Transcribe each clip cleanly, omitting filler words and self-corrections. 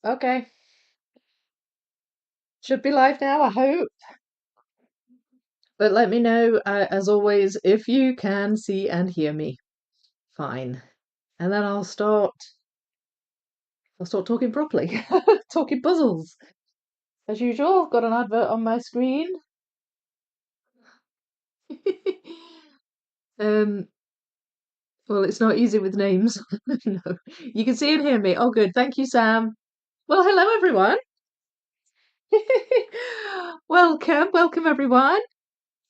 Okay. Should be live now, I hope. But let me know, as always, if you can see and hear me. Fine. And then I'll start talking properly. Talking puzzles. As usual, I've got an advert on my screen. Um, well, it's not easy with names. No. You can see and hear me. Oh, good. Thank you, Sam. Well, hello, everyone. Welcome, everyone.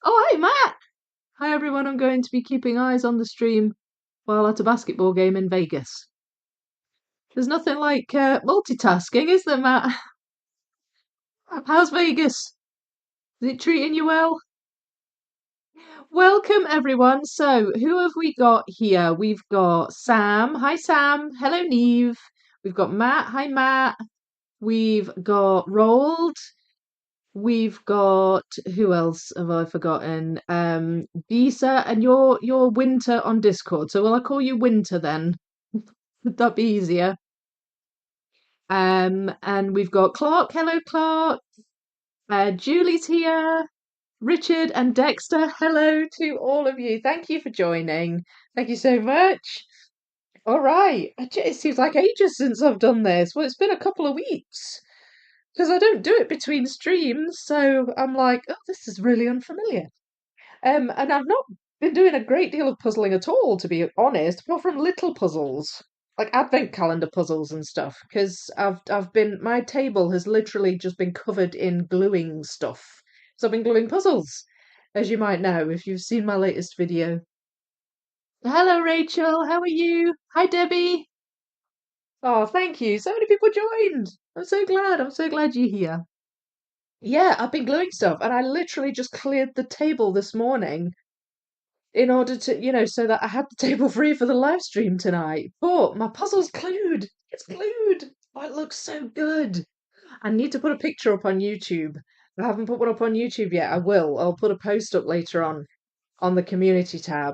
Oh, hi, Matt. Hi, everyone. I'm going to be keeping eyes on the stream while at a basketball game in Vegas. There's nothing like multitasking, is there, Matt? How's Vegas? Is it treating you well? Welcome, everyone. So, who have we got here? We've got Sam. Hi, Sam. Hello, Neve. We've got Matt. Hi, Matt. We've got Rold. We've got who else have I forgotten? Bisa, and you're Winter on Discord. So will I call you Winter then? Would that be easier? And we've got Clark. Hello, Clark. Julie's here. Richard and Dexter. Hello to all of you. Thank you for joining. Thank you so much. All right. It seems like ages since I've done this. Well, it's been a couple of weeks because I don't do it between streams. So I'm like, oh, this is really unfamiliar. And I've not been doing a great deal of puzzling at all, to be honest, apart from little puzzles, like advent calendar puzzles and stuff. Because I've been my table has literally just been covered in gluing stuff. So I've been gluing puzzles, as you might know if you've seen my latest video. Hello, Rachel. How are you? Hi, Debbie. Oh, thank you. So many people joined. I'm so glad. I'm so glad you're here. Yeah, I've been gluing stuff, and I literally just cleared the table this morning in order to, so that I had the table free for the live stream tonight. But my puzzle's glued. It's glued. Oh, it looks so good. I need to put a picture up on YouTube. I haven't put one up on YouTube yet. I will. I'll put a post up later on the community tab.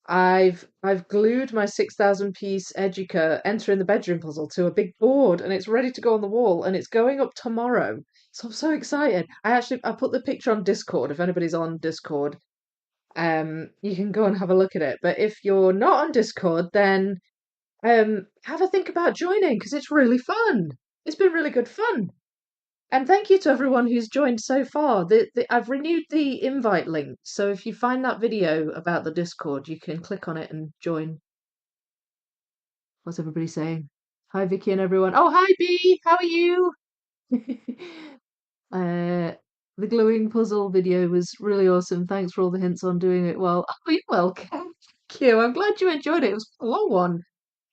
I've glued my 6,000 piece Educa Enter in the Bedroom puzzle to a big board, and it's ready to go on the wall, and it's going up tomorrow. So I'm so excited. I put the picture on Discord if anybody's on Discord. You can go and have a look at it. But if you're not on Discord, then have a think about joining because it's really fun. It's been really good fun. And thank you to everyone who's joined so far. I've renewed the invite link, so if you find that video about the Discord, you can click on it and join. What's everybody saying? Hi, Vicky and everyone. Oh, hi, B. How are you? The gluing puzzle video was really awesome. Thanks for all the hints on doing it well. Oh, you're welcome. Thank you. I'm glad you enjoyed it. It was a long one.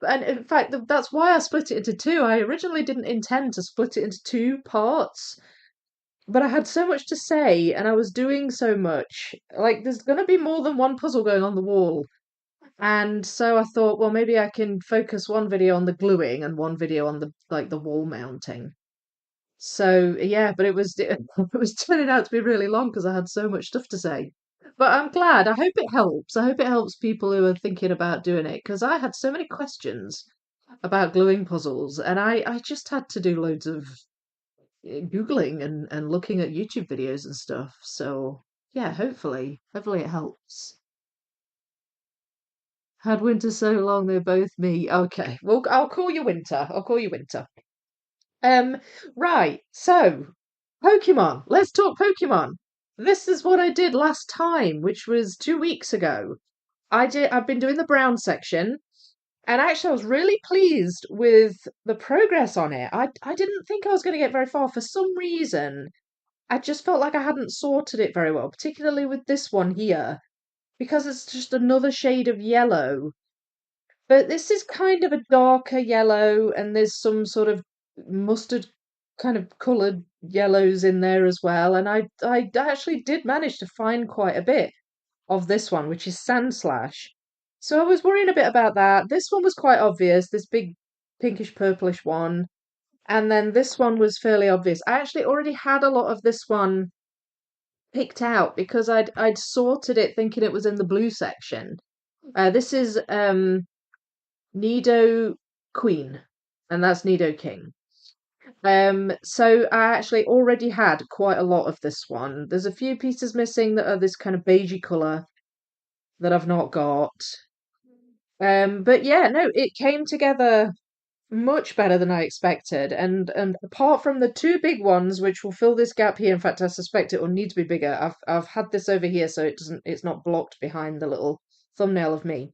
And in fact, that's why I split it into two. I originally didn't intend to split it into two parts, but I had so much to say and I was doing so much. Like, there's going to be more than one puzzle going on the wall. And so I thought, well, maybe I can focus one video on the gluing and one video on the wall mounting. So yeah, but it was turning out to be really long because I had so much stuff to say. But I'm glad. I hope it helps. I hope it helps people who are thinking about doing it because I had so many questions about gluing puzzles, and I just had to do loads of Googling and looking at YouTube videos and stuff. So yeah, hopefully it helps. Had winter so long, they're both me. Okay, well, I'll call you Winter. I'll call you Winter. Um, right. So, Pokemon. Let's talk Pokemon. This is what I did last time, which was 2 weeks ago. I've been doing the brown section, and actually I was really pleased with the progress on it. I didn't think I was going to get very far for some reason. I just felt like I hadn't sorted it very well, particularly with this one here, because it's just another shade of yellow. But this is kind of a darker yellow, and there's some sort of mustard kind of coloured yellows in there as well. And I actually did manage to find quite a bit of this one, which is Sandslash. So I was worrying a bit about that. This one was quite obvious, this big pinkish purplish one. And then this one was fairly obvious. I actually already had a lot of this one picked out because I'd sorted it thinking it was in the blue section. This is Nido Queen, and that's Nido King. So I actually already had quite a lot of this one. There's a few pieces missing that are this kind of beigey colour that I've not got. But yeah, no, it came together much better than I expected. And apart from the two big ones, which will fill this gap here, in fact, I suspect it will need to be bigger. I've had this over here, so it's not blocked behind the little thumbnail of me.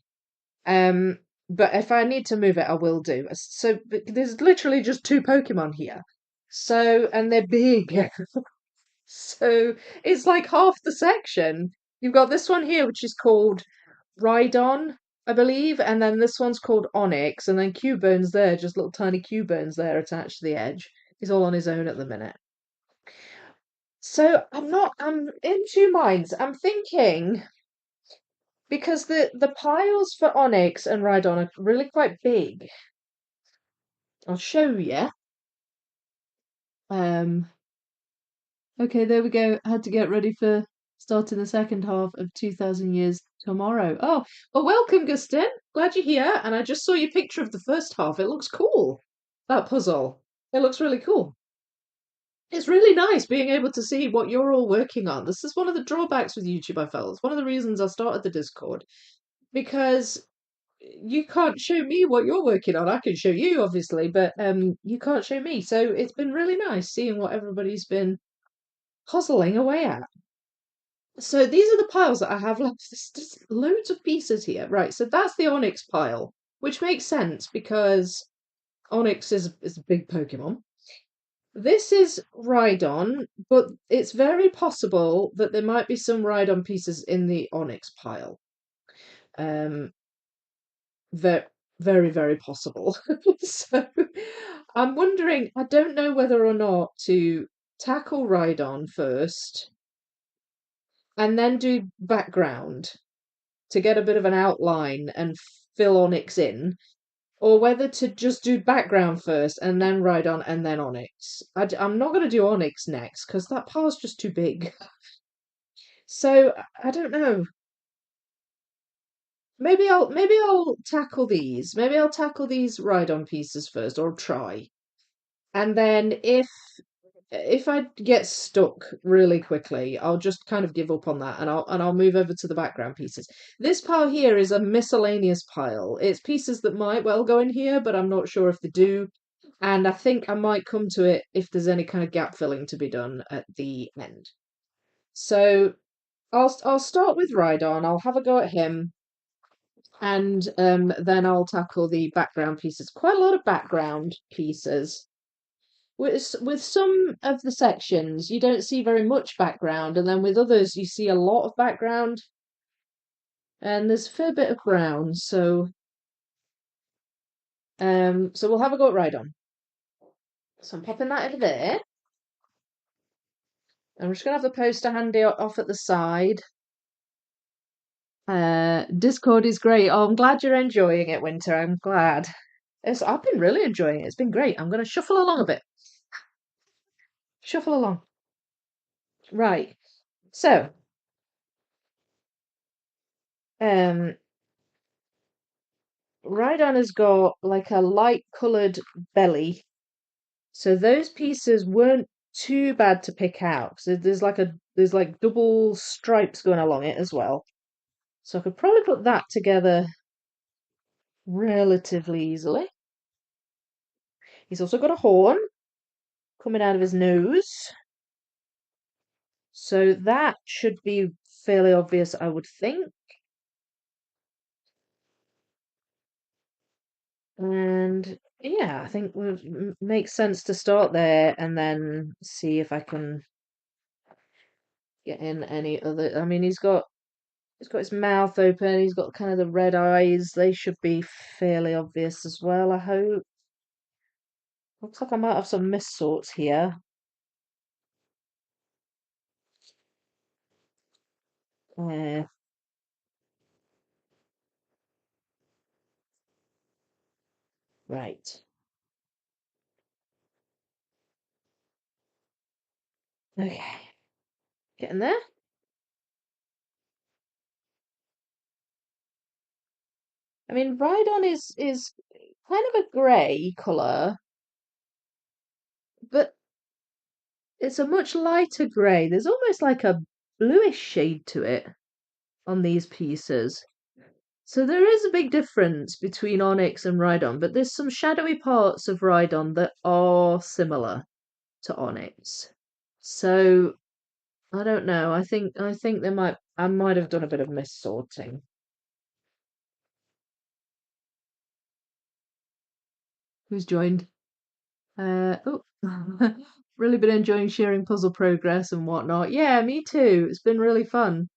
Um, but if I need to move it, I will do. So there's literally just two Pokemon here. So, and they're big. So it's like half the section. You've got this one here, which is called Rhydon, I believe, and then this one's called Onyx, and then Cubone's there, just little tiny Cubone's there attached to the edge. He's all on his own at the minute. So I'm in two minds. I'm thinking because the piles for Onyx and Rhydon are really quite big. I'll show you. Um, okay, there we go. I had to get ready for starting the second half of 2000 Years Tomorrow. Oh, well, welcome, Gustin. Glad you're here. And I just saw your picture of the first half. It looks cool, that puzzle. It looks really cool. It's really nice being able to see what you're all working on. This is one of the drawbacks with YouTube, I felt. It's one of the reasons I started the Discord, because you can't show me what you're working on. I can show you, obviously, but you can't show me. So it's been really nice seeing what everybody's been puzzling away at. So these are the piles that I have left. There's just loads of pieces here. Right, so that's the Onyx pile, which makes sense because Onyx is a big Pokemon. This is Rhydon, but it's very possible that there might be some Rhydon pieces in the Onyx pile. Um, very, very, very possible. So I'm wondering, I don't know whether or not to tackle Rhydon first and then do background to get a bit of an outline and fill Onyx in, or whether to just do background first and then Rhydon and then Onyx. I'm not going to do Onyx next because that pile's just too big. So I don't know. Maybe I'll tackle these. Maybe I'll tackle these Rhydon pieces first, or try. And then if I get stuck really quickly, I'll just kind of give up on that and I'll move over to the background pieces. This pile here is a miscellaneous pile. It's pieces that might well go in here, but I'm not sure if they do. And I think I might come to it if there's any kind of gap filling to be done at the end. So I'll start with Rhydon. I'll have a go at him, and then I'll tackle the background pieces. Quite a lot of background pieces. With some of the sections, you don't see very much background, and then with others, you see a lot of background, and there's a fair bit of brown. So we'll have a go at Rhydon. So I'm popping that over there. I'm just gonna have the poster handy off at the side. Discord is great. Oh, I'm glad you're enjoying it, Winter. I'm glad. I've been really enjoying it. It's been great. I'm gonna shuffle along a bit. Shuffle along. Right. So, um, Rhydon has got like a light coloured belly. So those pieces weren't too bad to pick out. So there's like double stripes going along it as well. So I could probably put that together relatively easily. He's also got a horn coming out of his nose. So that should be fairly obvious, I would think. And yeah, I think it makes sense to start there and then see if I can get in any other. I mean, he's got his mouth open. He's got kind of the red eyes. They should be fairly obvious as well, I hope. Looks like I might have some mist sorts here. Uh, right. Okay. Getting there. I mean, Rhydon is kind of a grey colour. but it's a much lighter grey. There's almost like a bluish shade to it on these pieces. So there is a big difference between Onyx and Rhydon, but there's some shadowy parts of Rhydon that are similar to Onyx. So I don't know. I think I might have done a bit of mis-sorting. Who's joined? Oh, really been enjoying sharing puzzle progress and whatnot. Yeah, me too. It's been really fun.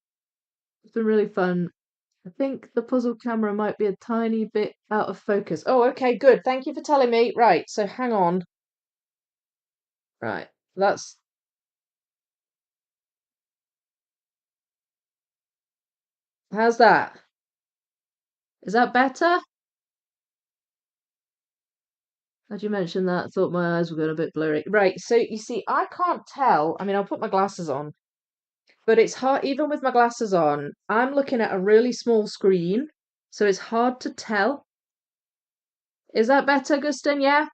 It's been really fun. I think the puzzle camera might be a tiny bit out of focus. Oh, okay, good. Thank you for telling me. Right, so hang on. Right, that's how's that? Is that better? Had you mentioned that? I thought my eyes were going a bit blurry. Right, so you see, I can't tell. I mean, I'll put my glasses on, but it's hard, even with my glasses on, I'm looking at a really small screen, so it's hard to tell. Is that better, Gustin? Yeah?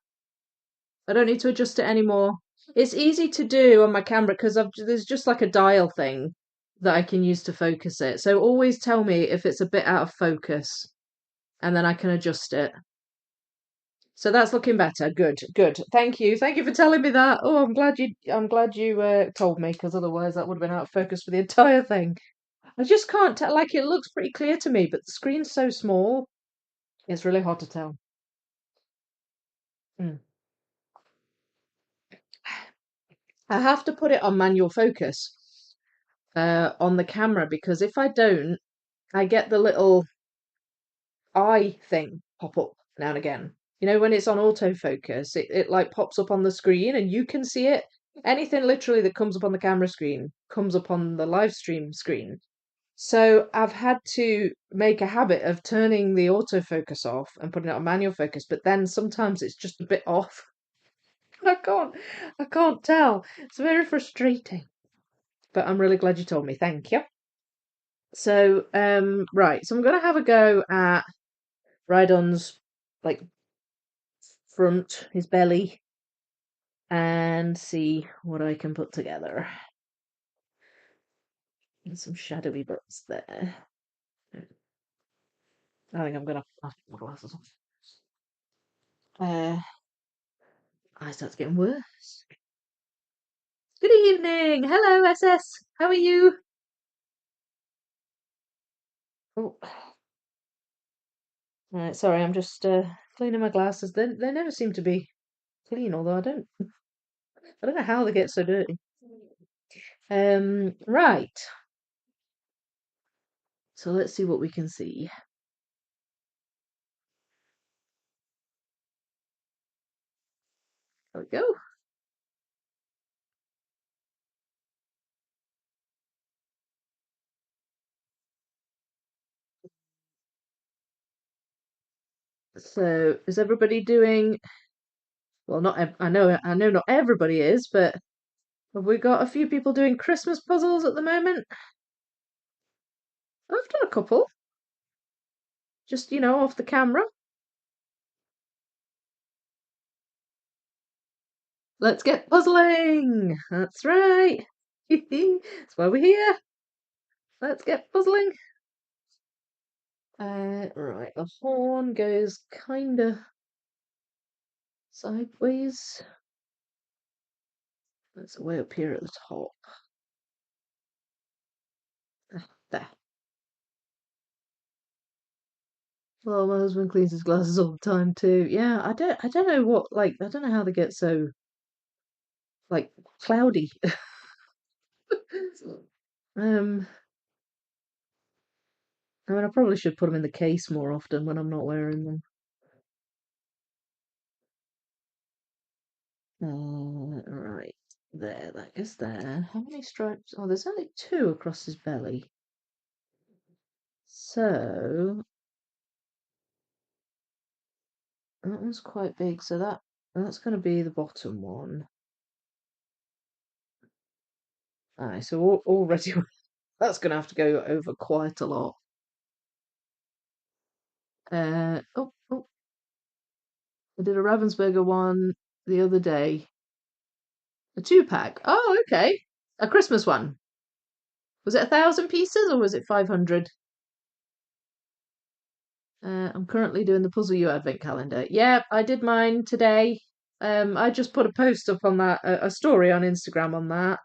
I don't need to adjust it anymore. It's easy to do on my camera because there's just like a dial thing that I can use to focus it. So always tell me if it's a bit out of focus and then I can adjust it. So that's looking better. Good, good. Thank you. Thank you for telling me that. Oh, I'm glad you told me because otherwise that would have been out of focus for the entire thing. I just can't tell. Like it looks pretty clear to me, but the screen's so small. It's really hard to tell. Mm. I have to put it on manual focus on the camera because if I don't, I get the little eye thing pop up now and again. You know, when it's on autofocus, it like pops up on the screen and you can see it. Anything literally that comes up on the camera screen comes up on the live stream screen. So I've had to make a habit of turning the autofocus off and putting it on manual focus, but then sometimes it's just a bit off. I can't I can't tell. It's very frustrating. But I'm really glad you told me. Thank you. So, right, so I'm gonna have a go at Rhydon's like front, his belly, and see what I can put together. And some shadowy bits there. I think I'm gonna have to put my glasses on. Eyes starts getting worse. Good evening. Hello, SS. How are you? Oh, right. Sorry, I'm just cleaning my glasses. They never seem to be clean, although I don't know how they get so dirty. Right. So let's see what we can see. There we go. So is everybody doing? Well, not. I know not everybody is, but have we got a few people doing Christmas puzzles at the moment? I've done a couple, just off the camera. Let's get puzzling. That's right. That's why we're here. Let's get puzzling. Right, the horn goes kind of sideways. That's way up here at the top. There. Well, my husband cleans his glasses all the time too. Yeah, I don't know I don't know how they get so like cloudy. um, I mean, I probably should put them in the case more often when I'm not wearing them. Right there, that is there. How many stripes? Oh, there's only two across his belly. So that one's quite big. So that's going to be the bottom one. Alright, so already that's going to have to go over quite a lot. Oh, I did a Ravensburger one the other day, A 2-pack. Oh, okay. A Christmas one. Was it 1,000 pieces or was it 500? I'm currently doing the Puzzle You Advent calendar. Yeah, I did mine today. I just put a post up on that, a story on Instagram on that.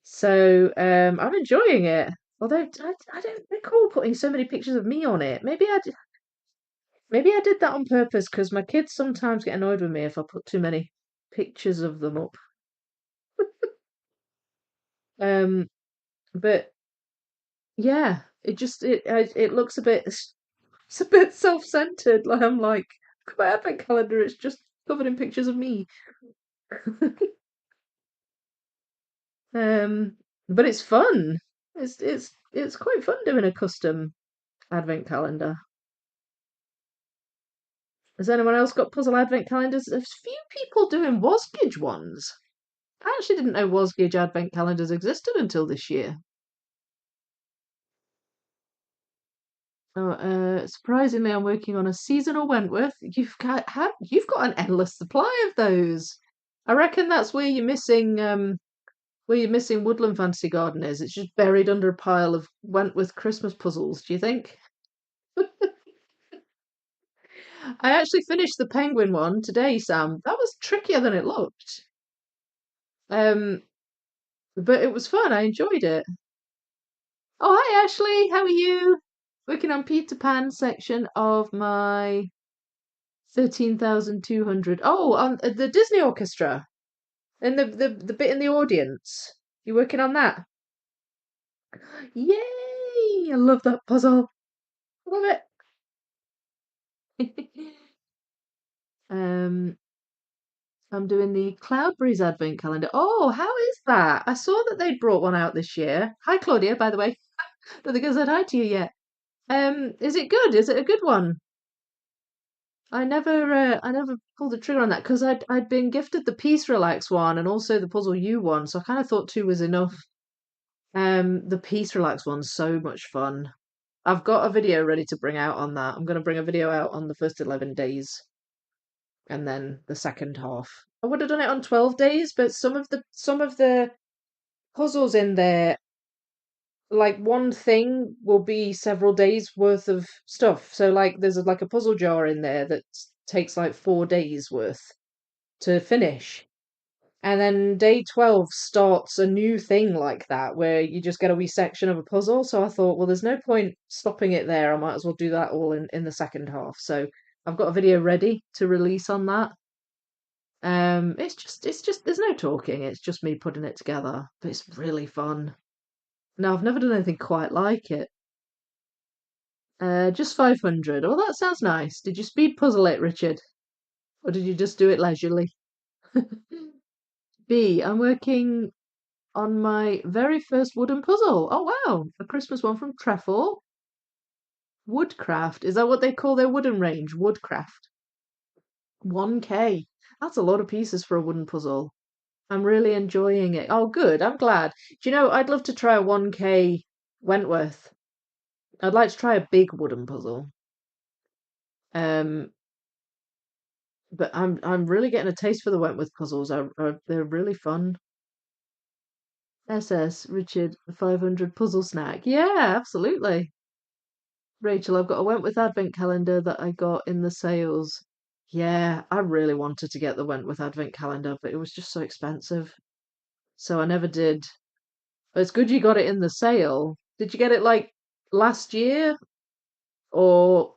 So I'm enjoying it. Although I don't recall putting so many pictures of me on it. Maybe I did that on purpose because my kids sometimes get annoyed with me if I put too many pictures of them up. Um, but yeah, it looks a bit it's a bit self-centered. Like I'm like, look at my advent calendar. It's just covered in pictures of me. Um, but it's fun. It's quite fun doing a custom advent calendar. Has anyone else got puzzle advent calendars? There's a few people doing Wasgage ones. I actually didn't know Wasgage advent calendars existed until this year. Oh, surprisingly, I'm working on a seasonal Wentworth. You've got an endless supply of those. I reckon that's where you're missing Woodland Fantasy Garden is. It's just buried under a pile of Wentworth Christmas puzzles. Do you think? I actually finished the penguin one today, Sam. That was trickier than it looked. Um, but it was fun. I enjoyed it. Oh, hi Ashley, how are you? Working on Peter Pan section of my 13,200. Oh, on the Disney Orchestra and the bit in the audience. You working on that? Yay! I love that puzzle. Love it. Um, I'm doing the Cloudberries Advent Calendar. Oh, how is that? I saw that they'd brought one out this year. Hi, Claudia, by the way. Don't think I said hi to you yet. Is it good? Is it a good one? I never pulled the trigger on that because I'd been gifted the Peace Relax one and also the Puzzle U one, so I kind of thought two was enough. The Peace Relax one's so much fun. I've got a video ready to bring out on that. I'm going to bring a video out on the first 11 days and then the second half. I would have done it on 12 days, but some of the puzzles in there, like one thing will be several days worth of stuff. So like there's like a puzzle jar in there that takes like 4 days worth to finish. And then day 12 starts a new thing like that where you just get a wee section of a puzzle. So I thought, well, there's no point stopping it there. I might as well do that all in the second half. So I've got a video ready to release on that. It's just there's no talking. It's just me putting it together. But it's really fun. No, I've never done anything quite like it. Just 500. Oh, that sounds nice. Did you speed puzzle it, Richard? Or did you just do it leisurely? B, I'm working on my very first wooden puzzle. Oh, wow. A Christmas one from Treffle. Woodcraft. Is that what they call their wooden range? Woodcraft. 1K. That's a lot of pieces for a wooden puzzle. I'm really enjoying it. Oh, good. I'm glad. Do you know, I'd love to try a 1K Wentworth. I'd like to try a big wooden puzzle. Um, but I'm really getting a taste for the Wentworth puzzles. They're really fun. SS Richard 500 puzzle snack. Yeah, absolutely. Rachel, I've got a Wentworth advent calendar that I got in the sales. Yeah, I really wanted to get the Wentworth advent calendar, but it was just so expensive. So I never did. But it's good you got it in the sale. Did you get it like last year? Or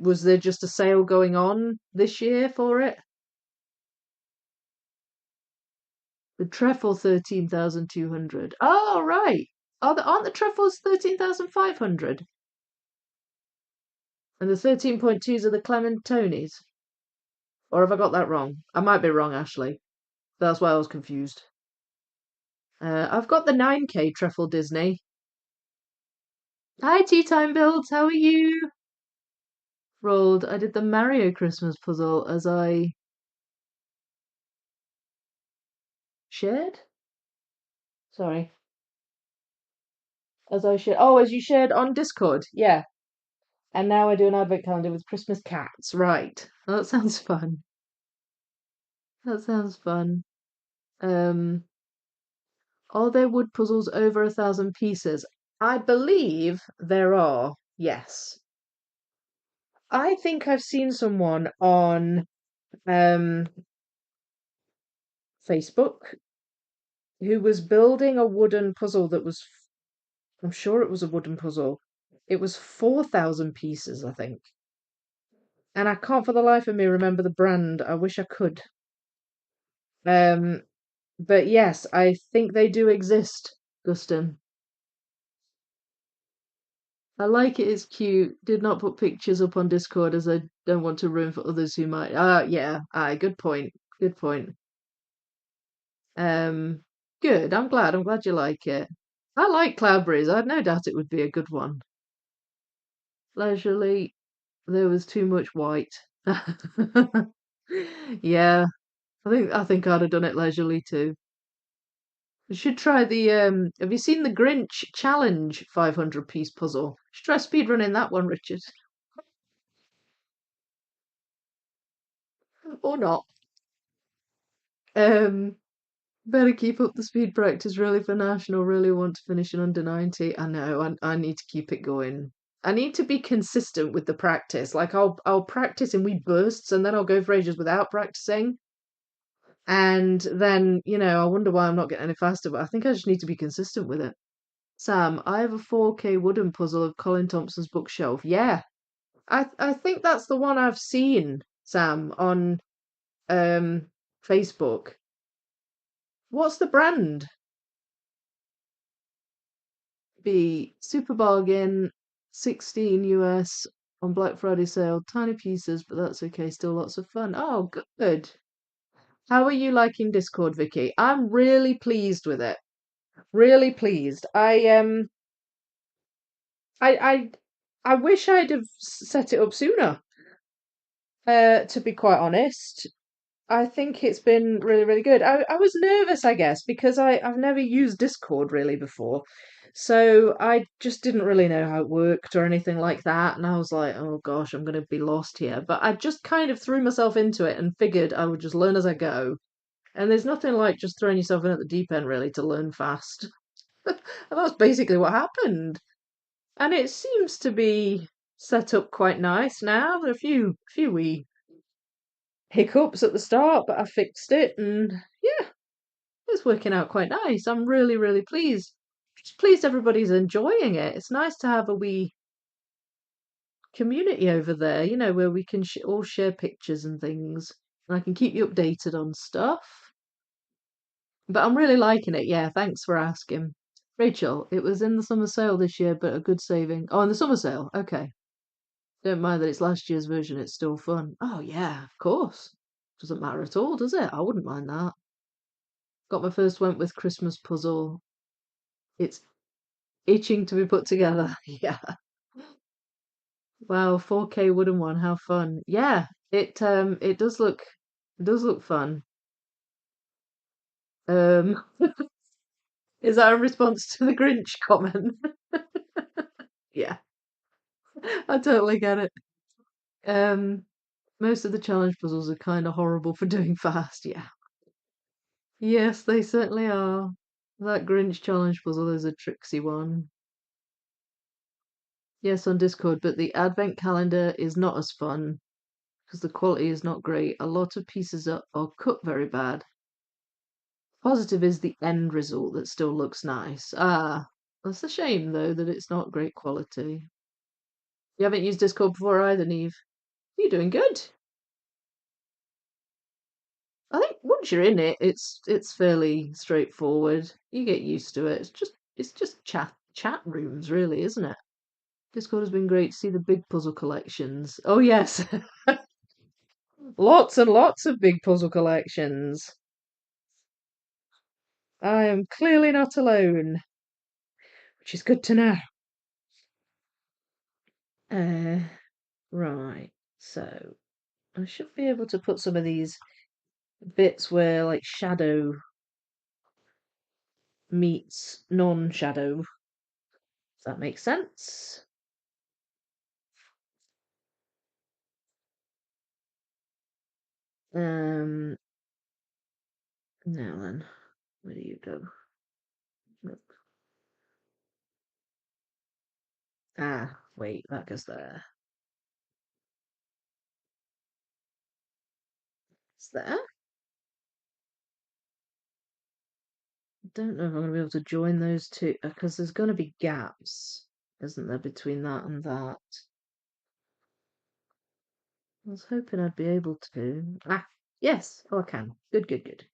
was there just a sale going on this year for it? The Trefoil 13,200. Oh, right. Aren't the Trefoils 13,500? And the 13.2s are the Clementones? Or have I got that wrong? I might be wrong, Ashley. That's why I was confused. I've got the 9K Trefoil Disney. Hi, Tea Time Builds. How are you? Rolled. I did the Mario Christmas puzzle as I shared. Sorry. As I shared. Oh, as you shared on Discord. Yeah. And now I do an advent calendar with Christmas cats. Right. Well, that sounds fun. That sounds fun. Um, are there wood puzzles over 1,000 pieces? I believe there are, yes. I think I've seen someone on Facebook who was building a wooden puzzle that was, I'm sure it was a wooden puzzle. It was 4,000 pieces, I think. And I can't for the life of me remember the brand. I wish I could. Um, but yes, I think they do exist, Guston. I like it, it's cute. Did not put pictures up on Discord as I don't want to ruin for others who might. Yeah, good point. Good point. Um, good. I'm glad. I'm glad you like it. I like Cloudberries. I had no doubt it would be a good one. Leisurely, there was too much white. Yeah, I think I'd have done it leisurely too. You should try the have you seen the Grinch challenge 500 piece puzzle? You should try speedrunning that one, Richard. Or not. Um Better keep up the speed practice really for national. Really want to finish in under 90. I know, I need to keep it going. I need to be consistent with the practice. Like I'll practice in wee bursts and then I'll go for ages without practicing. And then, I wonder why I'm not getting any faster, but I think I just need to be consistent with it. Sam, I have a 4K wooden puzzle of Colin Thompson's bookshelf. Yeah. I think that's the one I've seen, Sam, on um Facebook. What's the brand? Be super bargain, 16 US on Black Friday sale. Tiny pieces, but that's okay. Still lots of fun. Oh, good. How are you liking Discord, Vicky? I'm really pleased with it. Really pleased. I I wish I'd have set it up sooner. To be quite honest, I think it's been really, really good. I was nervous, I guess, because I've never used Discord really before. So I just didn't really know how it worked or anything like that. And I was like, oh gosh, I'm going to be lost here. But I just kind of threw myself into it and figured I would just learn as I go. And there's nothing like just throwing yourself in at the deep end really to learn fast. And that's basically what happened. And it seems to be set up quite nice now. There are a few wee hiccups at the start, but I fixed it and yeah, it's working out quite nice. I'm really, really pleased. Just pleased everybody's enjoying it. It's nice to have a wee community over there, where we can all share pictures and things, and I can keep you updated on stuff. But I'm really liking it. Yeah, thanks for asking. Rachel, it was in the summer sale this year, but a good saving. Oh, in the summer sale. Okay. Don't mind that it's last year's version, it's still fun. Oh, yeah, of course. Doesn't matter at all, does it? I wouldn't mind that. Got my first Wentworth Christmas puzzle. It's itching to be put together. Yeah. Wow, 4K wooden one, how fun. Yeah, it does look fun. Um is that a response to the Grinch comment? Yeah, I totally get it. Um Most of the challenge puzzles are kind of horrible for doing fast, yeah. Yes, they certainly are. That Grinch challenge puzzle is a tricksy one. Yes, on Discord, but the advent calendar is not as fun because the quality is not great. A lot of pieces are cut very bad. Positive is the end result that still looks nice. That's a shame though that it's not great quality. You haven't used Discord before either, Neve. You're doing good. I think once you're in it, it's fairly straightforward. You get used to it. It's just chat rooms, really, isn't it? Discord has been great to see the big puzzle collections. Oh yes, lots and lots of big puzzle collections. I am clearly not alone, which is good to know. Uh, right. So I should be able to put some of these bits where like shadow meets non-shadow. Does that make sense? Um, Now then, where do you go? Look. Ah, wait, that goes there. It's there? I don't know if I'm going to be able to join those two, because there's going to be gaps, isn't there, between that and that? I was hoping I'd be able to. Ah, yes, oh, I can. Good, good, good.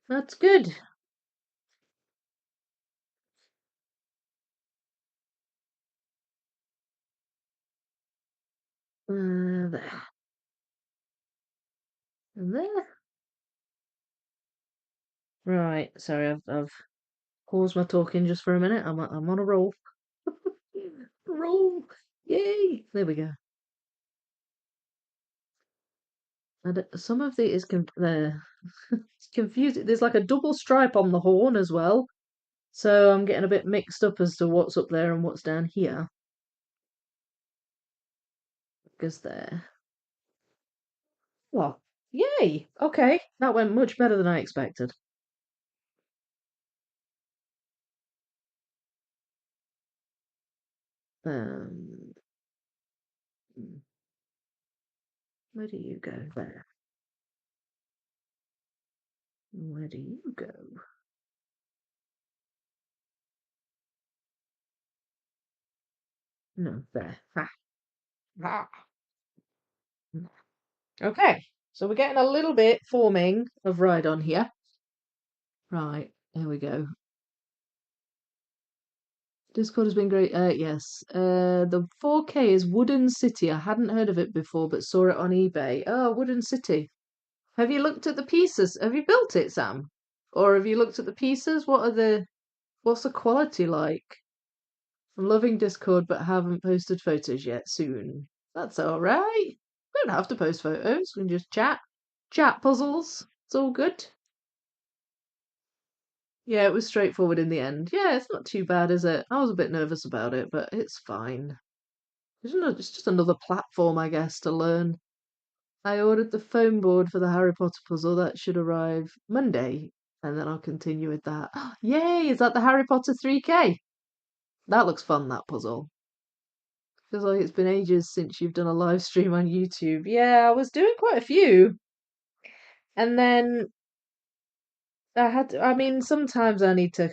That's good. There. And there. Right, sorry, I've paused my talking just for a minute. I'm on a roll. Roll! Yay! There we go. And some of the is there. It's confusing. There's like a double stripe on the horn as well. So I'm getting a bit mixed up as to what's up there and what's down here. Because there. Well, yay! Okay, that went much better than I expected. Um, where do you go there? Where do you go? No, there. Ha. Ha. Okay, so we're getting a little bit forming of Rhydon here. Right, here we go. Discord has been great. Yes. The 4K is Wooden City. I hadn't heard of it before, but saw it on eBay. Oh, Wooden City. Have you looked at the pieces? Have you built it, Sam? Or have you looked at the pieces? What's the quality like? I'm loving Discord, but haven't posted photos yet. Soon. That's all right. We don't have to post photos. We can just chat. Chat puzzles. It's all good. Yeah, it was straightforward in the end. Yeah, it's not too bad, is it? I was a bit nervous about it, but it's fine. It's just another platform, I guess, to learn. I ordered the foam board for the Harry Potter puzzle. That should arrive Monday, and then I'll continue with that. Yay! Is that the Harry Potter 3K? That looks fun, that puzzle. Feels like it's been ages since you've done a live stream on YouTube. Yeah, I was doing quite a few. And then I mean, sometimes I need to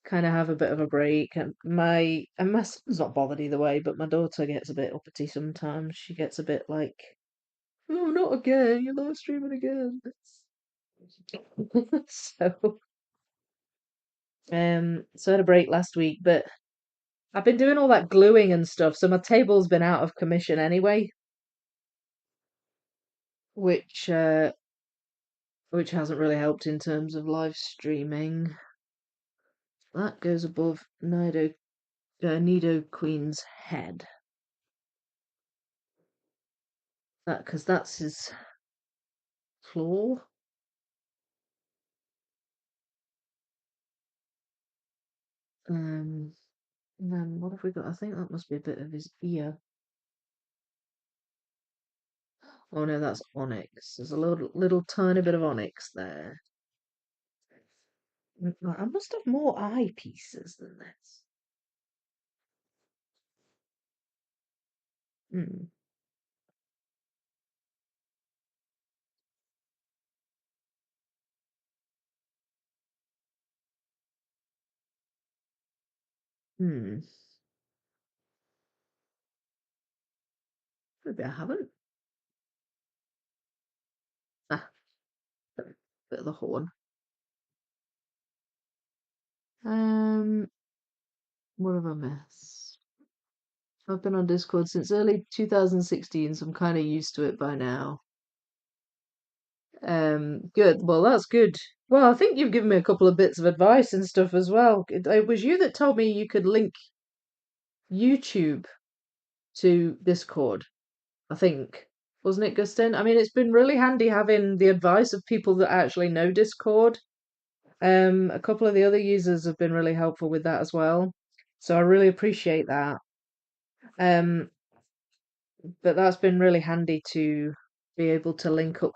kind of have a bit of a break. And my son's not bothered either way, but my daughter gets a bit uppity sometimes. She gets a bit like, oh, not again! You're live streaming again. So, so I had a break last week, but I've been doing all that gluing and stuff, so my table's been out of commission anyway, which uh, which hasn't really helped in terms of live streaming. That goes above Nido Queen's head. That because that's his claw. And then what have we got? I think that must be a bit of his ear. Oh no, that's onyx. There's a little tiny bit of onyx there. I must have more eyepieces than this. Hmm. Hmm. Maybe I haven't. Ah, bit of the horn. What have I missed? I've been on Discord since early 2016, so I'm kind of used to it by now. Good. Well, that's good. Well, I think you've given me a couple of bits of advice and stuff as well. It was you that told me you could link YouTube to Discord, I think. Wasn't it, Gustin? I mean, it's been really handy having the advice of people that actually know Discord. A couple of the other users have been really helpful with that as well. So I really appreciate that. Um, but that's been really handy to be able to link up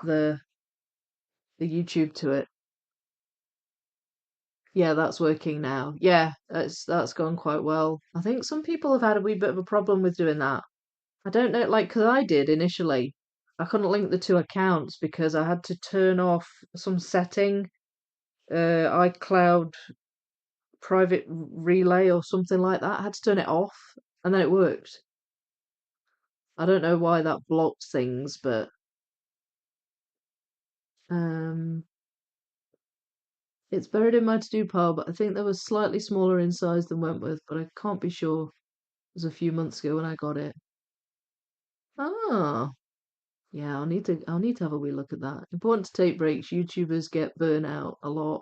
the YouTube to it. Yeah, that's working now. Yeah, that's gone quite well. I think some people have had a wee bit of a problem with doing that. I don't know, like, 'cause I did initially. I couldn't link the two accounts because I had to turn off some setting, iCloud private relay or something like that. I had to turn it off and then it worked. I don't know why that blocked things, but um it's buried in my to-do pile, but I think they were slightly smaller in size than Wentworth, but I can't be sure. It was a few months ago when I got it. Ah, yeah, I'll need to have a wee look at that. Important to take breaks. YouTubers get burnout a lot.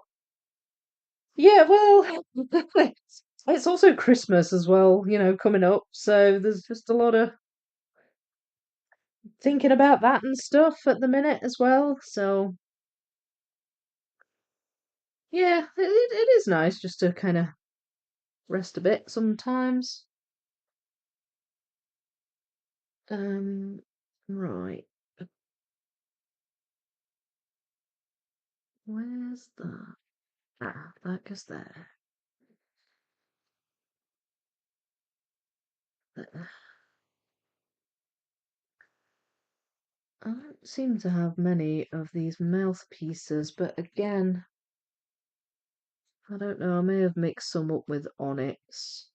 Yeah, well, it's also Christmas as well, coming up. So there's just a lot of thinking about that and stuff at the minute as well. So yeah, it is nice just to kind of rest a bit sometimes. Um, right. Where's that? Ah, that goes there. There. I don't seem to have many of these mouthpieces, but again, I don't know. I may have mixed some up with onyx.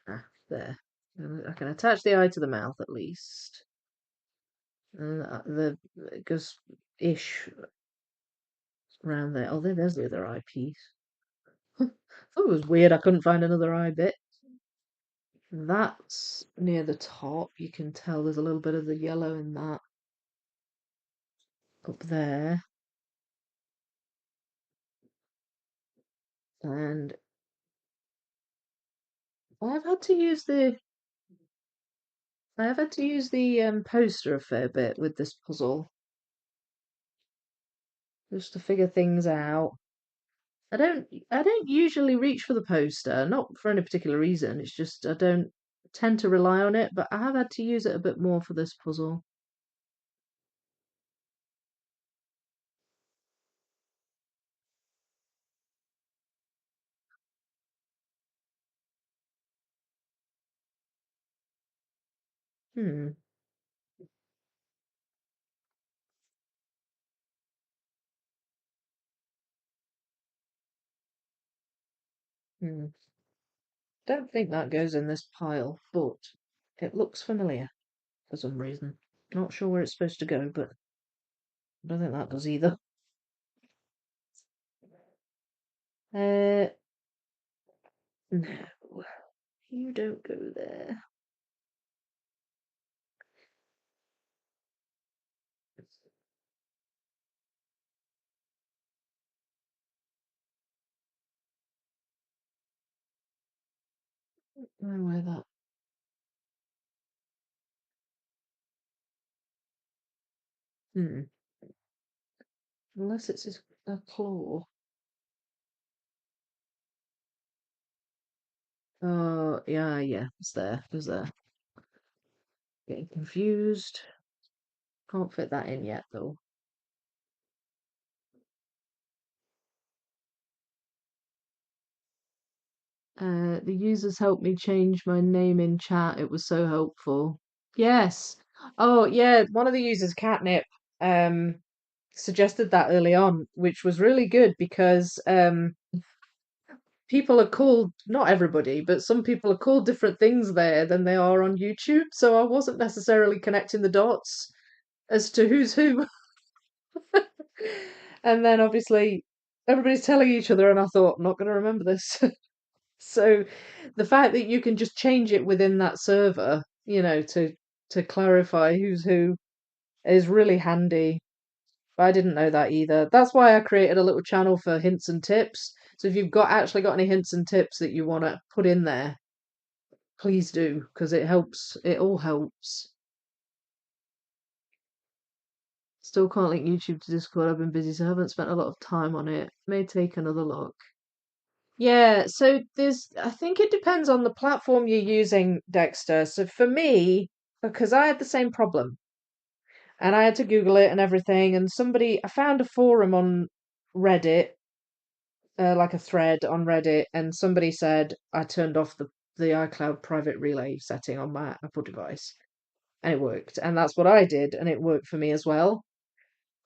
Ah, there. I can attach the eye to the mouth at least. And it goes ish around there. Oh, there's the other eyepiece. I thought it was weird I couldn't find another eye bit. That's near the top. You can tell there's a little bit of the yellow in that. Up there. And I've had to use the poster a fair bit with this puzzle, just to figure things out. I don't usually reach for the poster, not for any particular reason. It's just I don't tend to rely on it, but I have had to use it a bit more for this puzzle. Hmm. Hmm. Don't think that goes in this pile, but it looks familiar for some reason. Not sure where it's supposed to go, but I don't think that does either. Uh, no, you don't go there. I don't know where that. Hmm. Unless it's a claw. Oh, yeah, yeah, it's there. It's there. Getting confused. Can't fit that in yet, though. The users helped me change my name in chat. It was so helpful. Yes. Oh, yeah. One of the users, Catnip, um, suggested that early on, which was really good because people are called, not everybody, but some people are called different things there than they are on YouTube. So I wasn't necessarily connecting the dots as to who's who. And then obviously everybody's telling each other, and I thought, I'm not going to remember this. So the fact that you can just change it within that server, to clarify who's who is really handy. I didn't know that either. That's why I created a little channel for hints and tips. So if you've got any hints and tips that you want to put in there, please do, because it helps. It all helps. Still can't link YouTube to Discord. I've been busy, so I haven't spent a lot of time on it. May take another look. Yeah, so I think it depends on the platform you're using, Dexter. So for me, because I had the same problem, And I had to Google it and everything. And I found a forum on Reddit, like a thread on Reddit, and somebody said I turned off the iCloud private relay setting on my Apple device, and it worked. And that's what I did, and it worked for me as well.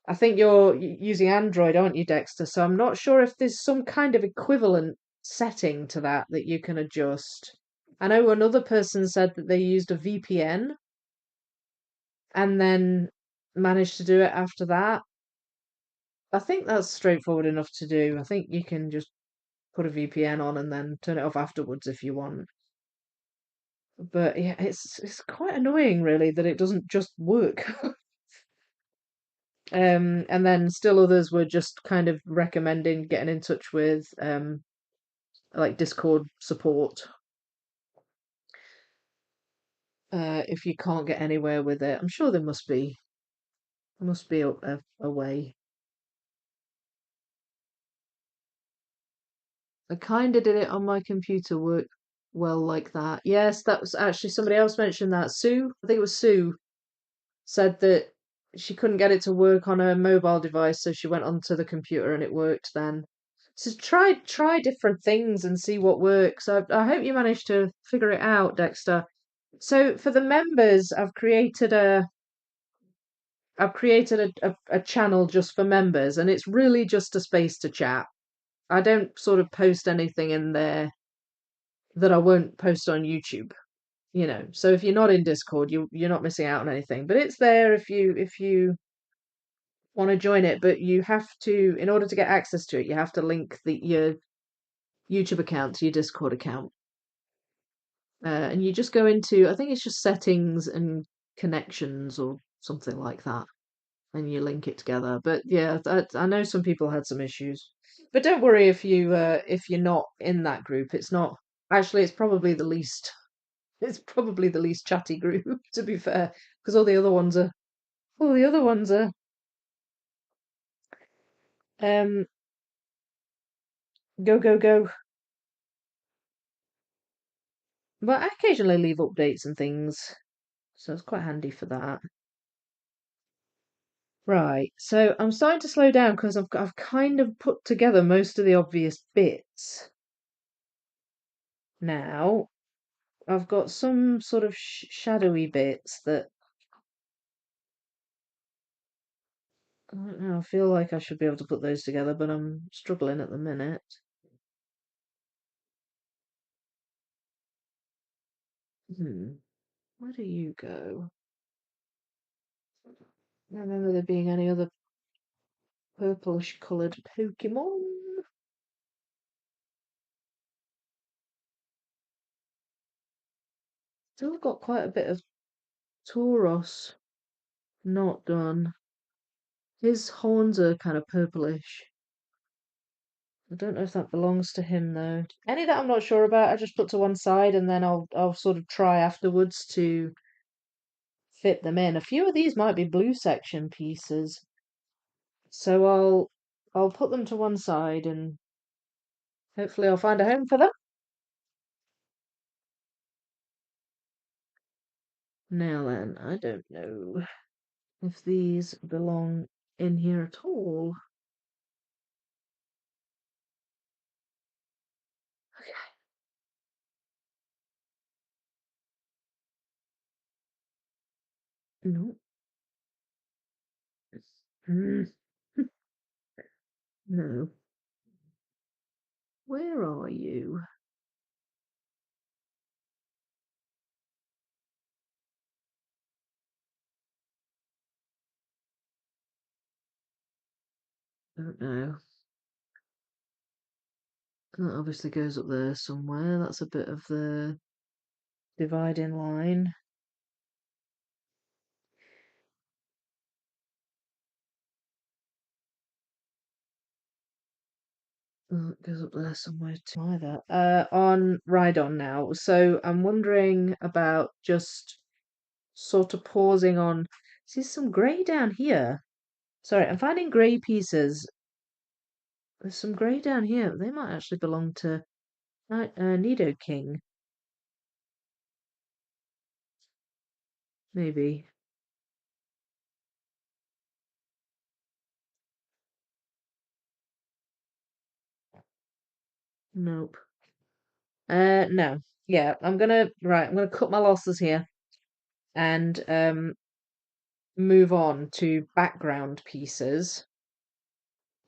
I think you're using Android, aren't you, Dexter? So I'm not sure if there's some kind of equivalent setting to that you can adjust. I know another person said that they used a VPN and then managed to do it after that. I think that's straightforward enough to do. I think you can just put a VPN on and then turn it off afterwards if you want. But yeah, it's quite annoying really that it doesn't just work. And then still others were just kind of recommending getting in touch with like Discord support if you can't get anywhere with it. I'm sure there must be a way. I kind of did it on my computer, worked well like that. Yes, that was actually somebody else mentioned that. Sue, I think it was Sue, said that she couldn't get it to work on a mobile device, so she went onto the computer and it worked then. So try different things and see what works. I hope you managed to figure it out, Dexter. So for the members, I've created a channel just for members, and it's really just a space to chat. I don't sort of post anything in there that I won't post on YouTube, you know. So if you're not in Discord, you're not missing out on anything. But it's there if you want to join it. But you have to, in order to get access to it, you have to link your YouTube account to your Discord account, and you just go into, I think it's just settings and connections or something like that, and you link it together. But yeah, I know some people had some issues. But don't worry if you're not in that group. It's not actually. It's probably the least. It's probably the least chatty group, to be fair, because all the other ones are um go go go. But I occasionally leave updates and things, so it's quite handy for that. Right, so I'm starting to slow down because I've kind of put together most of the obvious bits. Now I've got some sort of shadowy bits that I don't know. I feel like I should be able to put those together, but I'm struggling at the minute. Where do you go? I don't remember there being any other purplish coloured Pokemon. Still got quite a bit of Tauros not done. His horns are kind of purplish. I don't know if that belongs to him though. Any that I'm not sure about, I just put to one side and then I'll sort of try afterwards to fit them in. A few of these might be blue section pieces. So I'll put them to one side and hopefully I'll find a home for them. Now then, I don't know if these belong in here at all. Okay. No. Mm, no. Where are you? Don't know. That obviously goes up there somewhere. That's a bit of the dividing line. Oh, it goes up there somewhere too either. On Rhydon now. So I'm wondering about just sort of pausing on. See some grey down here. Sorry, I'm finding grey pieces. There's some grey down here. They might actually belong to Nidoking. Maybe. Nope. No. Yeah, I'm gonna cut my losses here and move on to background pieces.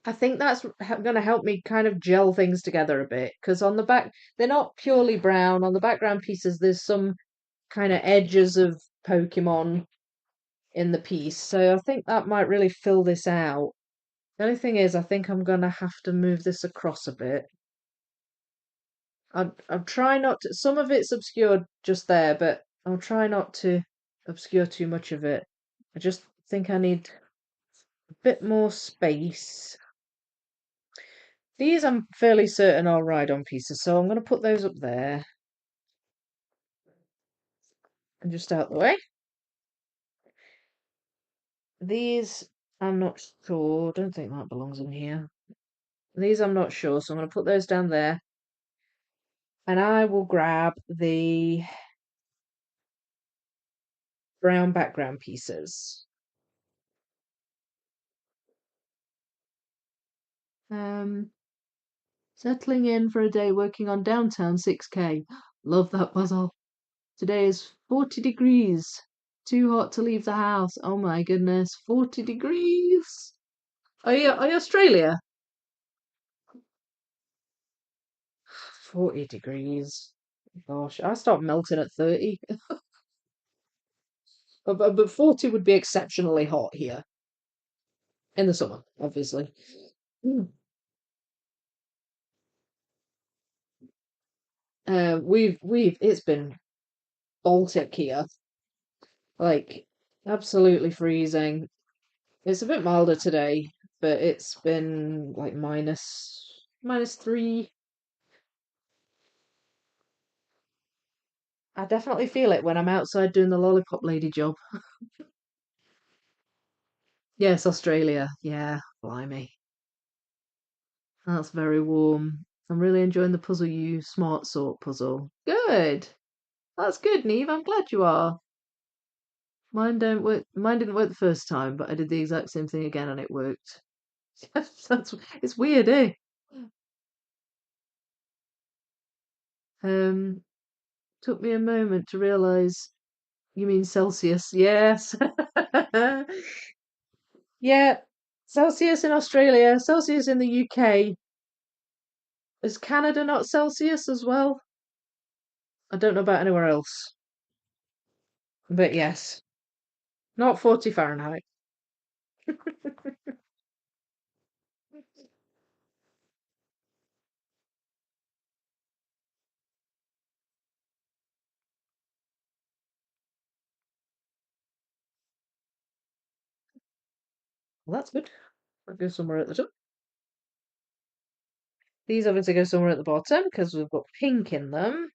I think that's going to help me kind of gel things together a bit because on the back, they're not purely brown. On the background pieces, there's some kind of edges of Pokemon in the piece. So I think that might really fill this out. The only thing is, I think I'm going to have to move this across a bit. I'll try not to, some of it's obscured just there, but I'll try not to obscure too much of it. I just think I need a bit more space. These I'm fairly certain are ride-on pieces, so I'm going to put those up there and just out the way. These I'm not sure. Don't think that belongs in here. These I'm not sure, so I'm going to put those down there. And I will grab the brown background pieces. Settling in for a day working on downtown 6K. Love that puzzle. Today is 40 degrees. Too hot to leave the house. Oh my goodness, 40 degrees. Are you Australia? 40 degrees. Gosh, I start melting at 30. But 40 would be exceptionally hot here in the summer, obviously. Mm. It's been Baltic here, like absolutely freezing. It's a bit milder today, but it's been like -3. I definitely feel it when I'm outside doing the lollipop lady job. Yes, Australia. Yeah, blimey. That's very warm. I'm really enjoying the Puzzle You Smart Sort puzzle. Good. That's good, Neve. I'm glad you are. Mine don't work. Mine didn't work the first time, but I did the exact same thing again and it worked. It's weird, eh? Um, took me a moment to realise you mean Celsius. Yes. Yeah. Celsius in Australia, Celsius in the UK. Is Canada not Celsius as well? I don't know about anywhere else. But yes, not 40 Fahrenheit. Well, that's good. I'll go somewhere at the top. These obviously go somewhere at the bottom because we've got pink in them.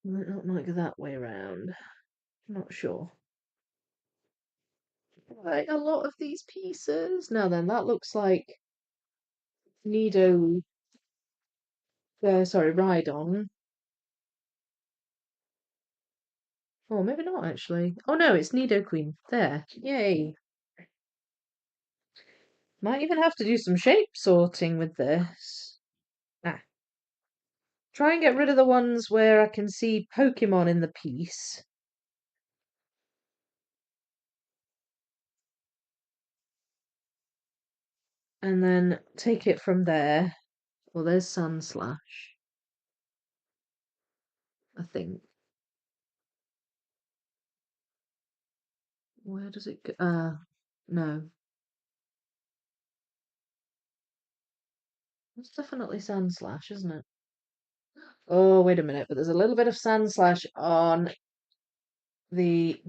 Might not like that way around. Not sure. Right, a lot of these pieces. Now then, that looks like Nido. Sorry, Rhydon. Oh, maybe not actually. Oh no, it's Nido Queen. There. Yay. Might even have to do some shape sorting with this. Ah. Try and get rid of the ones where I can see Pokemon in the piece. And then take it from there. Well, there's Sunslash, I think. Where does it go? No. It's definitely Sandslash, isn't it? Oh, wait a minute. But there's a little bit of Sandslash on the...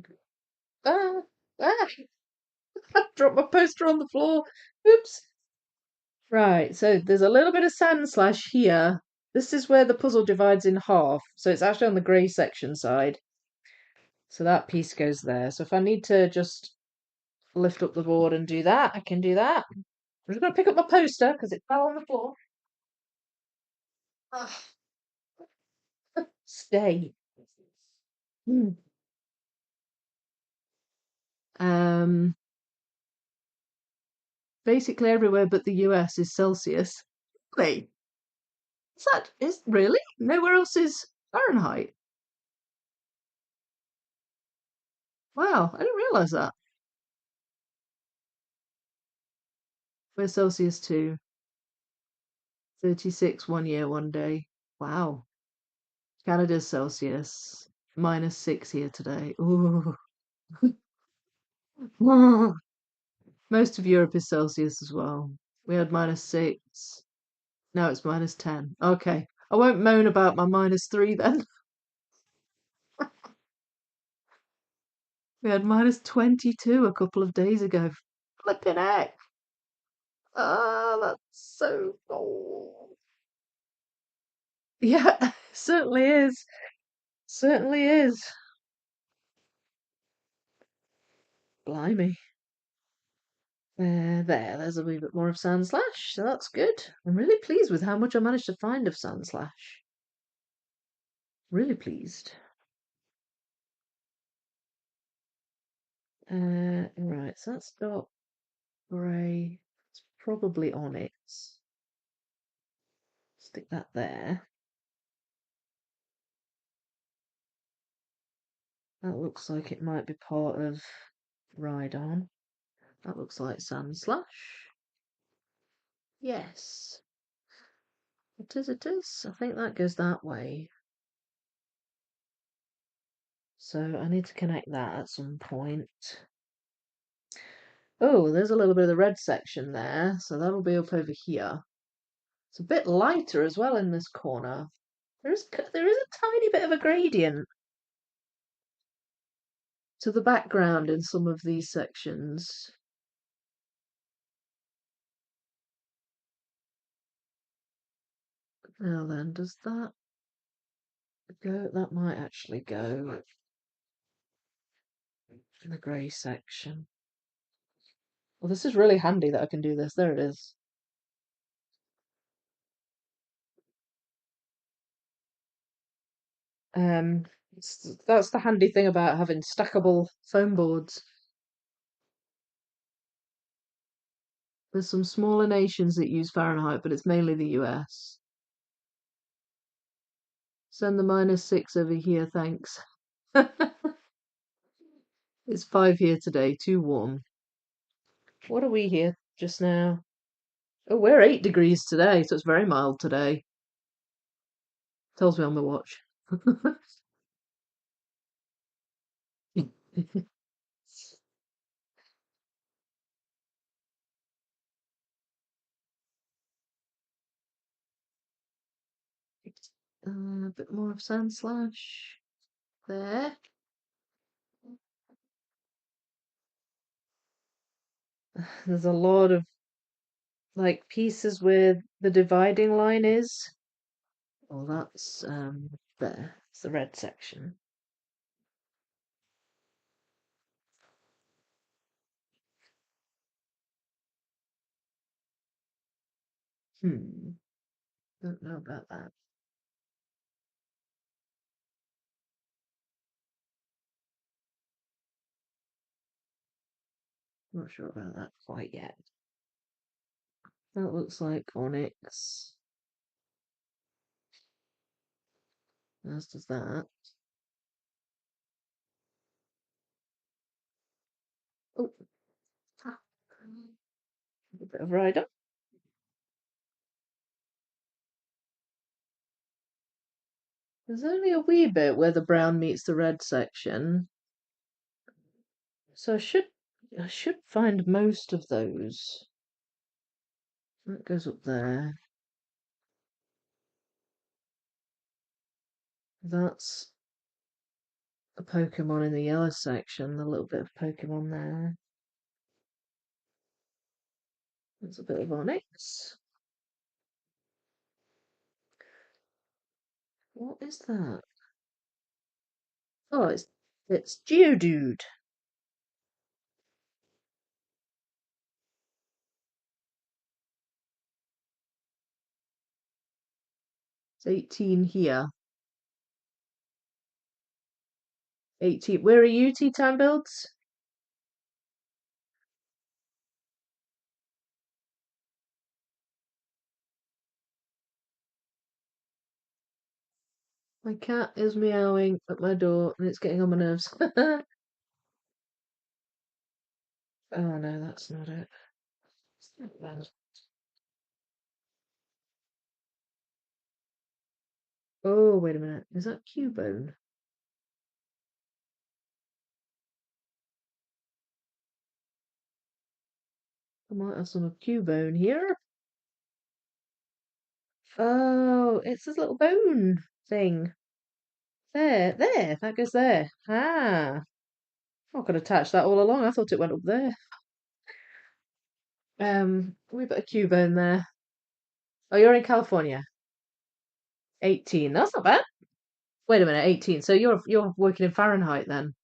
Ah! Ah! I dropped my poster on the floor. Oops. Right, so there's a little bit of Sandslash here. This is where the puzzle divides in half. So it's actually on the grey section side. So that piece goes there. So if I need to just lift up the board and do that, I can do that. I'm just going to pick up my poster because it fell on the floor. Ah, stay. Hmm. Basically everywhere but the US is Celsius. Really? Is really? Nowhere else is Fahrenheit. Wow, I didn't realise that. We're Celsius too. 36 one year, one day. Wow. Canada's Celsius. -6 here today. Ooh. Most of Europe is Celsius as well. We had -6. Now it's -10. Okay. I won't moan about my -3 then. We had -22 a couple of days ago. Flipping heck. Ah, that's so cold. Yeah, certainly is. Certainly is. Blimey. There's a wee bit more of Sandslash, so that's good. I'm really pleased with how much I managed to find of Sandslash. Really pleased. Right, so that's got grey. It's probably onyx. Stick that there. That looks like it might be part of Rhydon. That looks like Sandslash. Yes. It is, it is. I think that goes that way. So I need to connect that at some point. Oh, there's a little bit of the red section there, so that'll be up over here. It's a bit lighter as well in this corner. There is a tiny bit of a gradient to the background in some of these sections. Now then, does that go? That might actually go in the grey section. Well, this is really handy that I can do this. There it is. Um, that's the handy thing about having stackable foam boards. There's some smaller nations that use Fahrenheit, but it's mainly the US. Send the -6 over here, thanks. It's 5 here today, too warm. What are we here just now? Oh, we're 8 degrees today, so it's very mild today. Tells me on the watch. A bit more of Sandslash there. There's a lot of like pieces where the dividing line is. Oh, that's there. It's the red section. Don't know about that. Not sure about that quite yet. That looks like onyx. As does that. Oh, ah, a bit of rider. There's only a wee bit where the brown meets the red section. So I should find most of those. That goes up there. That's a Pokemon in the yellow section, a little bit of Pokemon there. That's a bit of Onyx. What is that? Oh, it's Geodude. It's 18 here. 18. Where are you, Tea Time Builds? My cat is meowing at my door and it's getting on my nerves. Oh no, that's not it. It's not that. Oh, wait a minute. Is that Cubone? I might have some of Cubone here. Oh, it's this little bone thing. There, that goes there. Ah, I could attach that all along. I thought it went up there. We put a Cubone there. Oh, you're in California. 18. That's not bad. Wait a minute, 18. So you're working in Fahrenheit then?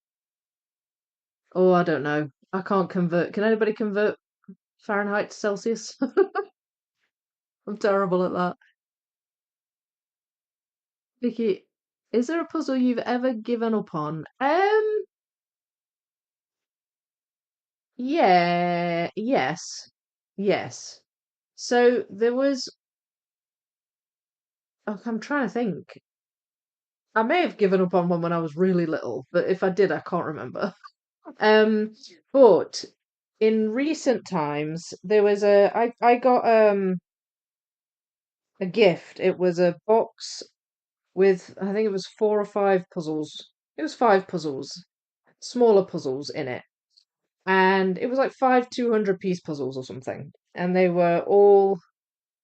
Oh, I don't know. I can't convert. Can anybody convert Fahrenheit to Celsius? I'm terrible at that. Vicky, is there a puzzle you've ever given up on? Yeah, yes, yes. So there was, oh, I'm trying to think. I may have given up on one when I was really little, but if I did, I can't remember. Um, but in recent times, there was I got a gift. It was a box with I think it was 4 or 5 puzzles. It was 5 puzzles, smaller puzzles in it, and it was like 5 200-piece puzzles or something, and they were all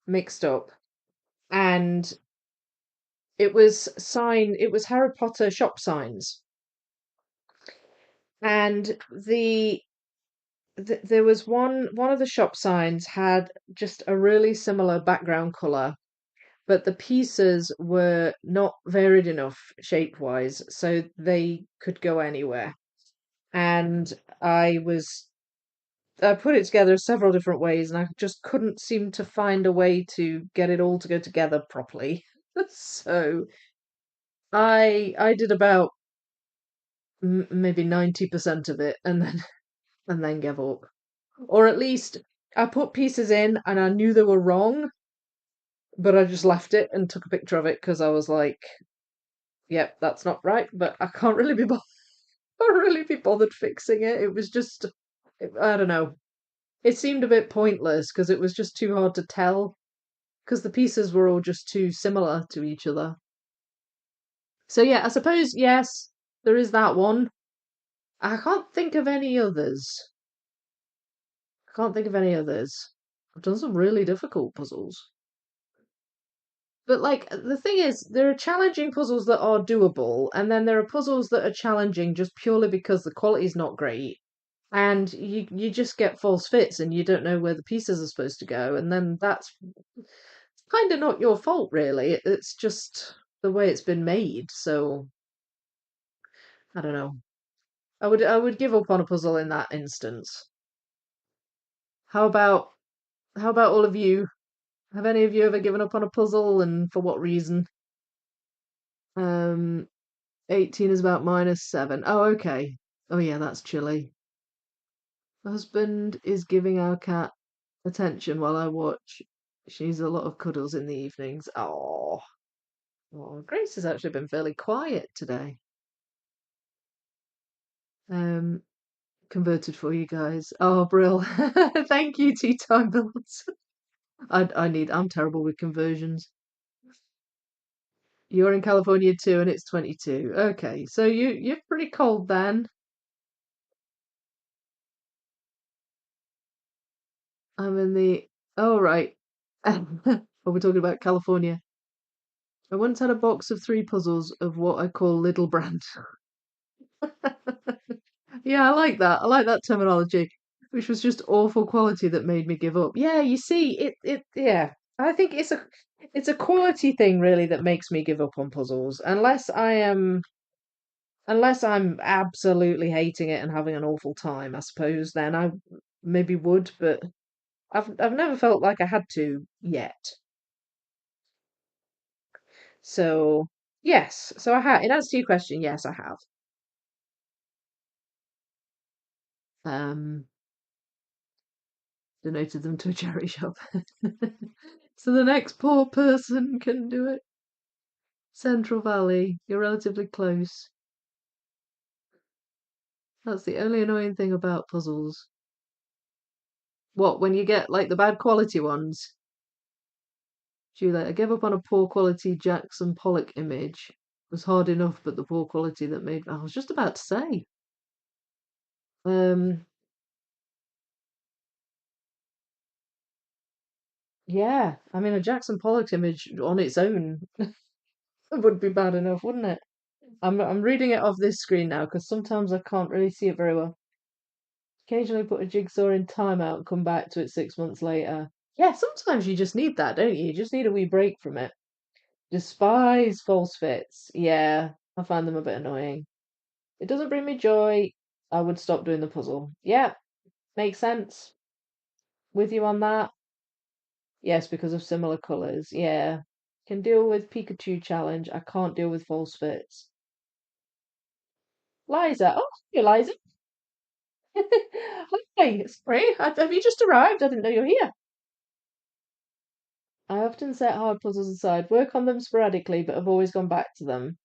mixed up, and it was Harry Potter shop signs, and there was one of the shop signs had just a really similar background color, but the pieces were not varied enough shape wise, so they could go anywhere. And I put it together several different ways, and I just couldn't seem to find a way to get it all to go together properly. So I did about maybe 90% of it, and then and then gave up. Or at least I put pieces in and I knew they were wrong, but I just left it and took a picture of it because I was like, "Yep, that's not right." But I can't really be can't really be bothered fixing it. It was just, I don't know. It seemed a bit pointless because it was just too hard to tell because the pieces were all just too similar to each other. So yeah, I suppose yes, there is that one. I can't think of any others. I can't think of any others. I've done some really difficult puzzles. But like the thing is, there are challenging puzzles that are doable, and then there are puzzles that are challenging just purely because the quality's not great, and you just get false fits and you don't know where the pieces are supposed to go, and then that's kind of not your fault really. It's just the way it's been made. So I don't know. I would give up on a puzzle in that instance. How about how about all of you? Have any of you ever given up on a puzzle, and for what reason? Um, 18 is about -7. Oh, okay. Oh, yeah, that's chilly. My husband is giving our cat attention while I watch. She needs a lot of cuddles in the evenings. Oh, oh, Grace has actually been fairly quiet today. Um, Converted for you guys. Oh, Brill. Thank you, Tea Time Builds. I'm terrible with conversions. You're in California too, and it's 22. Okay, so you're pretty cold then. I'm in the. Oh, right. Well, we're talking about California. I once had a box of 3 puzzles of what I call Little Brand. Yeah, I like that. I like that terminology, which was just awful quality that made me give up. Yeah, you see, yeah. I think it's a quality thing really that makes me give up on puzzles. Unless I'm absolutely hating it and having an awful time, I suppose, then I maybe would, but I've never felt like I had to yet. So yes, so I have. In answer to your question, yes, I have. Um, Donated them to a charity shop, so the next poor person can do it. Central Valley. You're relatively close. That's the only annoying thing about puzzles. What, when you get like the bad quality ones? Juliet, I gave up on a poor quality Jackson Pollock image. It was hard enough, but the poor quality that made. I was just about to say. Um, yeah. I mean, a Jackson Pollock image on its own would be bad enough, wouldn't it? I'm reading it off this screen now because sometimes I can't really see it very well. Occasionally put a jigsaw in timeout and come back to it 6 months later. Yeah, sometimes you just need that, don't you? You just need a wee break from it. Despise false fits. Yeah, I find them a bit annoying. It doesn't bring me joy. I would stop doing the puzzle. Yeah, makes sense. With you on that. Yes, because of similar colours. Yeah. Can deal with Pikachu challenge. I can't deal with false fits. Liza. Oh, hey, Liza. Hi, sorry. Have you just arrived? I didn't know you were here. I often set hard puzzles aside, work on them sporadically, but have always gone back to them.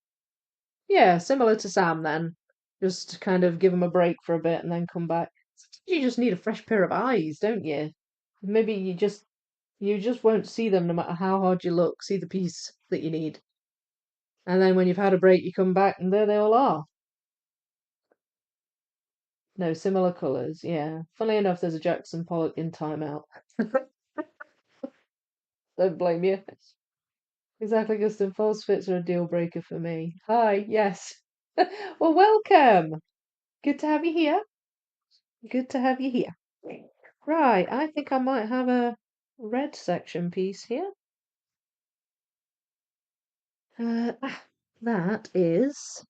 Yeah, similar to Sam then. Just kind of give them a break for a bit and then come back. Sometimes you just need a fresh pair of eyes, don't you? Maybe you just won't see them no matter how hard you look, see the piece that you need. And then when you've had a break, you come back and there they all are. No, similar colours, yeah. Funnily enough, there's a Jackson Pollock in Timeout. Don't blame you. Exactly, Guston. False fits are a deal breaker for me. Hi, yes. Well, welcome. Good to have you here. Good to have you here. Right, I think I might have a red section piece here. That is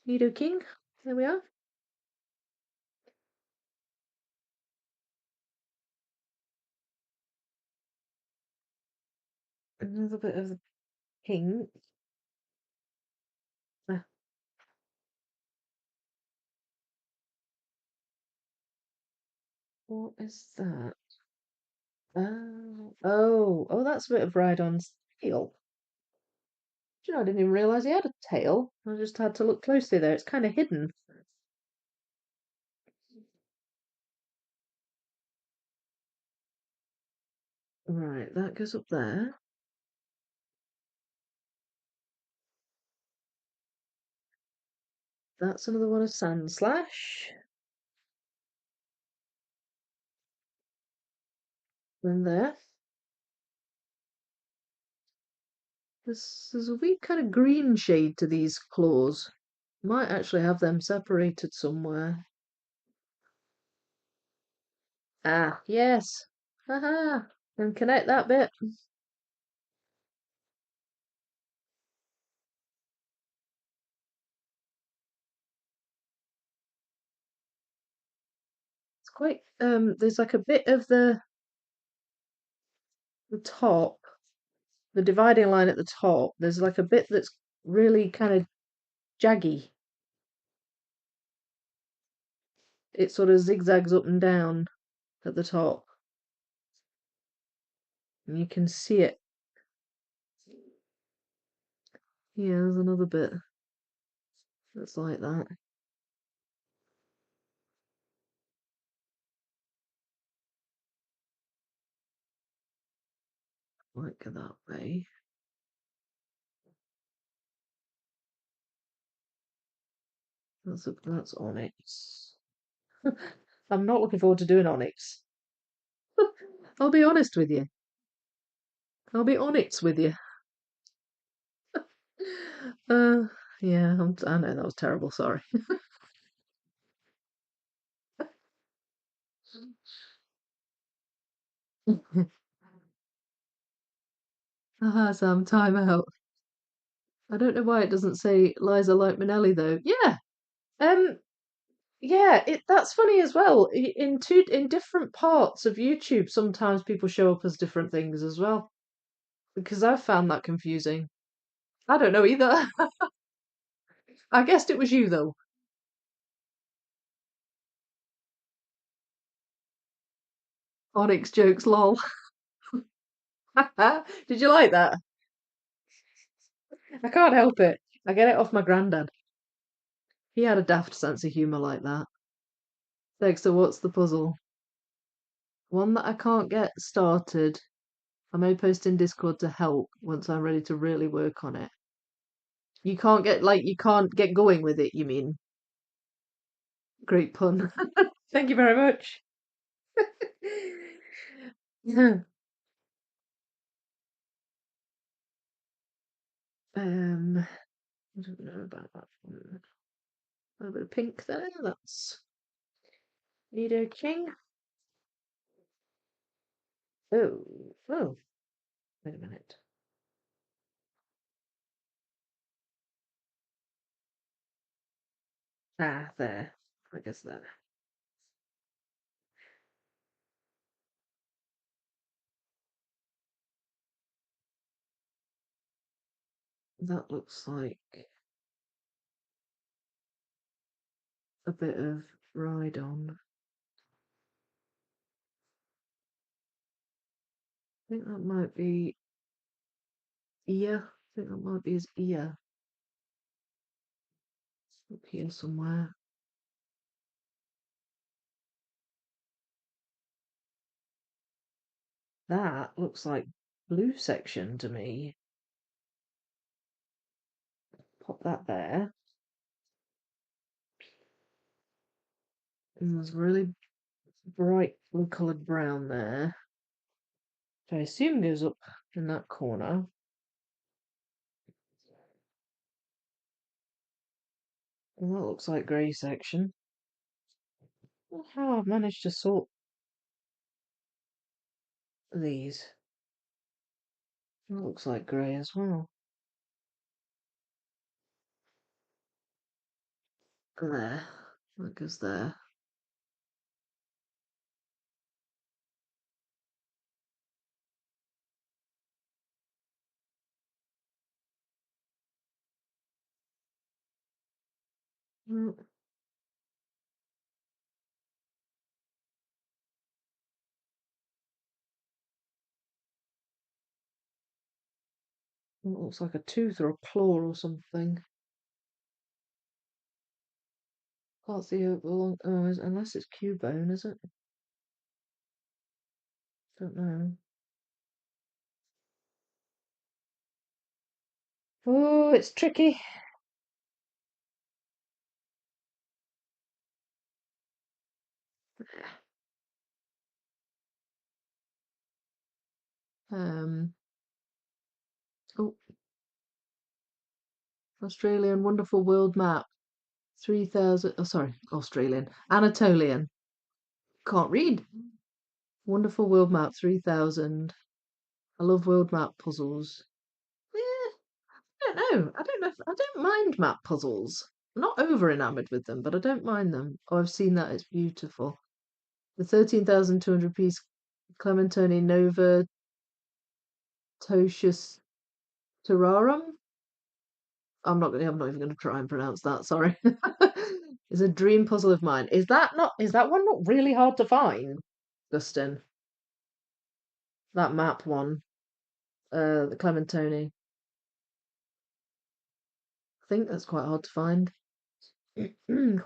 Nido King. There we are. Another bit of the pink. Ah, what is that? Oh, that's a bit of Rhydon's tail. Do you know, I didn't even realise he had a tail. I just had to look closely there. It's kind of hidden. Right, that goes up there. That's another one of Sand Slash. And there. There's a wee kind of green shade to these claws. Might actually have them separated somewhere. Ah, yes. Haha. And connect that bit. It's quite there's like a bit of the top, the dividing line at the top. There's like a bit that's really kind of jaggy. It sort of zigzags up and down at the top. And you can see it. Yeah, there's another bit that's like that. Like that way. That's onyx. I'm not looking forward to doing onyx. I'll be honest with you. I'll be onyx with you. Uh, yeah, I know that was terrible. Sorry. Aha, Sam, time out. I don't know why it doesn't say Liza like Minnelli though. Yeah. Um. Yeah. That's funny as well. In different parts of YouTube, sometimes people show up as different things as well. Because I've found that confusing. I don't know either. I guessed it was you though. Onyx jokes, lol. Did you like that? I can't help it. I get it off my granddad. He had a daft sense of humour like that. Dexter, what's the puzzle? One that I can't get started. I may post in Discord to help once I'm ready to really work on it. You can't get you can't get going with it, you mean? Great pun. Thank you very much. Yeah. I don't know about that one. A little bit of pink there. That's Nido King. Oh, wait a minute. Ah, there. I guess there. That looks like a bit of ride on. I think that might be ear. I think that might be his ear. Up here somewhere. That looks like blue section to me. Pop that there. And there's really bright blue coloured brown there. Which I assume goes up in that corner. And that looks like grey section. I don't know how I've managed to sort these. That looks like grey as well. There. That goes there. Mm, It looks like a tooth or a claw or something. Can't see it along. Oh, unless it's Cubone, is it? Don't know. Oh, it's tricky. Um. Oh, Australian wonderful world map. 3,000. Oh, sorry, Australian. Anatolian. Can't read. Wonderful world map 3,000. I love world map puzzles. Yeah, I don't know. I don't know. I don't mind map puzzles. I'm not over enamored with them, but I don't mind them. Oh, I've seen that. It's beautiful. The 13,200 piece Clementoni Nova Tocius Terrarum. I'm not even going to try and pronounce that. Sorry. It's a dream puzzle of mine. Is that one not really hard to find, Gustin? That map one, the Clementoni. I think that's quite hard to find. Quite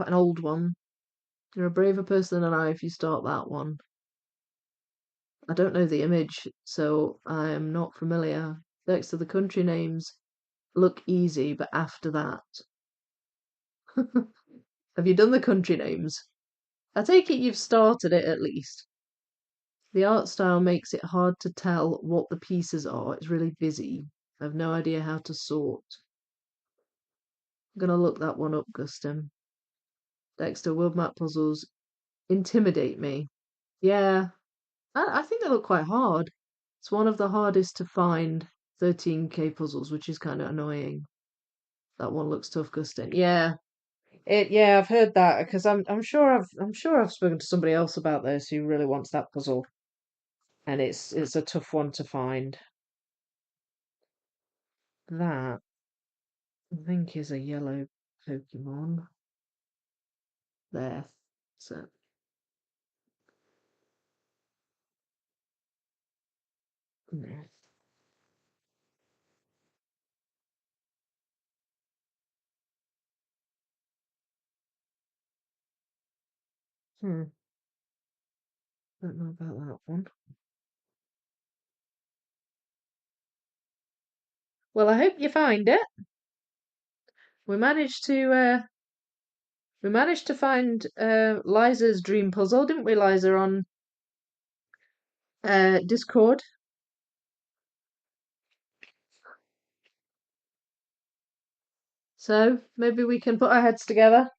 an old one. You're a braver person than I if you start that one. I don't know the image, so I am not familiar. Next to the country names look easy, but after that. Have you done the country names? I take it you've started it at least. The art style makes it hard to tell what the pieces are. It's really busy. I have no idea how to sort. I'm gonna look that one up, Gustin. Dexter, world map puzzles intimidate me. Yeah, I think they look quite hard. It's one of the hardest to find 13K puzzles, which is kind of annoying. That one looks tough, Gustin. Yeah, I've heard that because I'm sure I've spoken to somebody else about this who really wants that puzzle, and it's a tough one to find. That I think is a yellow Pokemon. There. So yeah. Hmm. Don't know about that one. Well, I hope you find it. We managed to find Liza's dream puzzle, didn't we, Liza, on Discord? So maybe we can put our heads together,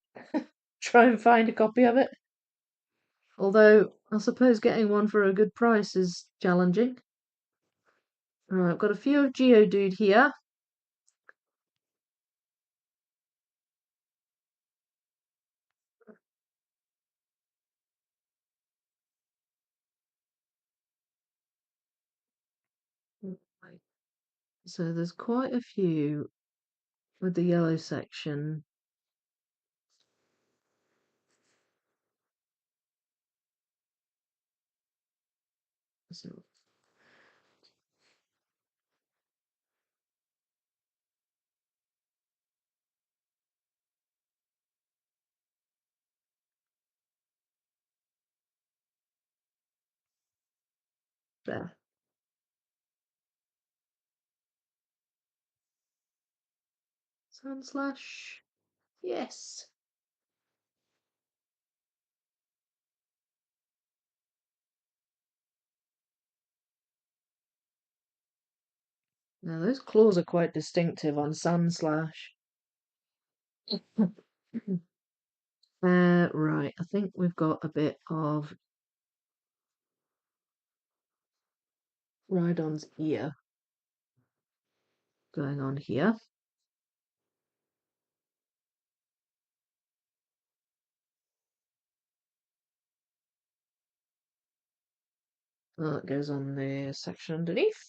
try and find a copy of it. Although I suppose getting one for a good price is challenging. Right, I've got a few of Geodude here. So there's quite a few with the yellow section. So there. Sandslash. Yes. Now those claws are quite distinctive on Sandslash. Right, I think we've got a bit of Rhydon's ear going on here. Oh, it goes on the section underneath.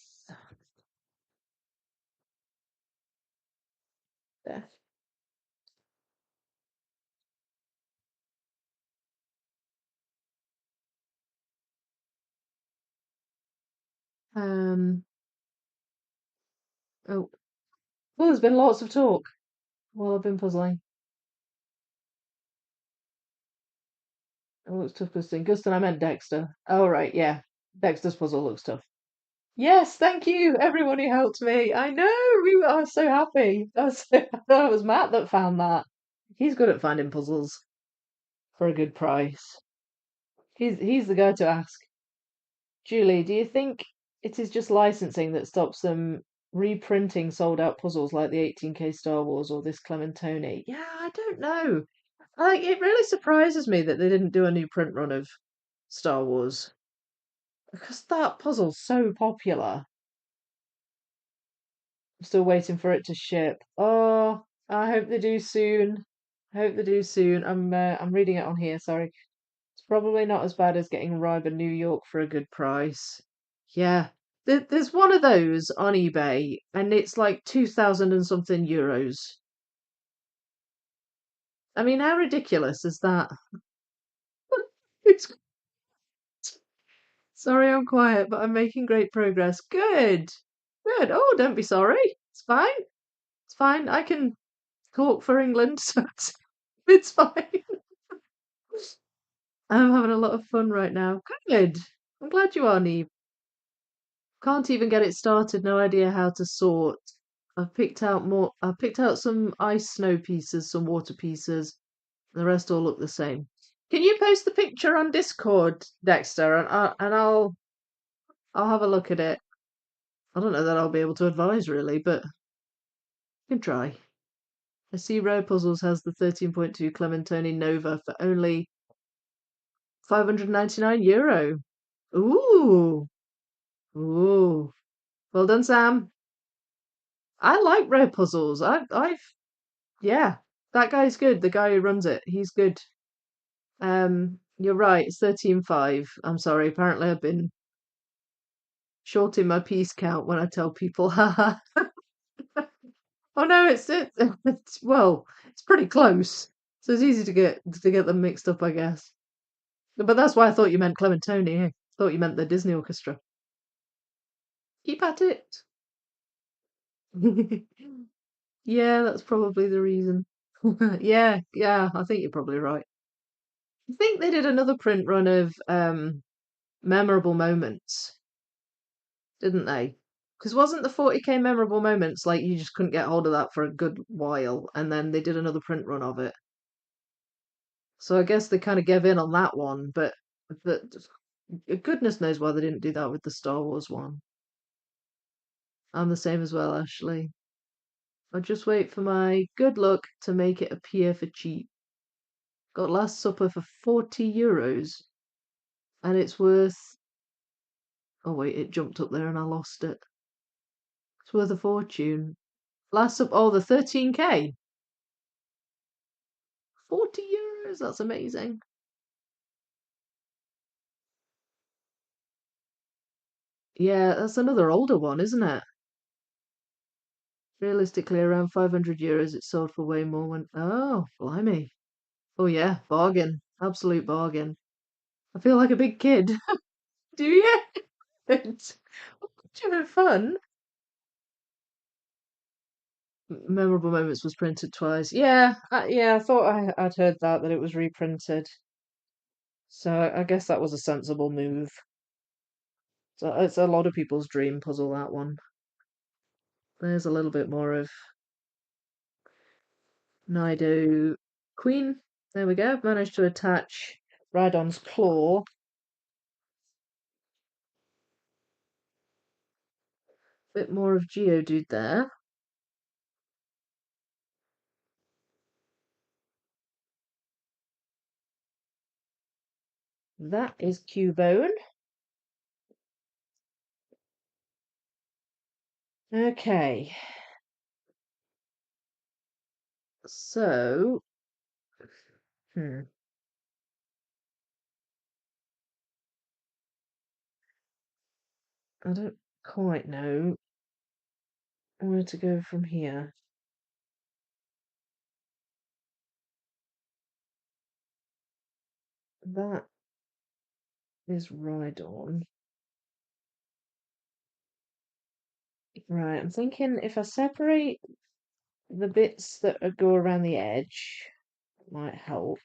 There. Um, oh, well, there's been lots of talk while I've been puzzling. It looks tough, Gustin. Gustin, I meant Dexter. Oh, right, yeah. Dexter's puzzle looks tough. Yes, thank you, everyone who helped me. I know, we were so happy. That was Matt that found that. He's good at finding puzzles for a good price. He's the guy to ask. Julie, do you think it is just licensing that stops them reprinting sold out puzzles like the 18K Star Wars or this Clementoni? Yeah, I don't know. Like, it really surprises me that they didn't do a new print run of Star Wars because that puzzle's so popular. I'm still waiting for it to ship. Oh, I hope they do soon. I hope they do soon. I'm reading it on here, sorry. It's probably not as bad as getting Ryber New York for a good price. Yeah. There's one of those on eBay and it's like 2000 and something euros. I mean, how ridiculous is that? It's sorry I'm quiet, but I'm making great progress. Good. Good. Oh, don't be sorry. It's fine. It's fine. I can talk for England, so it's fine. I'm having a lot of fun right now. Good. I'm glad you are, Neve. Can't even get it started. No idea how to sort. I've picked out more. I've picked out some ice snow pieces, some water pieces. The rest all look the same. Can you post the picture on Discord, Dexter, and I'll have a look at it. I don't know that I'll be able to advise really, but you can try. I see Rare Puzzles has the 13.2 Clementoni Nova for only €599. Ooh, ooh. Well done, Sam. I like Rare Puzzles. Yeah, that guy's good. The guy who runs it, he's good. You're right. It's 13.5. I'm sorry. Apparently, I've been shorting my piece count when I tell people, haha. Oh no, it's well, it's pretty close. So it's easy to get them mixed up, I guess. But that's why I thought you meant Clementoni. I thought you meant the Disney Orchestra. Keep at it. Yeah, that's probably the reason. Yeah, I think you're probably right. I think they did another print run of memorable moments, didn't they? Because wasn't the 40k memorable moments like you just couldn't get hold of that for a good while, and then they did another print run of it. So I guess they kind of gave in on that one, but goodness knows why they didn't do that with the Star Wars one. I'm the same as well, Ashley. I'll just wait for my good luck to make it appear for cheap. Got Last Supper for €40, and it's worth. Oh wait, it jumped up there and I lost it. It's worth a fortune. Last Supper. Oh, the 13k. €40. That's amazing. Yeah, that's another older one, isn't it? Realistically, around €500, it sold for way more when. Oh, blimey. Oh yeah, bargain. Absolute bargain. I feel like a big kid. Do you? It's having fun. Memorable Moments was printed twice. Yeah, yeah. I thought I'd heard that it was reprinted. So I guess that was a sensible move. So it's a lot of people's dream puzzle, that one. There's a little bit more of Nido Queen. There we go. I've managed to attach Rhydon's claw. Bit more of Geodude there. That is Cubone. Okay. So, I don't quite know where to go from here. That is Rhydon. Right, I'm thinking if I separate the bits that go around the edge, it might help.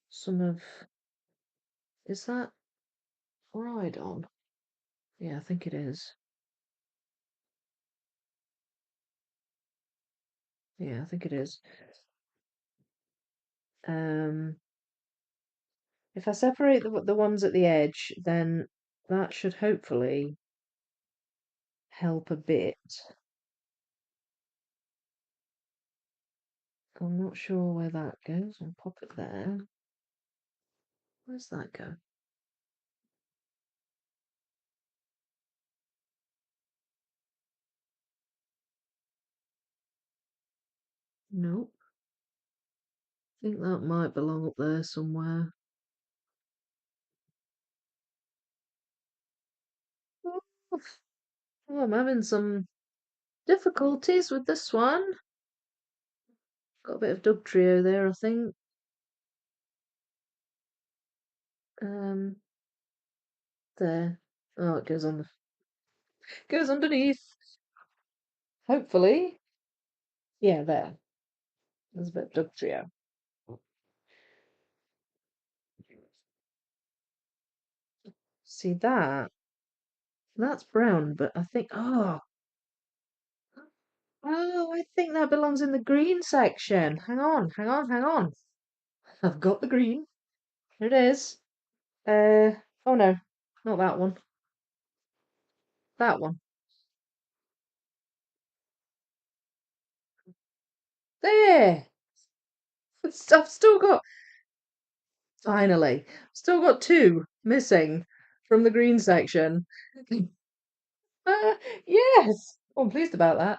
Some of. Is that Rhydon? Yeah, I think it is. Yeah, I think it is. If I separate the ones at the edge, then that should hopefully help a bit. I'm not sure where that goes. I'll pop it there. Where's that go? Nope. I think that might belong up there somewhere. Oh, I'm having some difficulties with this one. Got a bit of Doug Trio there, I think. Um, there. Oh, it goes underneath. Hopefully. Yeah, there. There's a bit of Doug Trio. See that? That's brown, but I think I think that belongs in the green section. Hang on, hang on, hang on. I've got the green. Here it is. Oh no, not that one. That one. There. I've still got finally. Still got two missing from the green section. Yes. Oh, I'm pleased about that.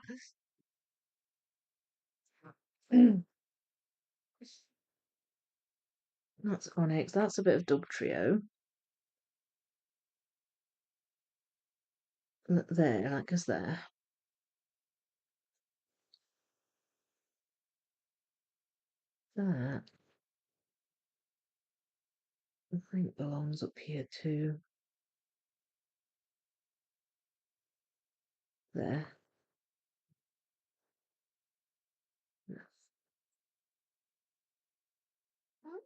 That's Onyx. That's a bit of Dog Trio. There, that goes there. That I think belongs up here too. There.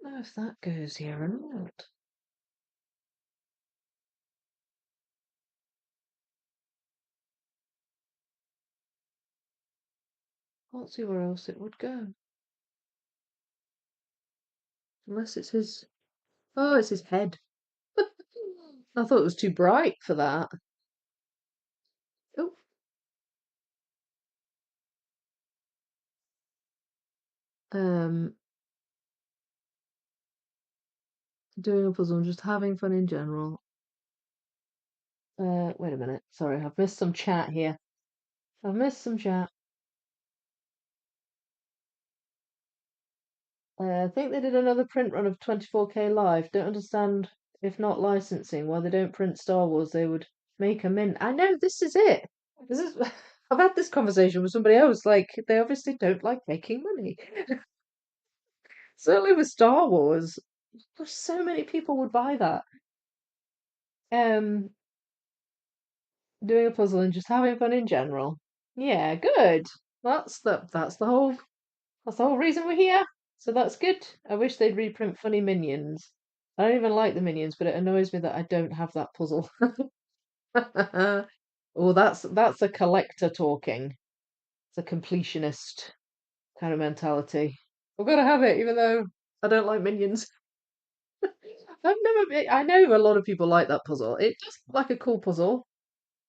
don't know if that goes here or not. Can't see where else it would go. Unless it's his... Oh, it's his head. I thought it was too bright for that. Oh. Doing a puzzle, I'm just having fun in general. Wait a minute. Sorry, I've missed some chat here. I've missed some chat. I think they did another print run of 24K Live. Don't understand, if not licensing, why they don't print Star Wars. They would make a mint. I know, this is it. This is. I've had this conversation with somebody else. Like, they obviously don't like making money. Certainly with Star Wars, so many people would buy that. Um, Doing a puzzle and just having fun in general. Yeah, good. That's the whole reason we're here. So that's good. I wish they'd reprint funny minions. I don't even like the minions, but it annoys me that I don't have that puzzle. Oh, that's a collector talking. It's a completionist kind of mentality. I've got to have it, even though I don't like minions. I know a lot of people like that puzzle. It does look like a cool puzzle.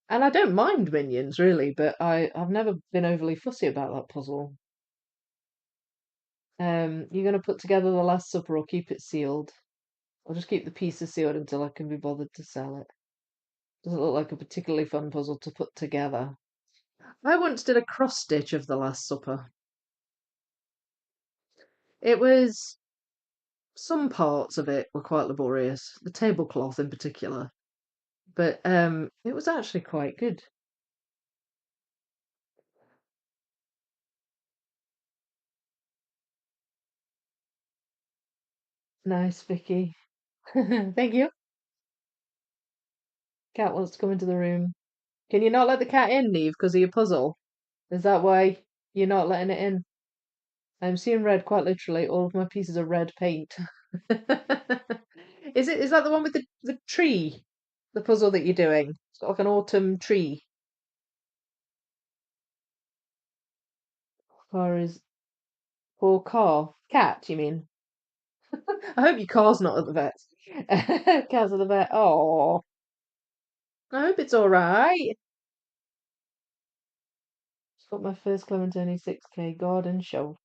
And I don't mind minions really, but I've never been overly fussy about that puzzle. You're gonna put together the Last Supper or keep it sealed? I'll just keep the pieces sealed until I can be bothered to sell it. Doesn't look like a particularly fun puzzle to put together. I once did a cross stitch of the Last Supper. It was some parts of it were quite laborious, the tablecloth in particular, but it was actually quite good. Nice, Vicky. Thank you. Cat wants to come into the room. Can you not let the cat in, Neve, because of your puzzle? Is that why you're not letting it in? I'm seeing red quite literally. All of my pieces are red paint. Is that the one with the tree? The puzzle that you're doing? It's got like an autumn tree. Car is or car. Cat, you mean? I hope your car's not at the vet. Cat's at the vet. Oh, I hope it's all right. Got my first Clementine 6K garden show.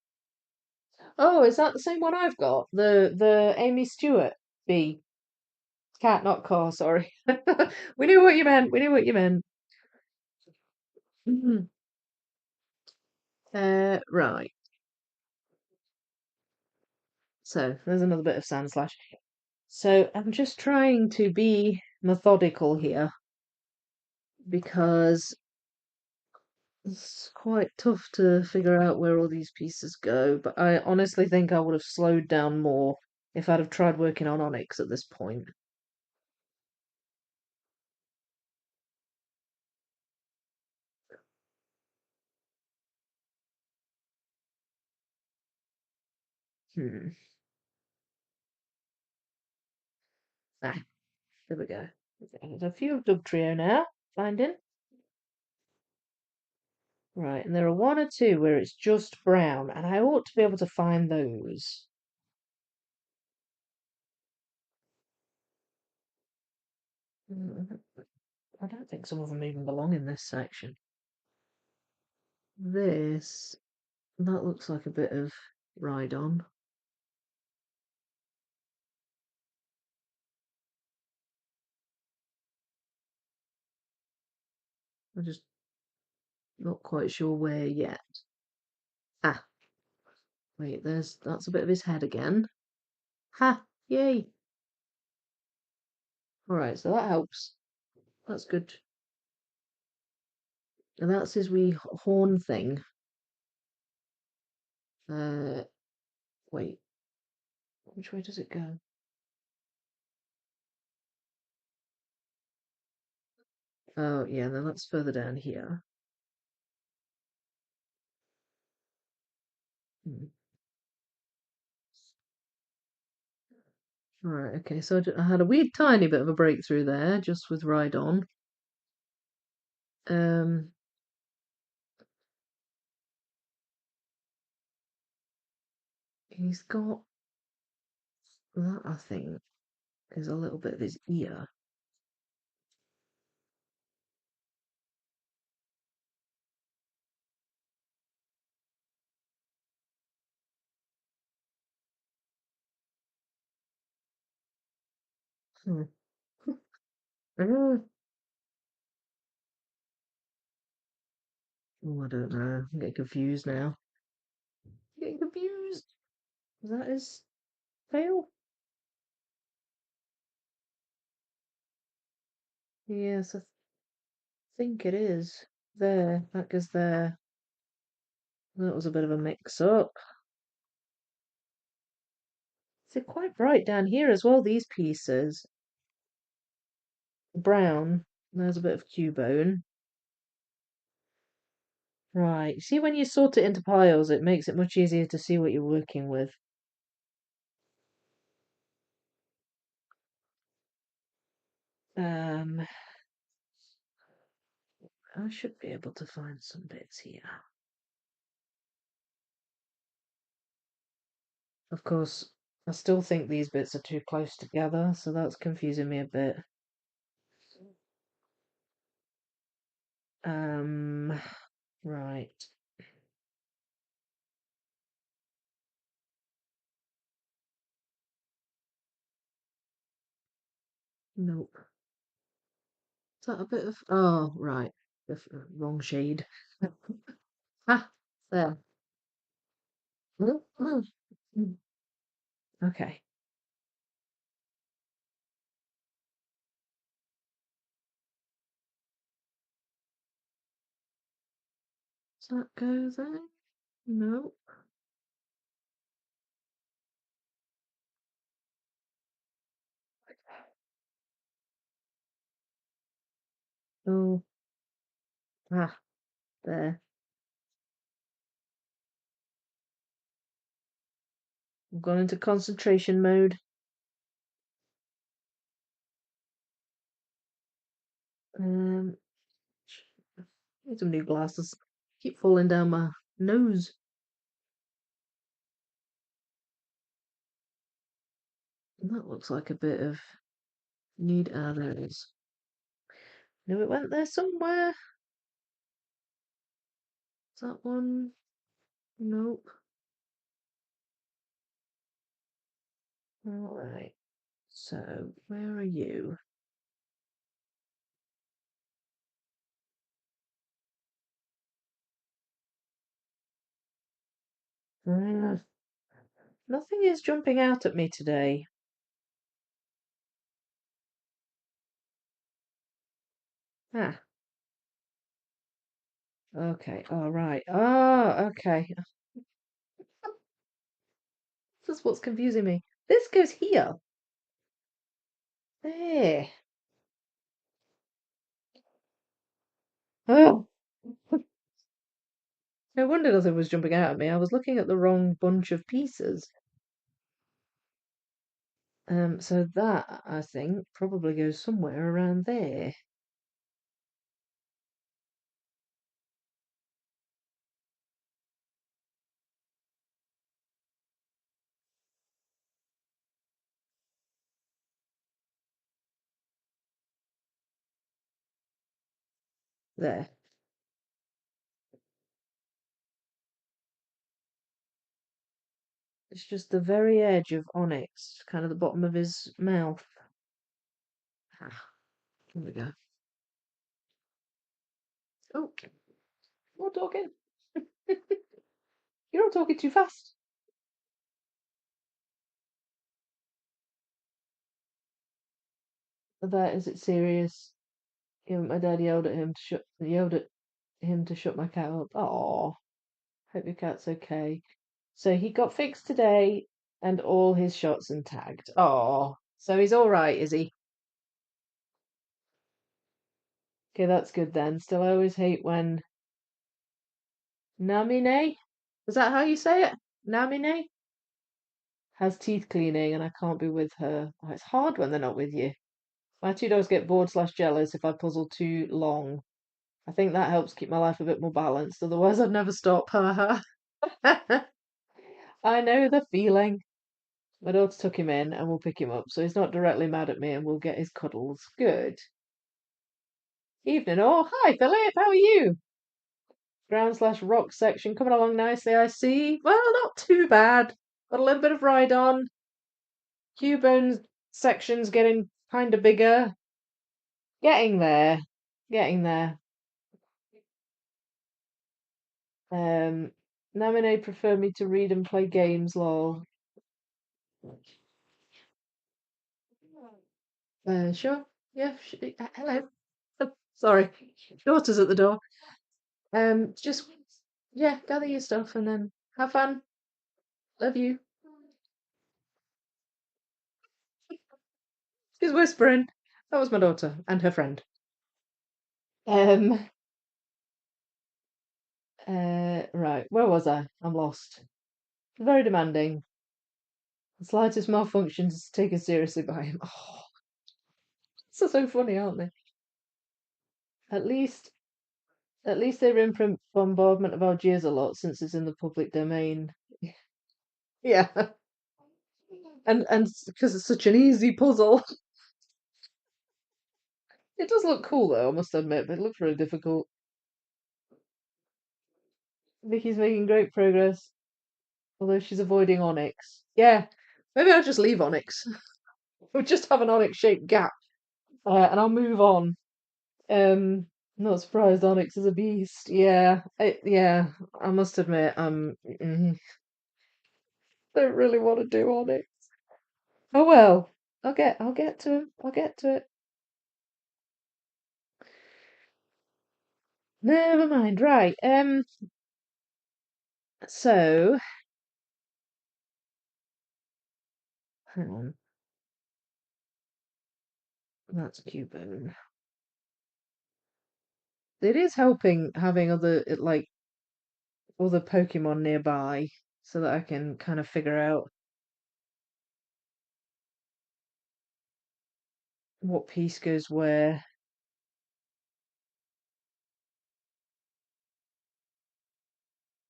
Oh, is that the same one I've got? The Amy Stewart bee. Cat, not car, sorry. We knew what you meant. We knew what you meant. Mhm. Right. So there's another bit of sand slash. So I'm just trying to be methodical here because it's quite tough to figure out where all these pieces go. But I honestly think I would have slowed down more if I'd have tried working on onyx at this point. Hmm. Ah, there we go. There's a few of Doug Trio now. Finding. Right, and there are one or two where it's just brown, and I ought to be able to find those. Mm, I don't think some of them even belong in this section. This, that looks like a bit of ride on. I'm just not quite sure where yet. Ah, wait, that's a bit of his head again. Ha! Yay! Alright, so that helps. That's good. And that's his wee horn thing. Uh, wait, which way does it go? Oh, yeah, then that's further down here. Hmm. Right, okay, so I had a weird tiny bit of a breakthrough there, just with Ride On. Um, he's got that, I think, is a little bit of his ear. Hmm. Oh, I don't know. I'm getting confused now. I'm getting confused. Is that his tail? Yes, I think it is. There, that goes there. That was a bit of a mix-up. They're quite bright down here as well, these pieces. Brown. There's a bit of Cubone. Right. See, when you sort it into piles, it makes it much easier to see what you're working with. Um, I should be able to find some bits here. Of course, I still think these bits are too close together, so that's confusing me a bit. Um, right. Nope. Is that a bit of... Oh, right. Wrong shade. Ah, there. Okay. Does that go there? No. Oh, ah, there. I've gone into concentration mode. Um, need some new glasses. Keep falling down my nose. And that looks like a bit of need. Ah, there it is. Knew it went there somewhere. Is that one? Nope. All right. So, where are you? Ah, nothing is jumping out at me today. Ah, okay. All right. Ah, okay. This is what's confusing me. This goes here. There. Oh, no wonder nothing was jumping out at me. I was looking at the wrong bunch of pieces. So that, I think, probably goes somewhere around there. There. It's just the very edge of Onyx, kind of the bottom of his mouth. Ah, here we go. Oh, more talking. You're all talking too fast. That is it serious? Yeah, my dad yelled at him to shut my cat up. Oh, hope your cat's okay. So he got fixed today and all his shots and tagged. Oh, so he's all right, is he? Okay, that's good then. Still, I always hate when Namine. Is that how you say it? Namine? has teeth cleaning and I can't be with her. Oh, it's hard when they're not with you. My two dogs get bored slash jealous if I puzzle too long. I think that helps keep my life a bit more balanced. Otherwise, I'd never stop. Haha. I know the feeling. My daughter took him in and we'll pick him up, so he's not directly mad at me and we'll get his cuddles. Good. Evening all. Hi, Philip. How are you? Ground slash rock section coming along nicely, I see. Well, not too bad. Got a little bit of ride on. Cubone section's getting kind of bigger. Getting there. Getting there. Namine prefer me to read and play games, lol. Sure. Yeah. Hello. Oh, sorry. Daughter's at the door. Just yeah, gather your stuff and then have fun. Love you. She's whispering. That was my daughter and her friend. Um. Right. Where was I? I'm lost. Very demanding. The slightest malfunction is taken seriously by him. Oh, so funny, aren't they? At least, at least they imprint bombardment of Algiers a lot since it's in the public domain. Yeah, and because it's such an easy puzzle. It does look cool though, I must admit, but it looks really difficult. Vicky's making great progress, although she's avoiding Onyx. Yeah, maybe I'll just leave Onyx. We'll just have an Onyx-shaped gap, and I'll move on. Not surprised Onyx is a beast. Yeah, yeah. I must admit, don't really want to do Onyx. Oh well, I'll get to him. I'll get to it. Never mind. Right. So hang on. That's Cubone. It is helping having like other Pokemon nearby so that I can kind of figure out what piece goes where.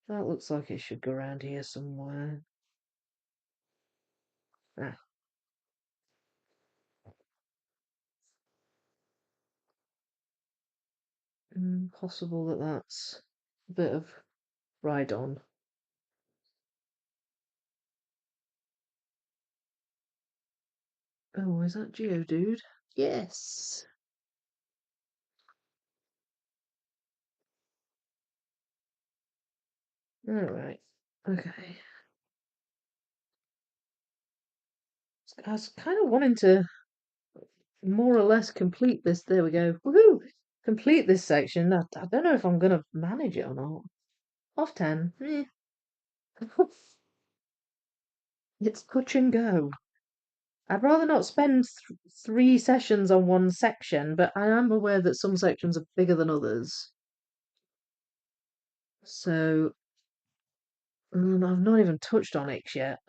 That looks like it should go around here somewhere. Ah, possible that that's a bit of ride on. Oh, is that Geodude? Yes. All right. Okay. I was kind of wanting to more or less complete this. There we go. Woohoo! Complete this section. I don't know if I'm gonna manage it or not. Off 10. It's touch and go. I'd rather not spend 3 sessions on one section, but I am aware that some sections are bigger than others. So I've not even touched Onyx yet.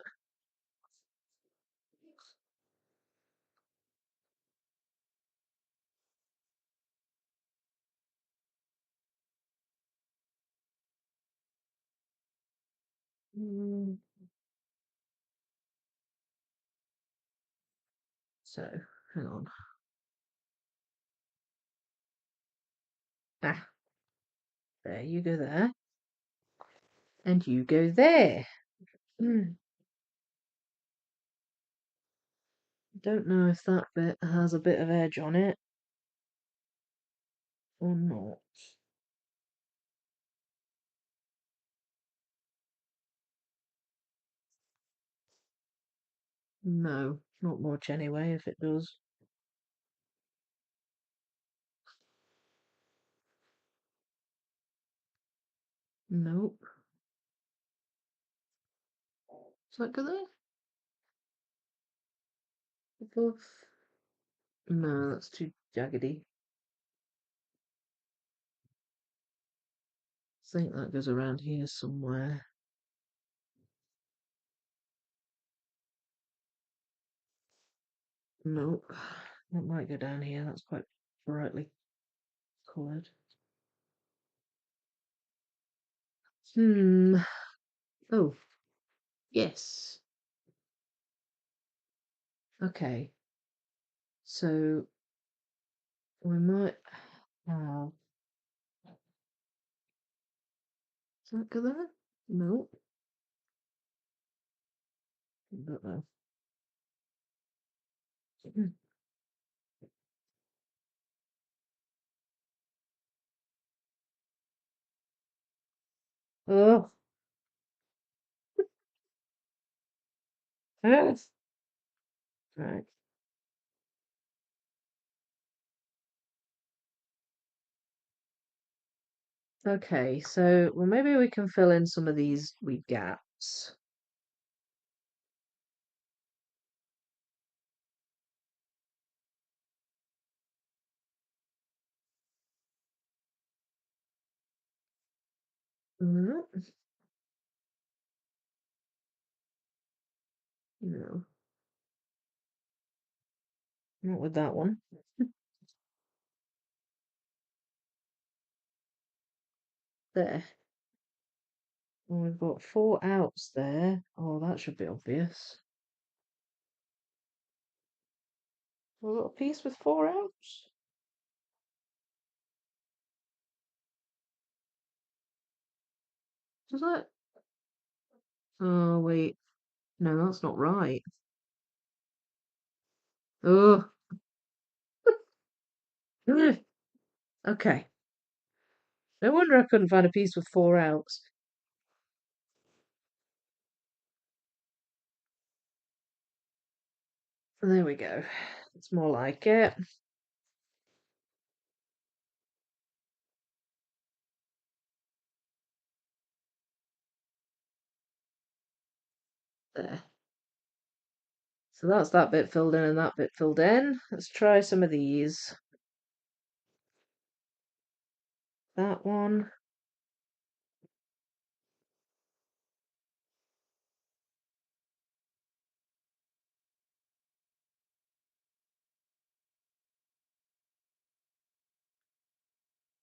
Mm, So hang on. Ah, there you go there, and you go there. Hmm. Don't know if that bit has a bit of edge on it or not. No, not much anyway, if it does. Nope. Does that go there? Above? No, that's too jaggedy. I think that goes around here somewhere. Nope. That might go down here. That's quite brightly coloured. Oh, yes. Okay. So we might have. Does that go there? Nope. I don't know. Oh, yes. Right. Okay, so well maybe we can fill in some of these wee gaps. No, no, not with that one. There. And we've got 4 outs there. Oh, that should be obvious. We've got a piece with 4 outs. Does that? Oh, wait. No, that's not right. Oh. Okay. No wonder I couldn't find a piece with 4 outs. There we go. It's more like it. There. So that's that bit filled in and that bit filled in. Let's try some of these. That one.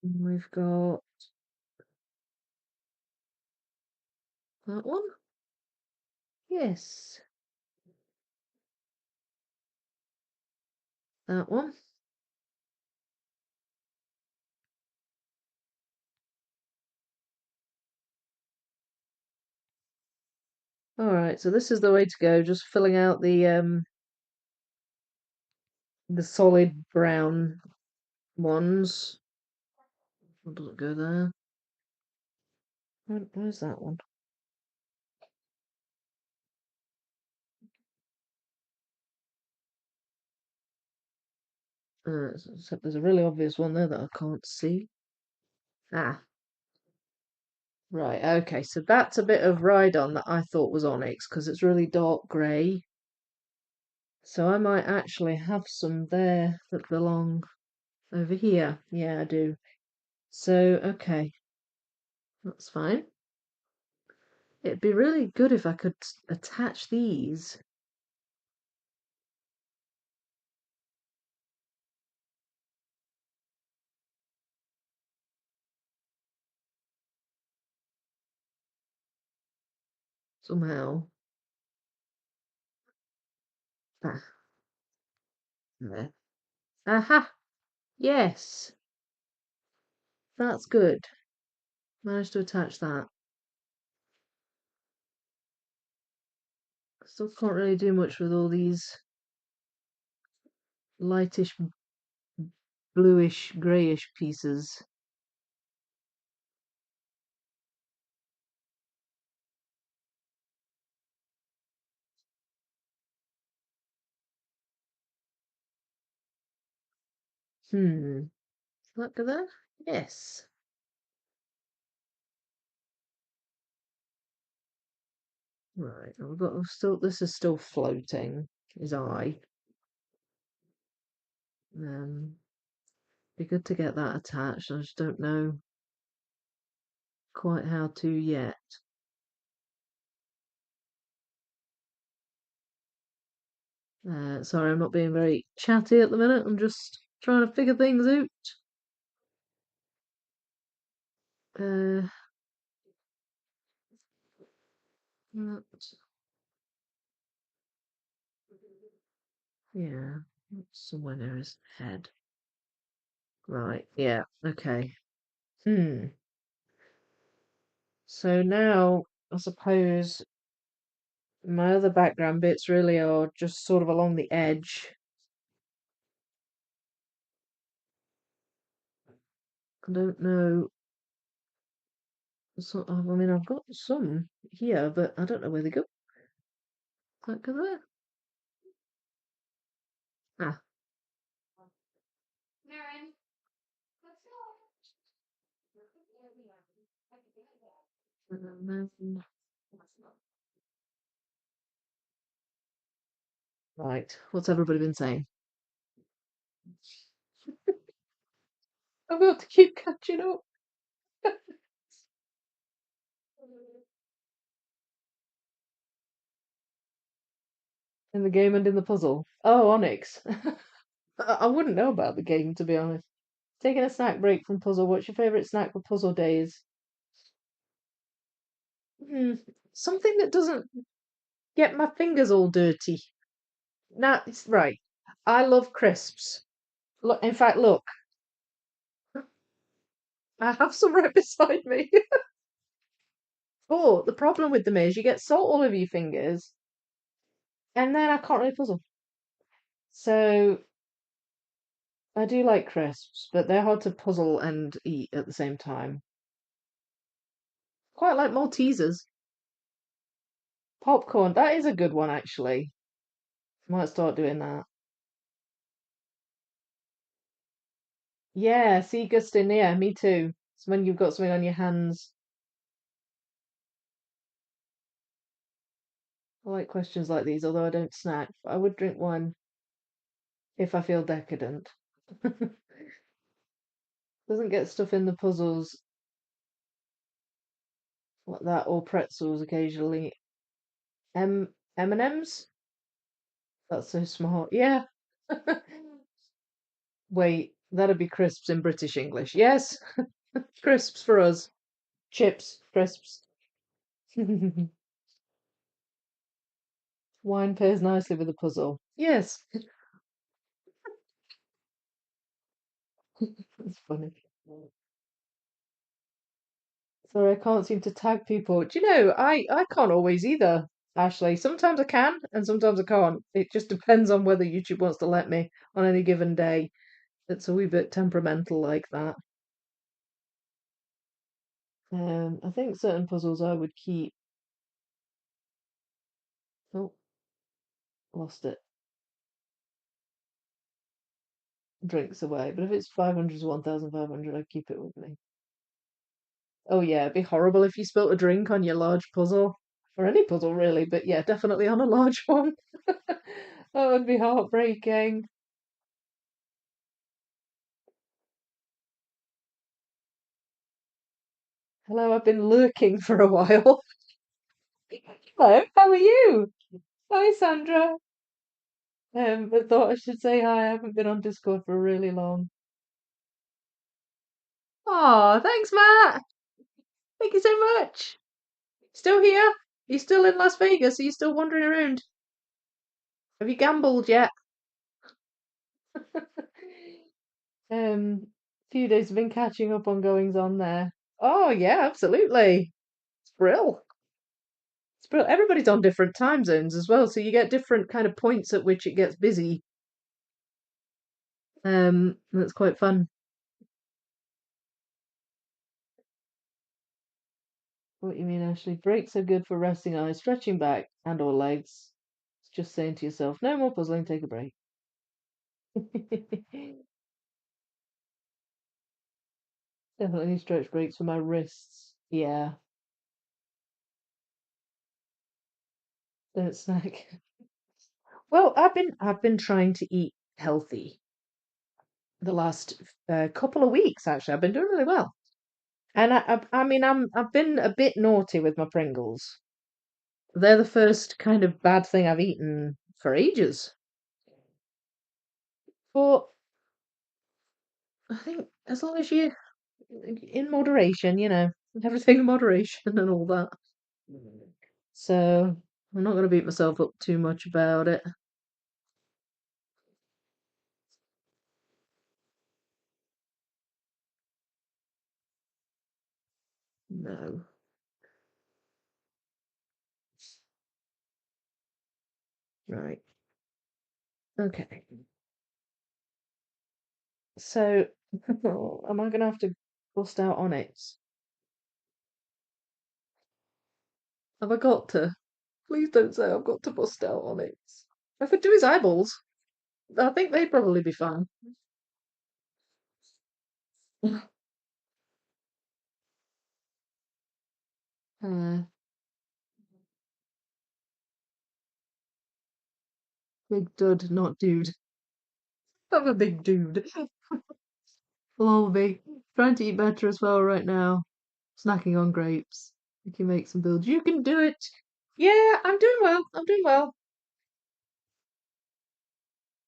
And we've got that one. Yes. That one. All right, so this is the way to go, just filling out the solid brown ones. What does it go there? Where's that one? Except there's a really obvious one there that I can't see. Ah, right, okay, so that's a bit of Rhydon that I thought was onyx because it's really dark grey. So I might actually have some there that belong over here. Yeah, I do. So, okay, that's fine. It'd be really good if I could attach these. Somehow. Ah, there. Aha! Yes! That's good. Managed to attach that. Still can't really do much with all these lightish, bluish, greyish pieces. Look at that. Yes. Right. We've got still. This is still floating. His eye. Be good to get that attached. I just don't know quite how to yet. Sorry, I'm not being very chatty at the minute. I'm just trying to figure things out. Uh, that- yeah, somewhere near his head. Right, yeah, okay. Hmm. So now, I suppose my other background bits really are just sort of along the edge. I don't know. So, I mean, I've got some here, but I don't know where they go. That go there? Ah. Right, what's everybody been saying? I've got to keep catching up. In the game and in the puzzle. Oh, Onyx. I wouldn't know about the game, to be honest. Taking a snack break from puzzle. What's your favourite snack for puzzle days? Hmm, something that doesn't get my fingers all dirty. Now, it's right. I love crisps. Look, in fact, look, I have some right beside me. But the problem with them is you get salt all over your fingers, and then I can't really puzzle. So I do like crisps, but they're hard to puzzle and eat at the same time. Quite like Maltesers. Popcorn, that is a good one actually. Might start doing that. Yeah, see, Gustin, yeah, me too. It's when you've got something on your hands. I like questions like these, although I don't snack. But I would drink wine if I feel decadent. Doesn't get stuff in the puzzles like that, or pretzels occasionally. M&Ms? That's so smart. Yeah. Wait, that'd be crisps in British English. Yes, crisps for us. Chips, crisps. Wine pairs nicely with a puzzle. Yes, that's funny. Sorry, I can't seem to tag people. Do you know, I can't always either, Ashley. Sometimes I can, and sometimes I can't. It just depends on whether YouTube wants to let me on any given day. It's a wee bit temperamental like that. I think certain puzzles I would keep. Oh, lost it. Drinks away. But if it's 500 to 1,500, I'd keep it with me. Oh yeah, it'd be horrible if you spilt a drink on your large puzzle. Or any puzzle really, but yeah, definitely on a large one. That would be heartbreaking. Hello, I've been lurking for a while. Hello, how are you? Hi, Sandra. But thought I should say hi. I haven't been on Discord for really long. Oh, thanks, Matt. Thank you so much. Still here? You still in Las Vegas? Are you still wandering around? Have you gambled yet? Few days have been catching up on goings on there. Oh yeah, absolutely. It's brill. It's brill. Everybody's on different time zones as well, so you get different kind of points at which it gets busy. That's quite fun. What you mean, Ashley? Breaks are good for resting eyes, stretching back, and or legs. It's just saying to yourself, no more puzzling, take a break. Definitely need stretch breaks for my wrists. Yeah, don't snack. Well, I've been trying to eat healthy the last couple of weeks. Actually, I've been doing really well, and I mean I've been a bit naughty with my Pringles. They're the first kind of bad thing I've eaten for ages. But I think as long as you in moderation, everything in moderation and all that. So I'm not going to beat myself up too much about it. No. Right. Okay. So am I going to have to bust out onyx? Have I got to? Please don't say I've got to bust out onyx. I could do his eyeballs. I think they'd probably be fine. Uh, big dud, not dude. I'm a big dude. Lol, me. Trying to eat better as well right now. Snacking on grapes. You can make some builds. You can do it. Yeah, I'm doing well. I'm doing well.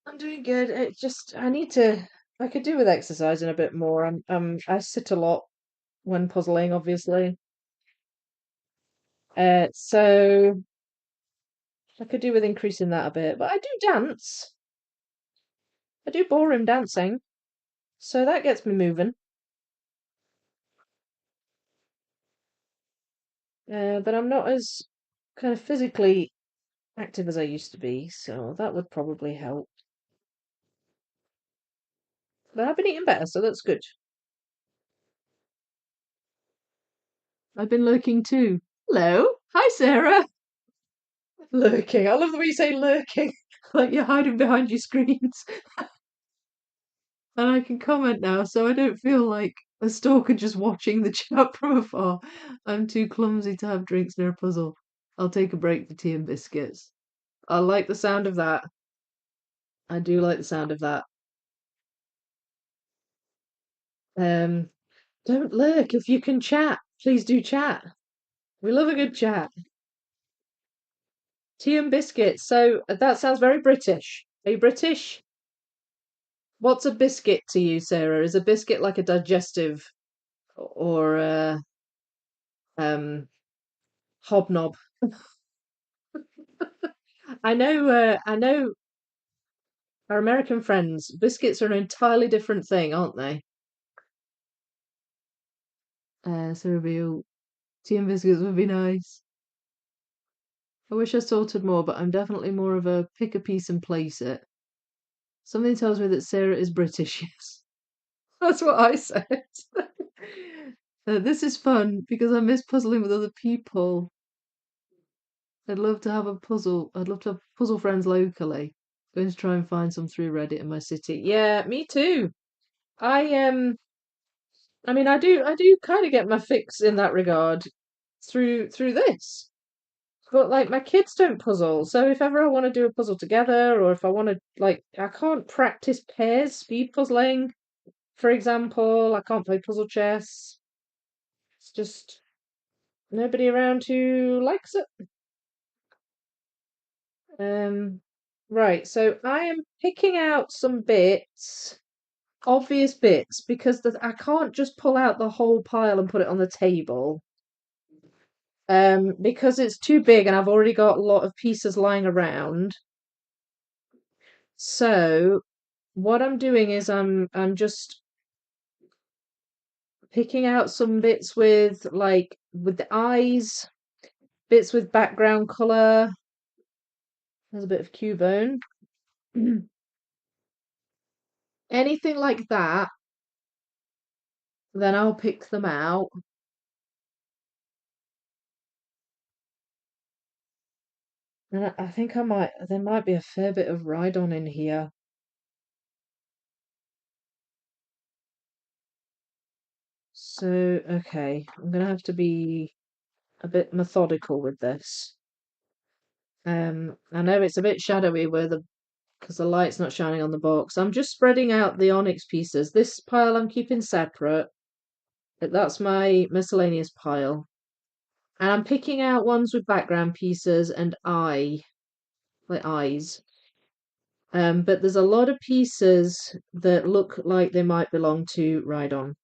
I'm doing good. It just I need to. I could do with exercising a bit more. I sit a lot when puzzling, obviously. So I could do with increasing that a bit. But I do dance. I do ballroom dancing, so that gets me moving. But I'm not as kind of physically active as I used to be, so that would probably help. But I've been eating better, so that's good. I've been lurking too. Hello. Hi, Sarah. Lurking. I love the way you say lurking, like you're hiding behind your screens. And I can comment now, so I don't feel like a stalker just watching the chat from afar. I'm too clumsy to have drinks near a puzzle. I'll take a break for tea and biscuits. I like the sound of that. I do like the sound of that. Um, don't lurk if you can chat. Please do chat. We love a good chat. Tea and biscuits. So that sounds very British. Are you British? What's a biscuit to you, Sarah? Is a biscuit like a digestive or a um, hobnob? I know our American friends, biscuits are an entirely different thing, aren't they? Cereal, tea and biscuits would be nice. I wish I sorted more, but I'm definitely more of a pick a piece and place it. Something tells me that Sarah is British, yes. That's what I said. This is fun because I miss puzzling with other people. I'd love to have a puzzle. I'd love to have puzzle friends locally. Going to try and find some through Reddit in my city. Yeah, me too. I mean I do kind of get my fix in that regard through this. But like my kids don't puzzle, so if ever I want to do a puzzle together or if I want to like I can't practice pairs speed puzzling, for example, I can't play puzzle chess. It's just nobody around who likes it. Um, right, so I am picking out some bits, obvious bits, because I can't just pull out the whole pile and put it on the table. Because it's too big and I've already got a lot of pieces lying around. So what I'm doing is I'm just picking out some bits with the eyes, bits with background color. There's a bit of Cubone. Anything like that, then I'll pick them out. And I think there might be a fair bit of Rhydon in here. So, okay, I'm gonna have to be a bit methodical with this. I know it's a bit shadowy because the light's not shining on the box. I'm just spreading out the onyx pieces. This pile I'm keeping separate. That's my miscellaneous pile. And I'm picking out ones with background pieces and like eyes. But there's a lot of pieces that look like they might belong to Ride On.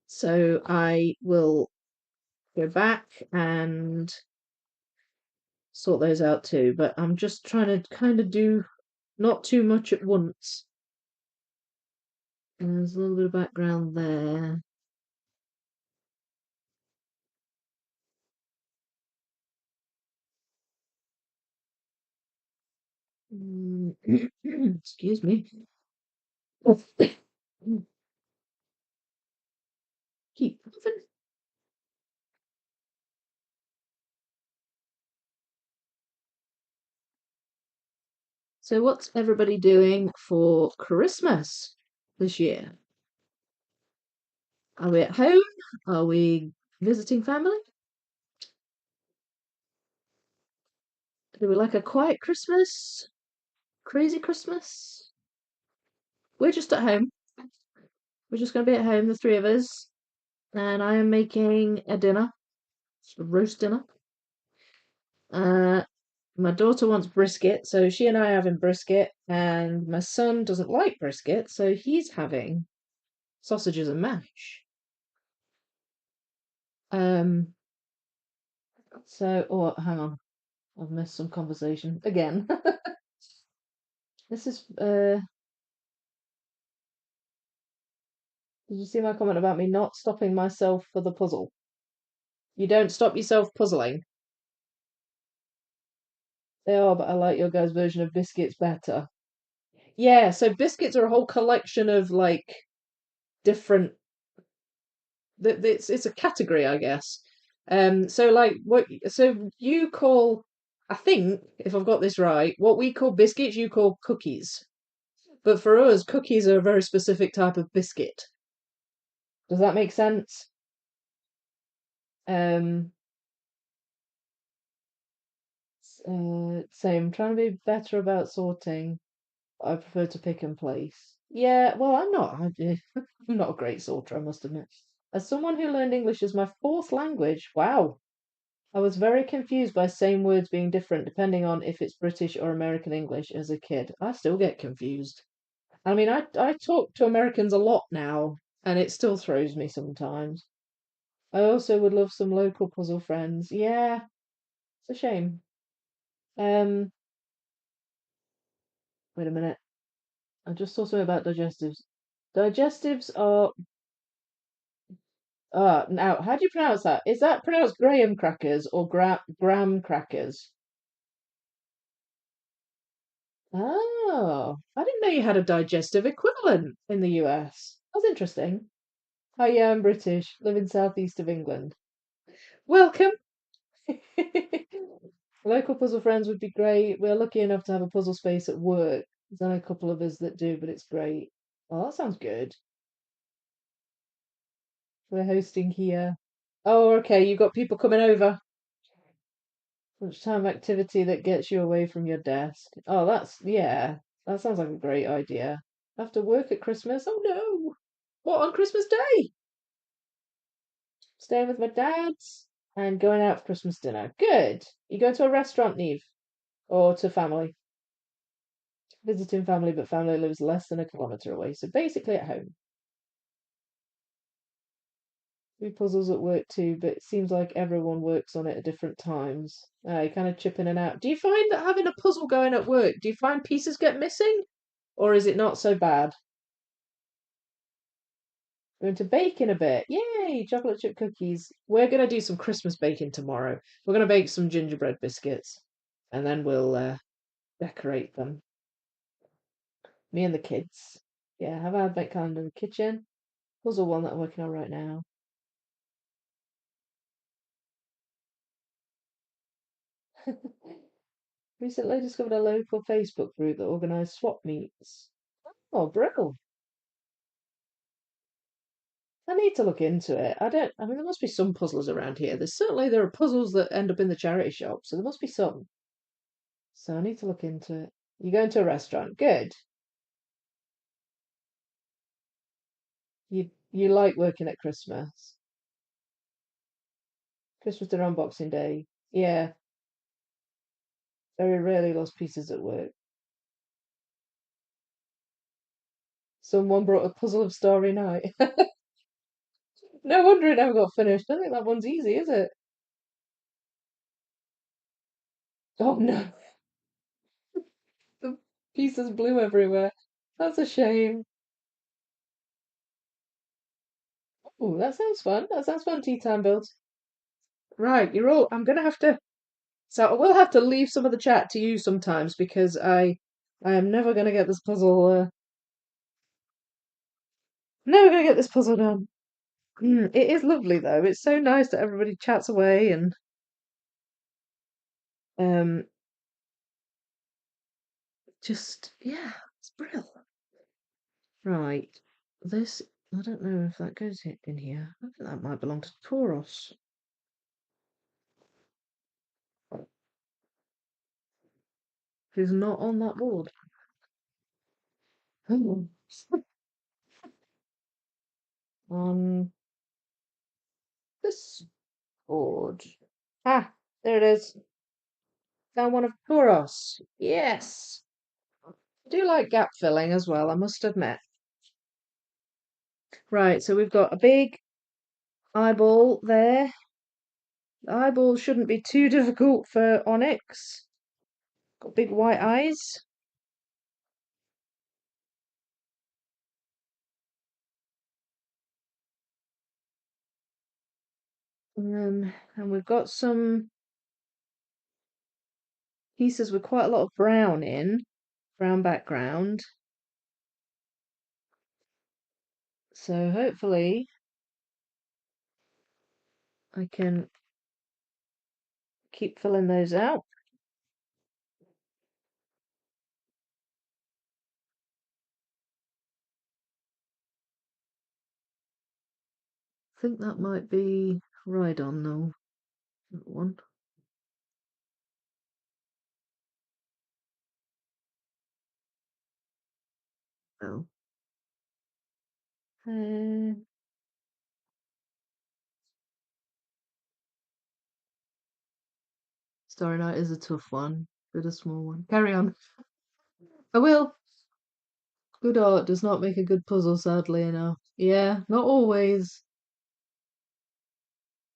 So I will go back and sort those out too. But I'm just trying to kind of do not too much at once. And there's a little bit of background there. Excuse me. Keep moving. So, what's everybody doing for Christmas this year? Are we at home? Are we visiting family? Do we like a quiet Christmas? Crazy Christmas? We're just at home. We're just going to be at home, the three of us. And I am making a dinner, a roast dinner. My daughter wants brisket, so she and I are having brisket. And my son doesn't like brisket, so he's having sausages and mash. Um, oh, hang on. I've missed some conversation again. This is, did you see my comment about me not stopping myself for the puzzle? You don't stop yourself puzzling. They are, but I like your guys' version of biscuits better. Yeah, so biscuits are a whole collection of like different. It's a category, I guess. So like what? So you call, I think, if I've got this right, what we call biscuits, you call cookies. But for us, cookies are a very specific type of biscuit. Does that make sense? Um, Same. Trying to be better about sorting. I prefer to pick and place. Yeah, well, I'm not. I'm not a great sorter, I must admit. As someone who learned English as my fourth language, wow, I was very confused by same words being different depending on if it's British or American English as a kid. I still get confused. I mean, I talk to Americans a lot now, and it still throws me sometimes. I also would love some local puzzle friends. Yeah, it's a shame. Um, Wait a minute. I just saw something about digestives. Digestives are now, how do you pronounce that? Is that pronounced graham crackers or graham crackers? Oh, I didn't know you had a digestive equivalent in the US. That's interesting. Oh yeah, I'm British, live in southeast of England. Welcome. Local puzzle friends would be great. We're lucky enough to have a puzzle space at work. There's only a couple of us that do, but it's great. Oh, that sounds good. We're hosting here. Oh, okay, you've got people coming over. Lunchtime activity that gets you away from your desk. Oh, yeah, that sounds like a great idea. After work at Christmas? Oh no! What, on Christmas Day? Staying with my dad's and going out for Christmas dinner. Good. You go to a restaurant, Neve? Or to family? Visiting family, but family lives less than a kilometre away, so basically at home. We puzzles at work too, but it seems like everyone works on it at different times. You kind of chip in and out. Do you find that having a puzzle going at work, do you find pieces get missing? Or is it not so bad? Going to bake in a bit. Yay! Chocolate chip cookies. We're going to do some Christmas baking tomorrow. We're going to bake some gingerbread biscuits and then we'll decorate them. Me and the kids. Yeah, have our advent calendar in the kitchen. Puzzle one that I'm working on right now. Recently discovered a local Facebook group that organised swap meets. Oh, brilliant. I need to look into it. I mean, there must be some puzzlers around here. There are puzzles that end up in the charity shop, so there must be some. So I need to look into it. You go into a restaurant. Good. You like working at Christmas. Christmas dinner on Boxing Day. Yeah, very rarely lost pieces at work. Someone brought a puzzle of Starry Night. No wonder it never got finished. I think that one's easy, is it? Oh no, the pieces blew everywhere. That's a shame. Oh, that sounds fun. That sounds fun, tea time builds. Right, you're all. I'm gonna have to. So I will have to leave some of the chat to you sometimes because I am never gonna get this puzzle. Never gonna get this puzzle done. It is lovely though. It's so nice that everybody chats away and um just yeah, it's brilliant. Right, this I don't know if that goes in here. I think that might belong to Tauros. Who's not on that board. Oh. On this board. Ah, there it is. Found one of Tauros. Yes. I do like gap filling as well, I must admit. Right, so we've got a big eyeball there. The eyeball shouldn't be too difficult for Onyx. Got big white eyes. And we've got some pieces with quite a lot of brown in, brown background. So hopefully I can keep filling those out. I think that might be right on though. That one. Oh. Uh, Starry Night is a tough one, but a small one. Carry on. I will. Good art does not make a good puzzle, sadly enough. Yeah, not always.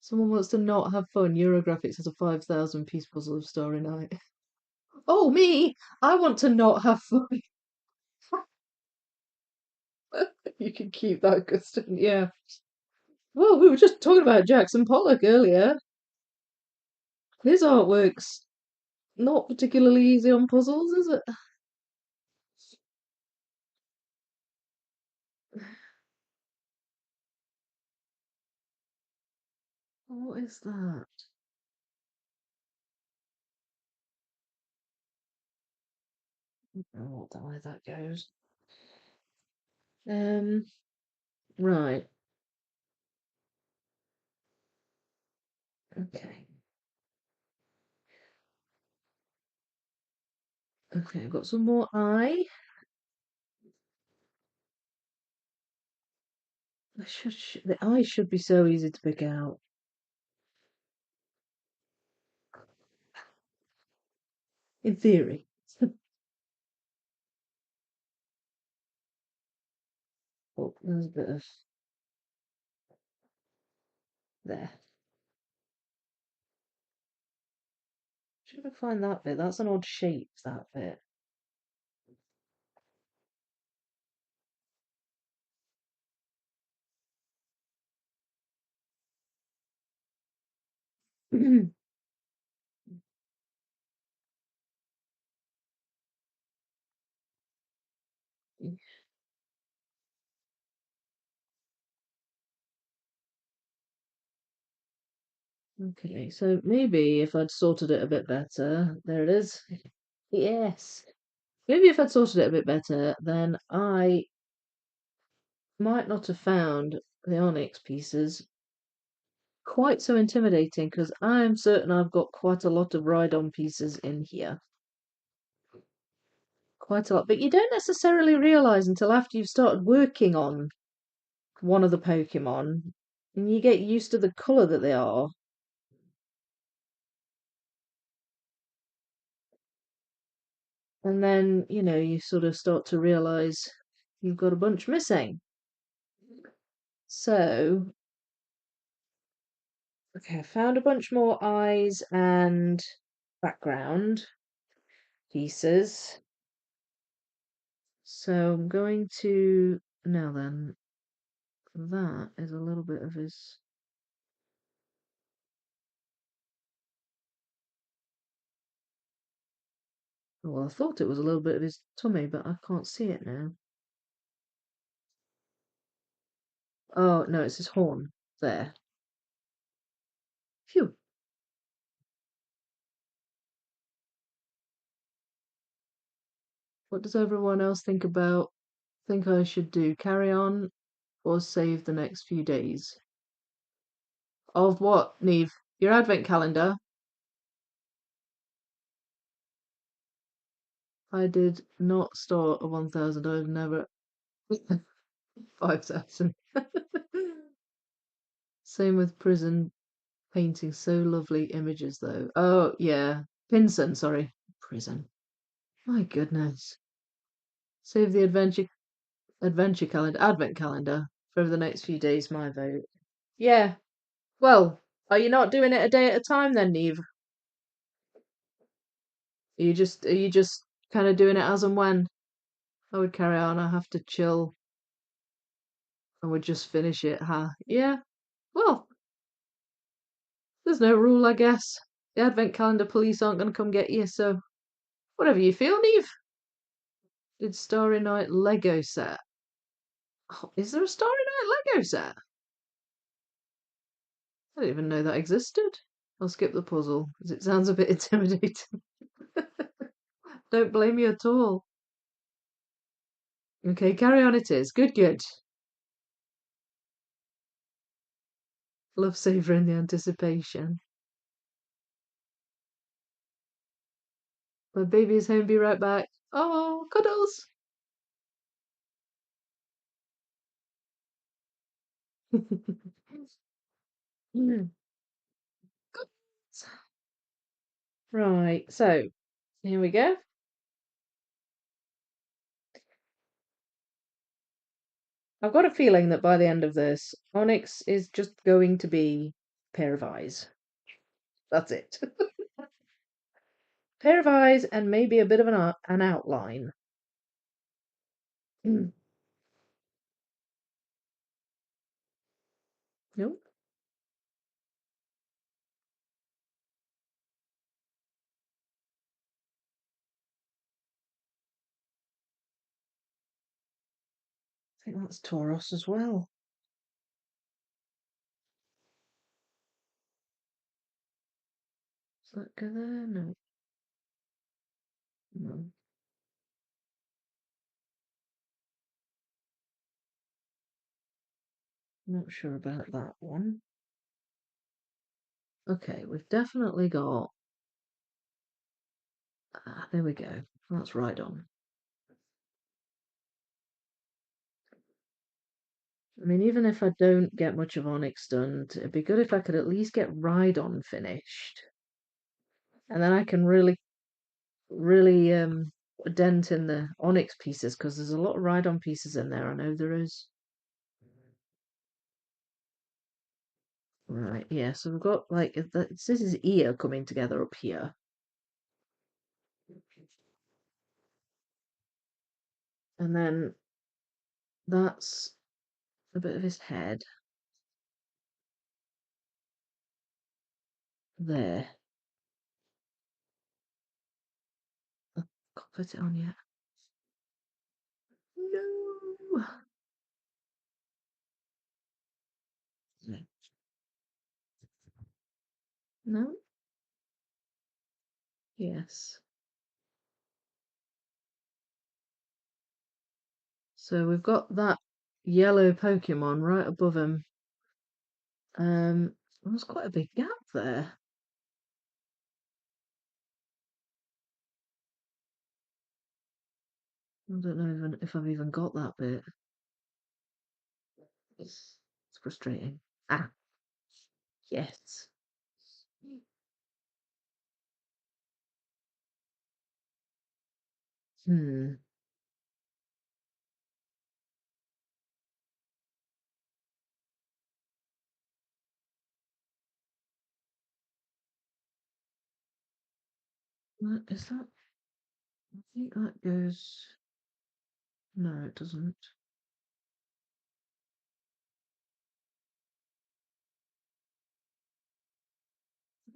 Someone wants to not have fun. Eurographics has a 5,000 piece puzzle of Starry Night. Oh, me! I want to not have fun. You can keep that, Guston. Yeah. Well, we were just talking about Jackson Pollock earlier. His artwork's not particularly easy on puzzles, is it? What is that? I don't know what way that goes. Um, right. Okay. Okay, I've got some more eye. The eye should be so easy to pick out. In theory. Oh, there's a bit of there. Should I find that bit? That's an odd shape, that bit. Okay, so maybe if I'd sorted it a bit better, there it is. Yes. Maybe if I'd sorted it a bit better, then I might not have found the onyx pieces quite so intimidating because I'm certain I've got quite a lot of ride-on pieces in here. Quite a lot. But you don't necessarily realize until after you've started working on one of the Pokemon and you get used to the colour that they are. And then, you sort of start to realize you've got a bunch missing. So, okay, I found a bunch more eyes and background pieces. So I'm going to, now then, that is a little bit of his, well, I thought it was a little bit of his tummy, but I can't see it now. Oh, no, it's his horn. There. Phew. What does everyone else think I should do? Carry on or save the next few days? Of what, Neve? Your advent calendar? I did not store a 1,000. I've never 5,000. Same with prison painting. So lovely images, though. Oh yeah, Pinson. Sorry, prison. My goodness. Save the adventure calendar, advent calendar for the next few days. My vote. Yeah. Well, are you not doing it a day at a time then, Neve? Are you just kind of doing it as and when? I would carry on. I have to chill. I would just finish it, huh? Yeah. Well, there's no rule, I guess. The advent calendar police aren't going to come get you, so whatever you feel, Neve. Did Starry Night Lego set? Oh, is there a Starry Night Lego set? I didn't even know that existed. I'll skip the puzzle, because it sounds a bit intimidating. Don't blame me at all. Okay, carry on it is. Good, good. Love savouring the anticipation. My baby is home, be right back. Oh, cuddles! Mm, cuddles. Right, so here we go. I've got a feeling that by the end of this, Onyx is just going to be a pair of eyes. That's it. Pair of eyes and maybe a bit of an outline. Mm. Nope. I think that's Tauros as well. Does that go there? No. No. Not sure about that one. Okay, we've definitely got. There we go. That's right on. I mean, even if I don't get much of Onyx done, it'd be good if I could at least get Rhydon finished. And then I can really dent in the Onyx pieces, because there's a lot of Rhydon pieces in there. I know there is. Right, yeah, so we've got like this is ear coming together up here. And then that's a bit of his head. There. I can't put it on yet. No. No. No? Yes. So we've got that yellow Pokemon right above him. There's quite a big gap there. I don't know even if I've even got that bit. It's frustrating. Ah, yes. Hmm. Is that? I think that goes. No, it doesn't.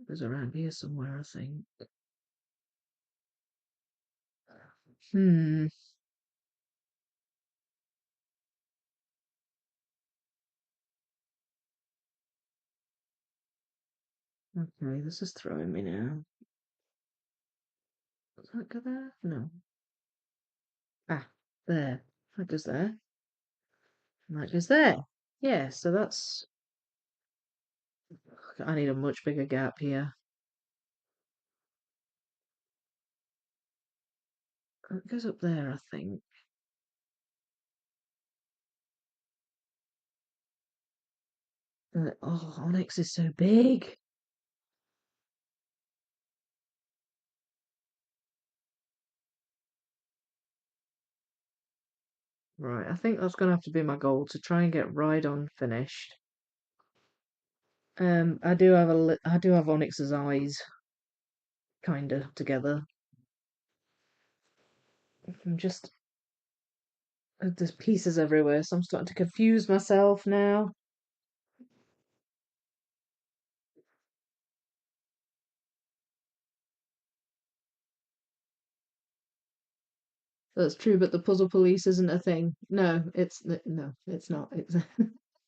It goes around here somewhere, I think. Hmm. Okay, this is throwing me now. Does that go there? No. Ah, there. That goes there. And that goes there. Yeah, so that's. I need a much bigger gap here. It goes up there, I think. Oh, onyx is so big. Right, I think that's gonna have to be my goal to try and get Rhydon finished. I do have I do have Onyx's eyes kinda together. I'm just there's pieces everywhere, so I'm starting to confuse myself now. That's true, but the puzzle police isn't a thing. No, it's not. It's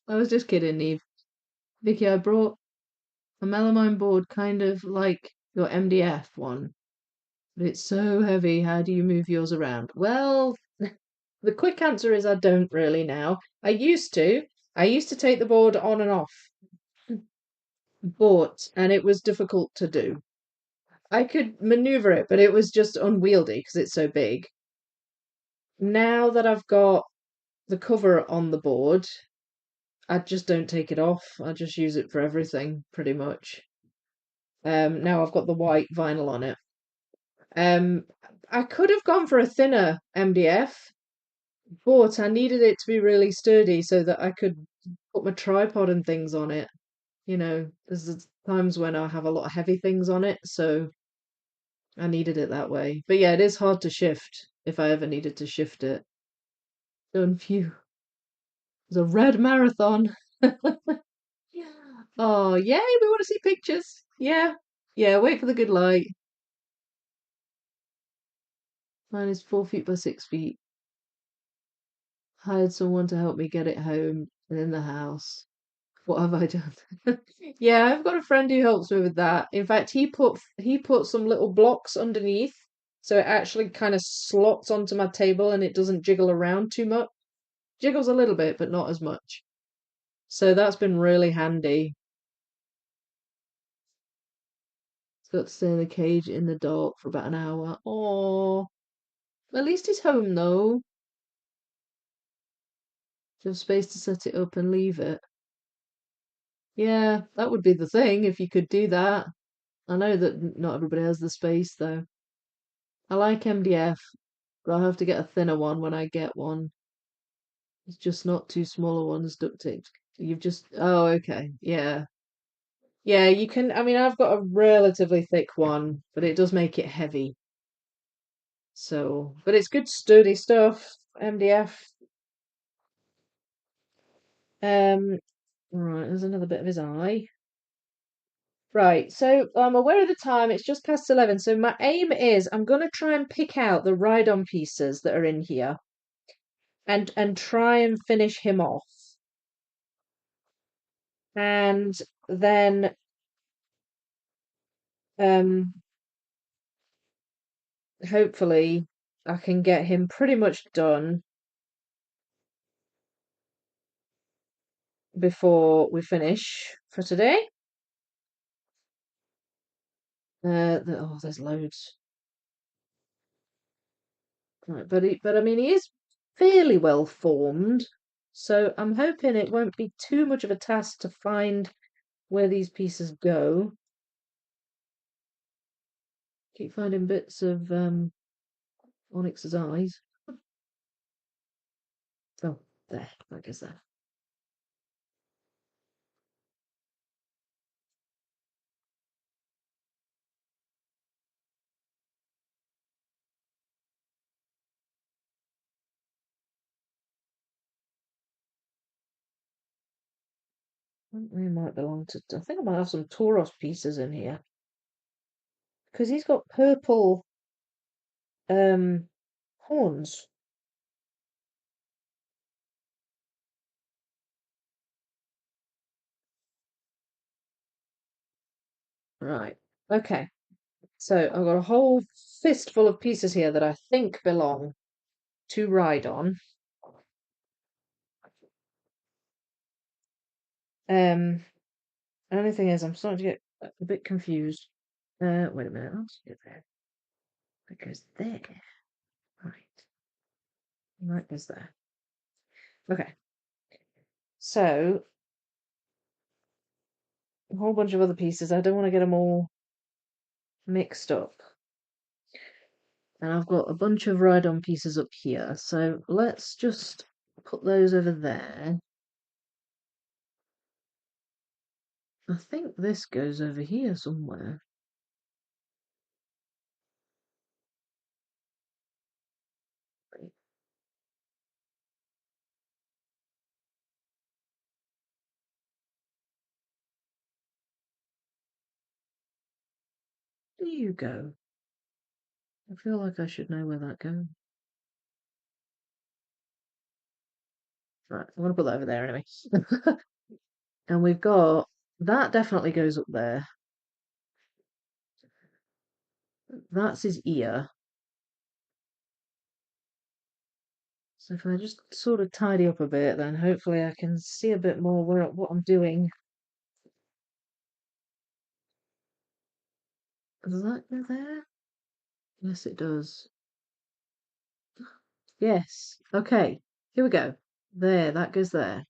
I was just kidding, Eve. Vicky, I brought a melamine board, kind of like your MDF one, but it's so heavy. How do you move yours around? Well, the quick answer is I don't really now. I used to. I used to take the board on and off, and it was difficult to do. I could maneuver it, but it was just unwieldy because it's so big. Now that I've got the cover on the board, I just don't take it off. I just use it for everything, pretty much. Now I've got the white vinyl on it. Um, I could have gone for a thinner MDF, but I needed it to be really sturdy so that I could put my tripod and things on it. There's times when I have a lot of heavy things on it, so I needed it that way. But yeah, it is hard to shift if I ever needed to shift it. Done, phew. It's a red marathon. Oh, yay, we want to see pictures. Yeah. Yeah, wait for the good light. Mine is 4 feet by 6 feet. Hired someone to help me get it home and in the house. What have I done? Yeah, I've got a friend who helps me with that. In fact, he put some little blocks underneath, so it actually kind of slots onto my table and it doesn't jiggle around too much. Jiggles a little bit, but not as much. So that's been really handy. It's got to stay in the cage in the dark for about an hour. Oh, at least he's home though. You have space to set it up and leave it. Yeah, that would be the thing if you could do that. I know that not everybody has the space though. I like MDF, but I'll have to get a thinner one when I get one. It's just not two smaller ones duct taped. You've just, oh, okay. Yeah. Yeah, you can, I mean, I've got a relatively thick one, but it does make it heavy. So, but it's good sturdy stuff, MDF. Right, there's another bit of his eye. Right, so I'm aware of the time. It's just past 11. So my aim is I'm going to try and pick out the ride-on pieces that are in here and try and finish him off. And then um hopefully I can get him pretty much done before we finish for today. Oh, there's loads. Right, but I mean, he is fairly well formed, so I'm hoping it won't be too much of a task to find where these pieces go. Keep finding bits of Onyx's eyes. Oh, there, that goes there. They might belong to. I think I might have some Tauros pieces in here because he's got purple horns. Right. Okay. So I've got a whole fistful of pieces here that I think belong to Rhydon. The only thing is, I'm starting to get a bit confused. Wait a minute. Let's get there. That goes there. Right. That goes there. Okay. So a whole bunch of other pieces. I don't want to get them all mixed up. And I've got a bunch of Rhydon pieces up here. So let's just put those over there. I think this goes over here somewhere. Where do you go? I feel like I should know where that goes. Right, I'm gonna put that over there anyway. And we've got that definitely goes up there. That's his ear. So if I just sort of tidy up a bit, then hopefully I can see a bit more what I'm doing. Does that go there? Yes, it does. Yes. Okay. Here we go. There, that goes there.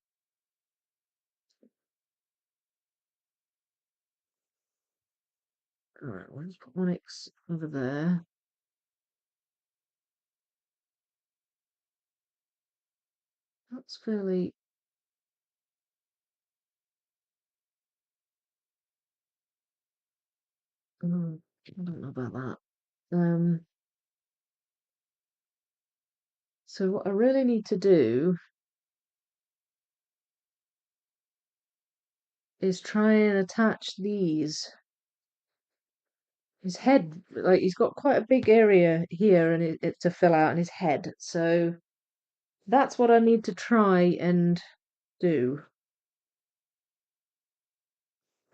Alright, let's put Onyx over there. That's fairly... Oh, I don't know about that. So what I really need to do is try and attach these. His head, like he's got quite a big area here and it to fill out in his head. So that's what I need to try and do.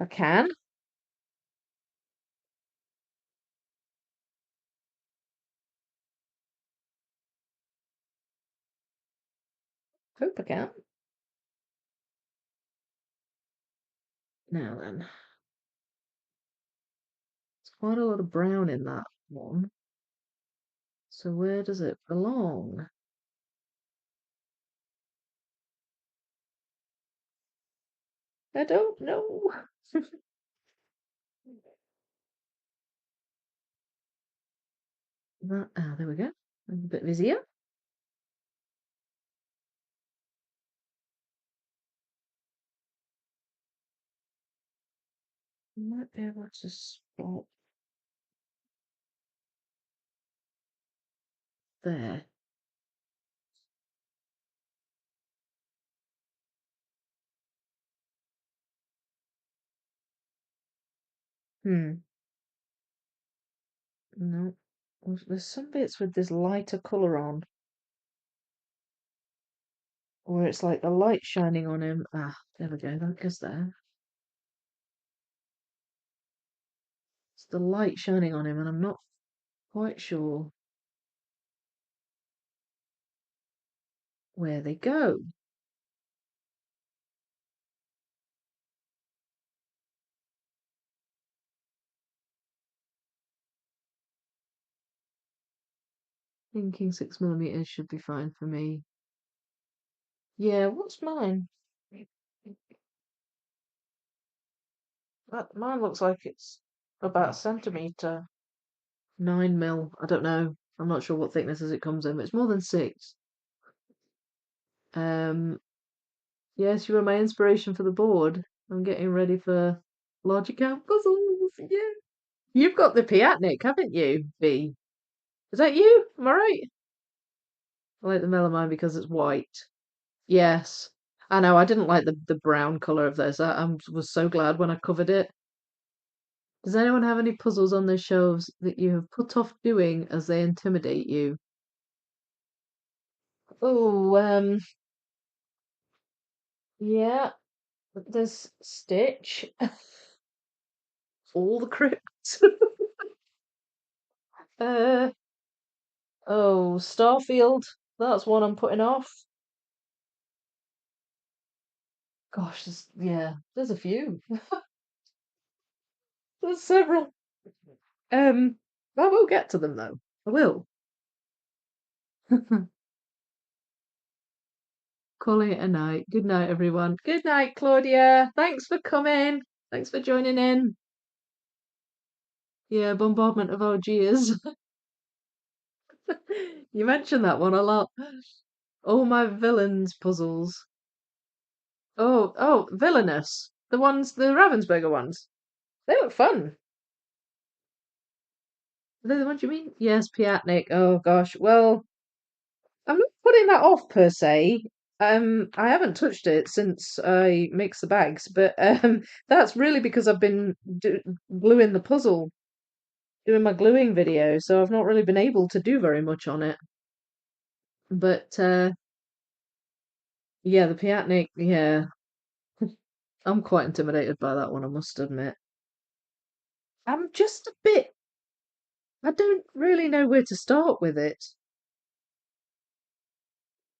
I can. Hope I can. Now then. There's quite a lot of brown in that one. So where does it belong? I don't know. There we go. A bit of his ear. Might be able to spot there. No. There's some bits with this lighter colour on. Where it's like the light shining on him. There we go. That goes there. It's the light shining on him, and I'm not quite sure where they go. Thinking 6mm should be fine for me. Yeah, what's mine? Mine looks like it's about a centimetre. 9mm. I don't know. I'm not sure what thicknesses it comes in, but it's more than 6. Yes, you were my inspiration for the board. I'm getting ready for logical puzzles. Yeah. You've got the Piatnik, haven't you, B? Is that you? Am I right? I like the melamine because it's white. Yes. I know, I didn't like the brown colour of this. I was so glad when I covered it. Does anyone have any puzzles on their shelves that you have put off doing as they intimidate you? Oh, yeah, there's Stitch. All the crypts. uh, oh, Starfield. That's one I'm putting off. Gosh, there's a few. There's several. I will get to them though. I will. Calling it a night. Good night, everyone. Good night, Claudia. Thanks for coming. Thanks for joining in. Yeah, bombardment of Algiers. You mentioned that one a lot. All my villains puzzles. Oh, villainous. The Ravensburger ones. They look fun. Are they the ones you mean? Yes, Piatnik. Oh gosh. Well, I'm not putting that off per se. I haven't touched it since I mixed the bags, but that's really because I've been gluing the puzzle, doing my gluing video, so I've not really been able to do very much on it. But yeah, the Piatnik, yeah, I'm quite intimidated by that one, I must admit. I'm just a bit, I don't really know where to start with it,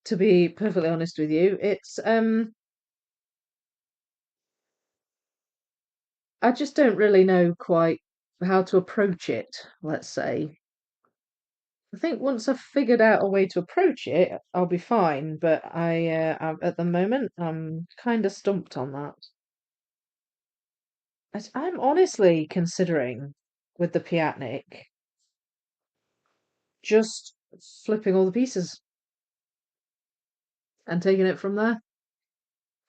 to be perfectly honest with you. I just don't really know quite how to approach it, let's say. I think once I've figured out a way to approach it, I'll be fine, but at the moment, I'm kind of stumped on that. I'm honestly considering with the Piatnik just flipping all the pieces and taking it from there.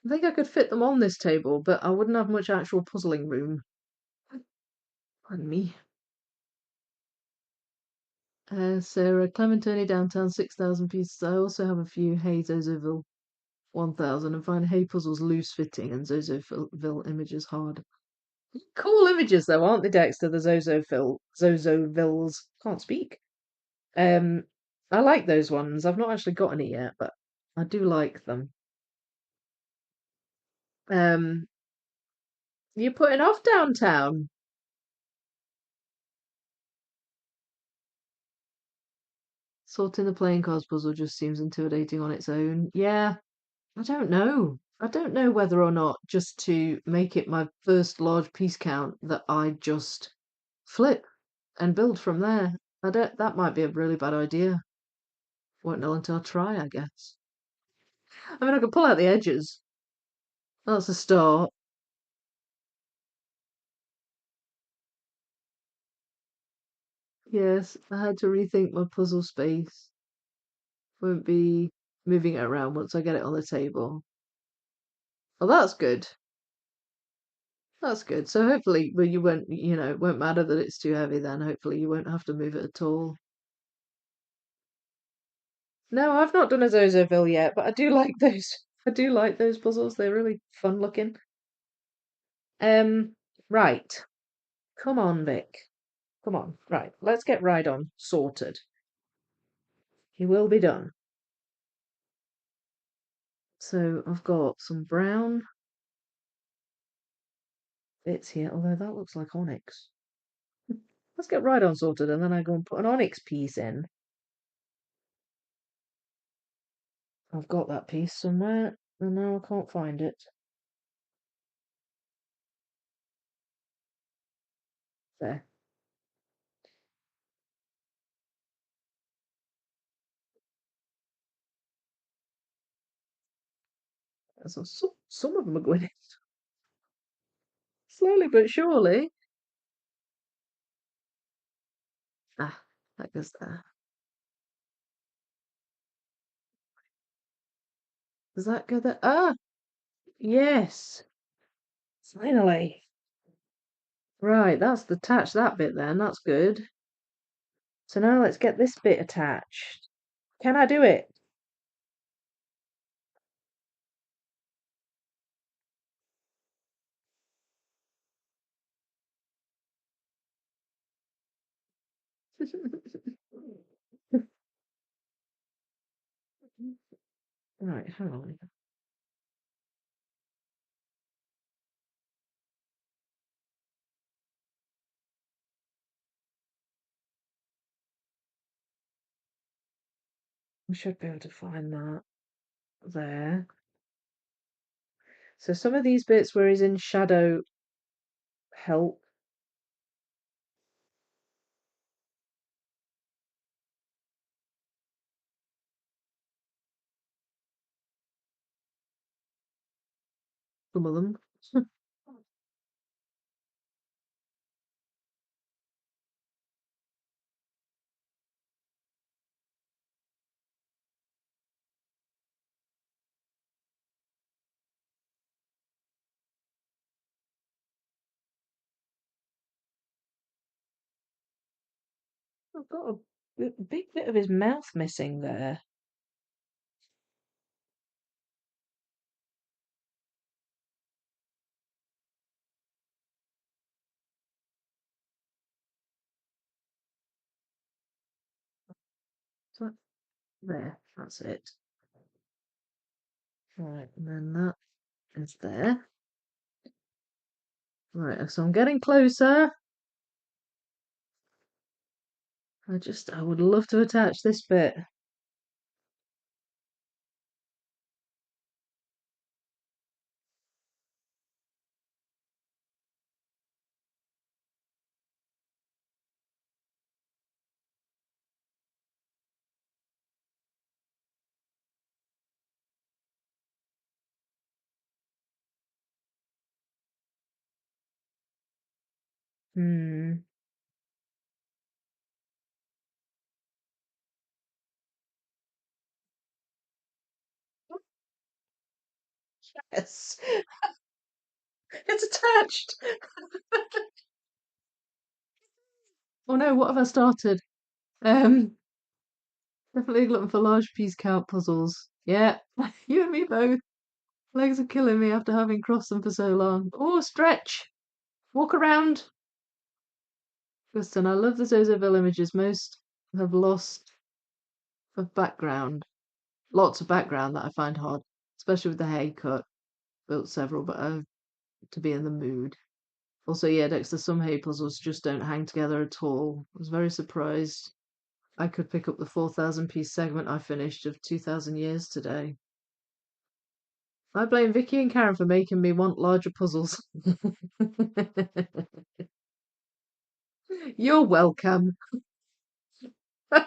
I think I could fit them on this table, but I wouldn't have much actual puzzling room. Pardon me. Sarah, Clementine downtown, 6,000 pieces. I also have a few Hey Zozoville 1,000 and find Hey puzzles loose fitting and Zozoville images hard. Cool images though, aren't they, Dexter? The Zozovilles. Can't speak. Um, I like those ones. I've not actually got any yet, but I do like them. Um, you're putting off downtown. Sorting the playing cards puzzle just seems intimidating on its own. Yeah, I don't know. I don't know whether or not just to make it my first large piece count that I just flip and build from there. I don't, that might be a really bad idea. Won't know until I try, I guess. I mean, I could pull out the edges. That's a start. Yes, I had to rethink my puzzle space. Won't be moving it around once I get it on the table. Well, that's good. That's good. So hopefully, well, you won't, it won't matter that it's too heavy then. Hopefully you won't have to move it at all. No, I've not done a Zozoville yet, but I do like those. I do like those puzzles. They're really fun looking. Right. Come on, Vic. Come on. Right. Let's get Rhydon sorted. He will be done. So I've got some brown bits here, although that looks like onyx. Let's get Rhydon sorted and then I go and put an onyx piece in. I've got that piece somewhere and now I can't find it. There. So some of them are going in slowly but surely. Ah, that goes there. Does that go there? Ah, yes. Finally. Right, that's attached that bit then. That's good. So now let's get this bit attached. Can I do it? Right, hang on. We should be able to find that there. So some of these bits where he's in shadow help. Some of them. I've got a big bit of his mouth missing there. So there, that's it. Right, and then that is there. Right, so I'm getting closer. I would love to attach this bit. Hmm. Yes, it's attached. Oh no, what have I started? Um, Definitely looking for large piece count puzzles. Yeah, you and me both. Legs are killing me after having crossed them for so long. Oh, stretch. Walk around. Kristen, I love the Zozoville images. Most have lost of background. Lots of background that I find hard, especially with the haircut. Built several, but to be in the mood. Also, yeah, Dexter, some hay puzzles just don't hang together at all. I was very surprised I could pick up the 4,000 piece segment I finished of 2,000 Years today. I blame Vicky and Karen for making me want larger puzzles. You're welcome. I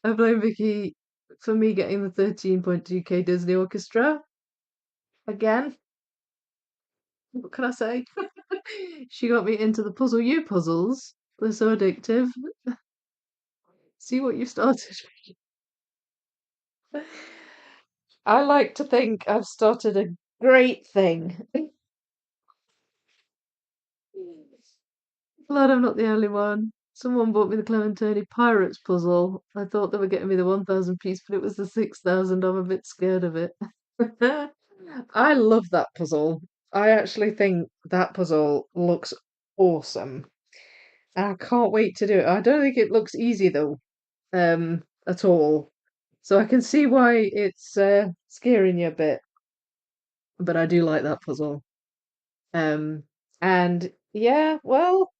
blame Vicky for me getting the 13.2K Disney Orchestra. Again, what can I say? She got me into the Puzzle You puzzles. They're so addictive. See what you started. I like to think I've started a great thing. Glad I'm not the only one. Someone bought me the Clementoni Pirates puzzle. I thought they were getting me the 1,000 piece, but it was the 6,000. I'm a bit scared of it. I love that puzzle. I actually think that puzzle looks awesome. And I can't wait to do it. I don't think it looks easy though, at all. So I can see why it's scaring you a bit. But I do like that puzzle. Um, and yeah, well,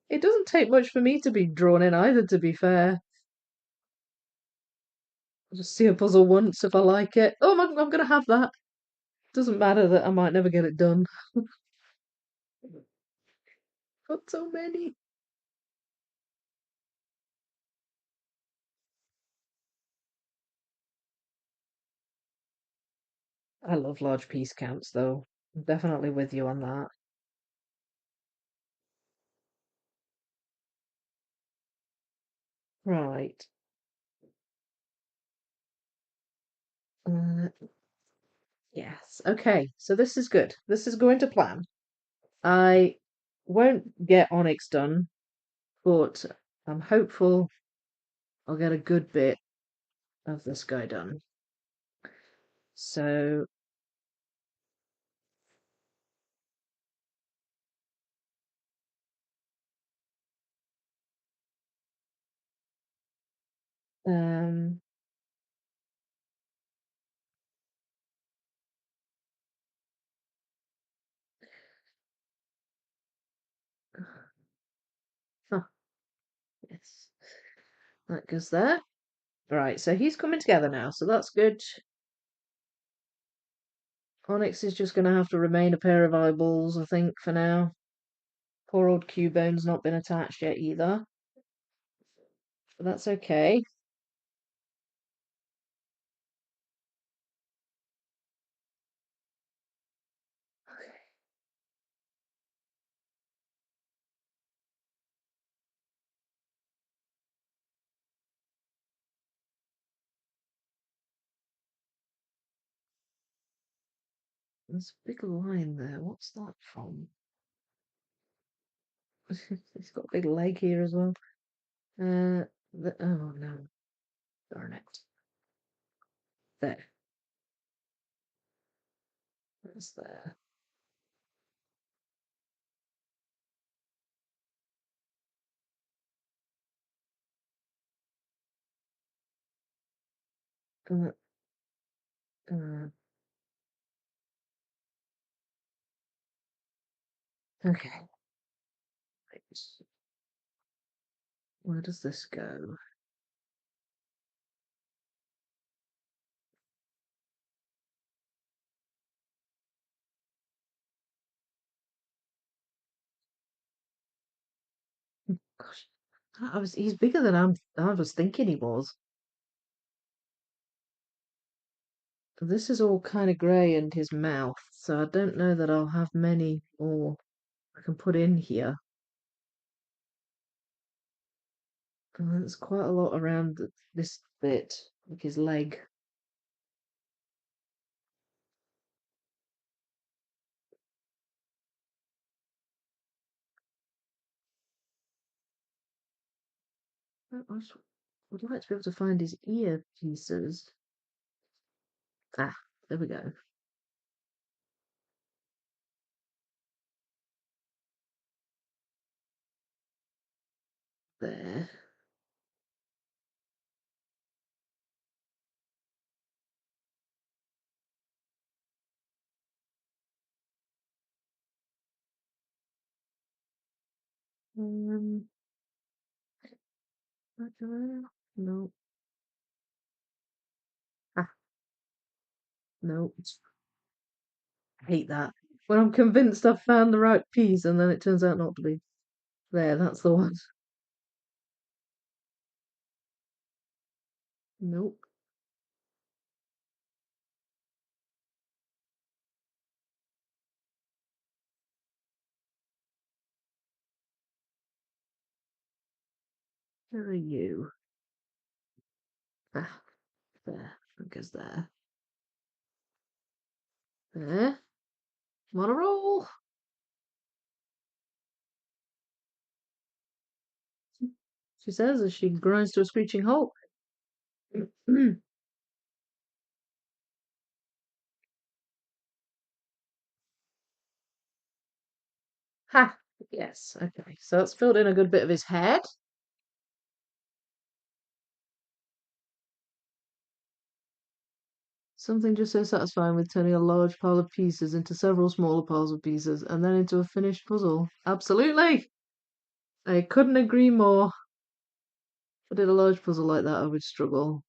it doesn't take much for me to be drawn in either, to be fair. I'll just see a puzzle once if I like it. Oh, I'm gonna have that. Doesn't matter that I might never get it done. Got so many. I love large piece counts, though. I'm definitely with you on that. Right. Uh, yes. Okay. So this is good. This is going to plan. I won't get Onyx done, but I'm hopeful I'll get a good bit of this guy done. So Um, oh, yes, that goes there. Right, so he's coming together now, so that's good. Onyx is just going to have to remain a pair of eyeballs, I think, for now. Poor old Cubone's not been attached yet either. But that's okay. Okay. There's a big line there. What's that from? He's got a big leg here as well. Oh no, darn it. There, that's there. Uh, uh, okay. Right. Where does this go? Gosh, he's bigger than I was thinking he was. This is all kind of grey and his mouth, so I don't know that I'll have many more I can put in here. There's quite a lot around this bit, like his leg. I just would like to be able to find his ear pieces. Ah, there we go. There. Um, no. Ah, no. I hate that. When I'm convinced I've found the right piece and then it turns out not to be. There, that's the one. Nope. Where are you? Ah, there. That goes there. There. I'm on a roll. She says as she grinds to a screeching halt. Ha! Yes, okay. So it's filled in a good bit of his head. Something just so satisfying with turning a large pile of pieces into several smaller piles of pieces and then into a finished puzzle. Absolutely! I couldn't agree more. If I did a large puzzle like that, I would struggle.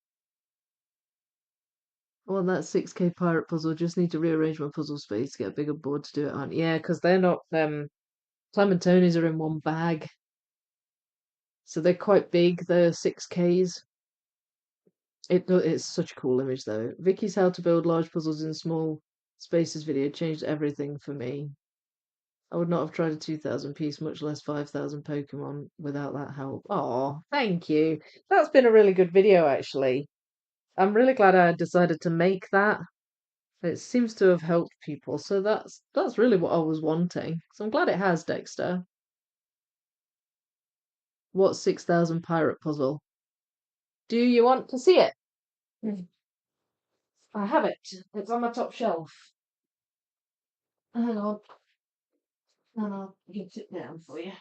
I want that 6K pirate puzzle. Just need to rearrange my puzzle space to get a bigger board to do it on. Yeah, because they're not, Clem and Tony's are in one bag. So they're quite big. They're 6Ks. It's such a cool image though. Vicky's How to Build Large Puzzles in Small Spaces video changed everything for me. I would not have tried a 2,000 piece, much less 5,000 Pokemon without that help. Oh, thank you. That's been a really good video actually. I'm really glad I decided to make that. It seems to have helped people, so that's really what I was wanting. So I'm glad it has, Dexter. What's 6,000 pirate puzzle? Do you want to see it? I have it. It's on my top shelf. Hang on, and I'll get it down for you.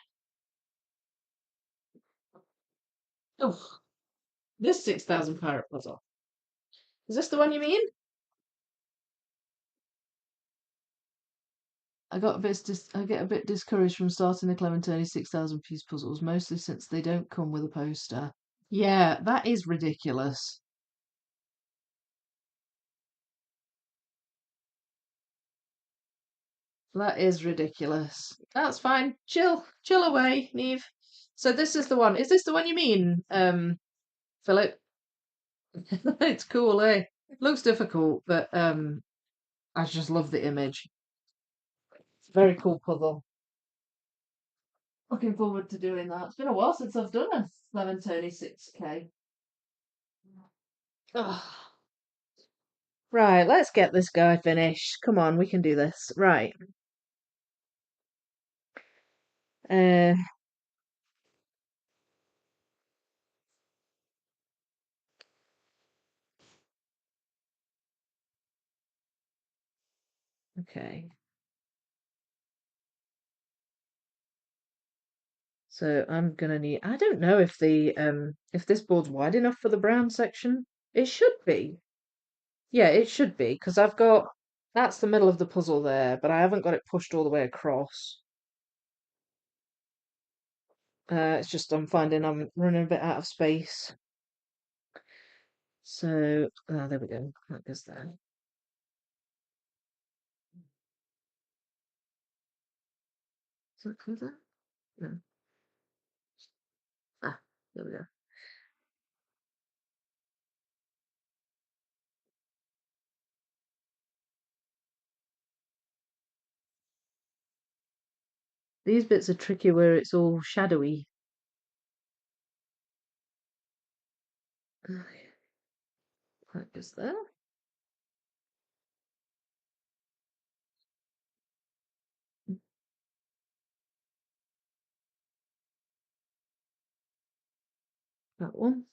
Oh, This 6,000 pirate puzzle. Is this the one you mean? I get a bit discouraged from starting the Clementoni 6,000 piece puzzles, mostly since they don't come with a poster. Yeah, that is ridiculous. That is ridiculous. That's fine. Chill away, Neve. So this is the one. Is this the one you mean, Philip? It's cool, eh? It looks difficult, but I just love the image. It's a very cool puzzle. Looking forward to doing that. It's been a while since I've done a Lemon Tony 6K. Oh. Right, let's get this guy finished. Come on, we can do this. Right. Uh, okay. So I'm gonna need. I don't know if this board's wide enough for the brown section. It should be. Yeah, it should be because I've got that's the middle of the puzzle there, but I haven't got it pushed all the way across. It's just I'm finding I'm running a bit out of space. So there we go. That goes there. Is that clear there? No. Ah, there we go. These bits are tricky where it's all shadowy. Okay, that goes there. That one.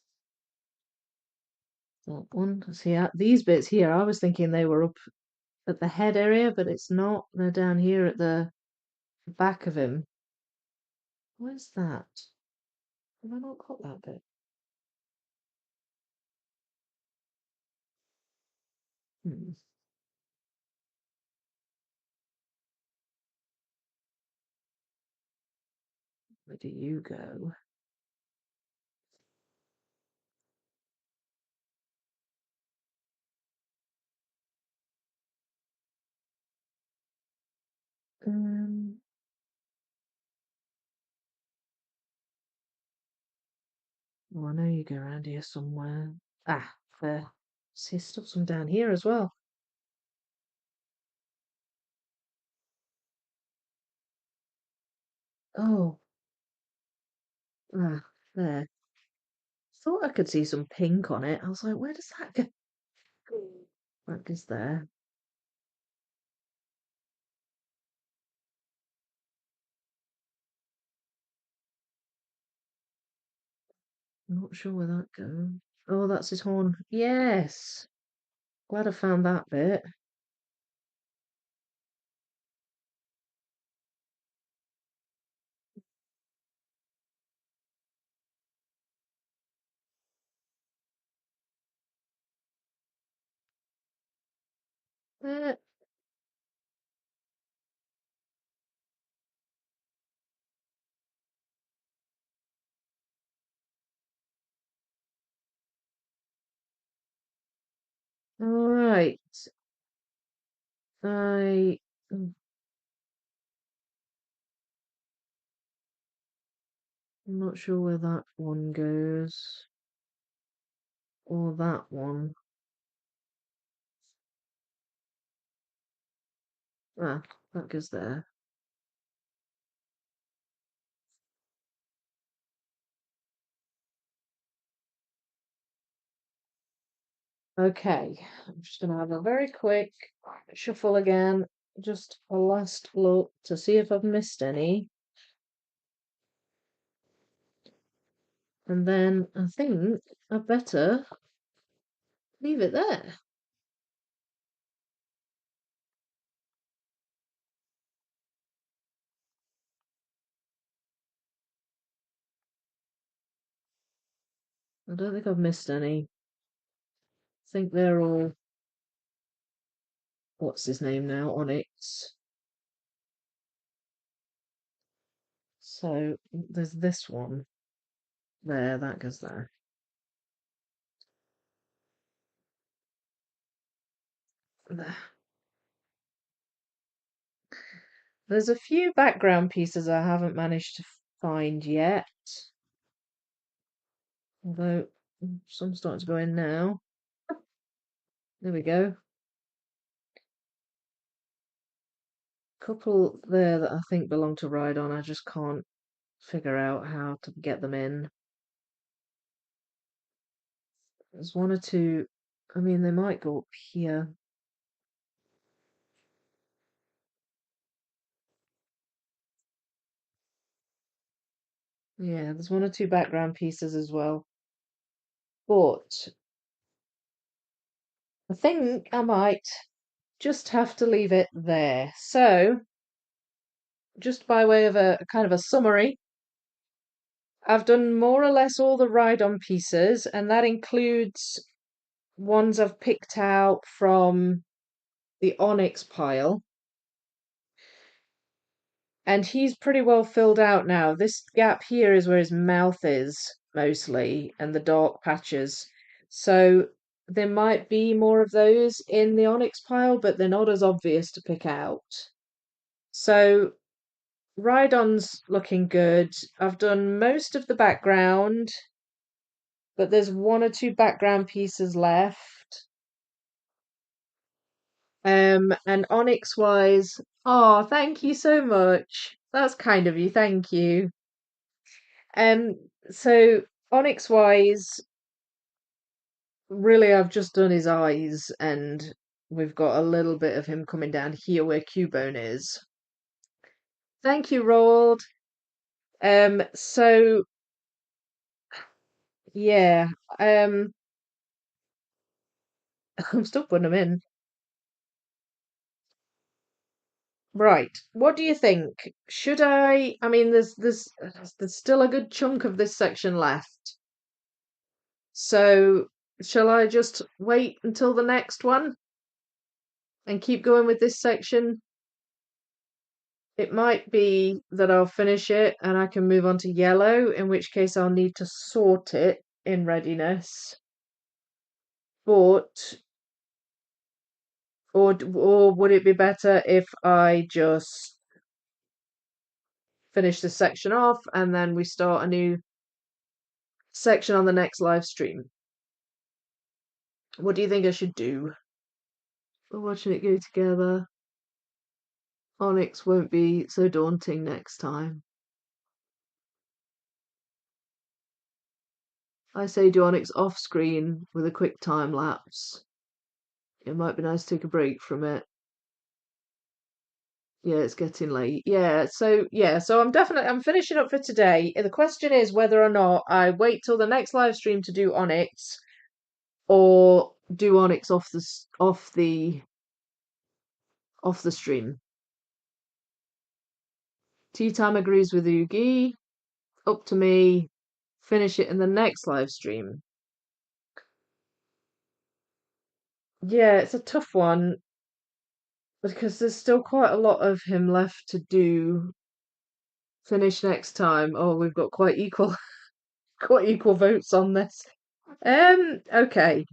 That one. See, these bits here, I was thinking they were up at the head area, but it's not. They're down here at the back of him. Where's that? Have I not got that bit? Hmm. Where do you go? Um, oh, I know you go around here somewhere. Ah, there. See, stuff some down here as well. Oh, ah, there. Thought I could see some pink on it. I was like, where does that go? That goes there. I'm not sure where that goes. Oh, that's his horn. Yes. Glad I found that bit. Uh, all right. I, I'm not sure where that one goes. Or that one. Ah, that goes there. Okay, I'm just gonna have a very quick shuffle again. Just a last look to see if I've missed any. And then I think I better leave it there. I don't think I've missed any. I think they're all, what's his name now? Onyx. So there's this one. There, that goes there. There. There's a few background pieces I haven't managed to find yet. Although some starting to go in now. There we go. Couple there that I think belong to Ride On. I just can't figure out how to get them in. There's one or two. I mean, they might go up here. Yeah, there's one or two background pieces as well. But I think I might just have to leave it there. So, just by way of a kind of a summary, I've done more or less all the ride-on pieces, and that includes ones I've picked out from the Onyx pile. And he's pretty well filled out now. This gap here is where his mouth is mostly, and the dark patches. So there might be more of those in the Onyx pile, but they're not as obvious to pick out. So Ride-on's looking good. I've done most of the background, but there's one or two background pieces left. And Onyx wise, oh, thank you so much. That's kind of you, thank you. So Onyx wise, really I've just done his eyes and we've got a little bit of him coming down here where Cubone is. Thank you, Roald. So yeah, I'm still putting them in. Right. What do you think? Should I mean there's still a good chunk of this section left. So shall I just wait until the next one and keep going with this section? It might be that I'll finish it and I can move on to yellow, in which case I'll need to sort it in readiness. But or would it be better if I just finish this section off and then we start a new section on the next live stream? What do you think I should do? We're watching it go together. Onyx won't be so daunting next time. I say do Onyx off screen with a quick time lapse. It might be nice to take a break from it. Yeah, it's getting late. So I'm finishing up for today. The question is whether or not I wait till the next live stream to do Onyx or do Onyx off the stream. Tea Time agrees with Yugi. Up to me. Finish it in the next live stream. Yeah, it's a tough one because there's still quite a lot of him left to do. Finish next time. Oh, we've got quite equal quite equal votes on this. Okay.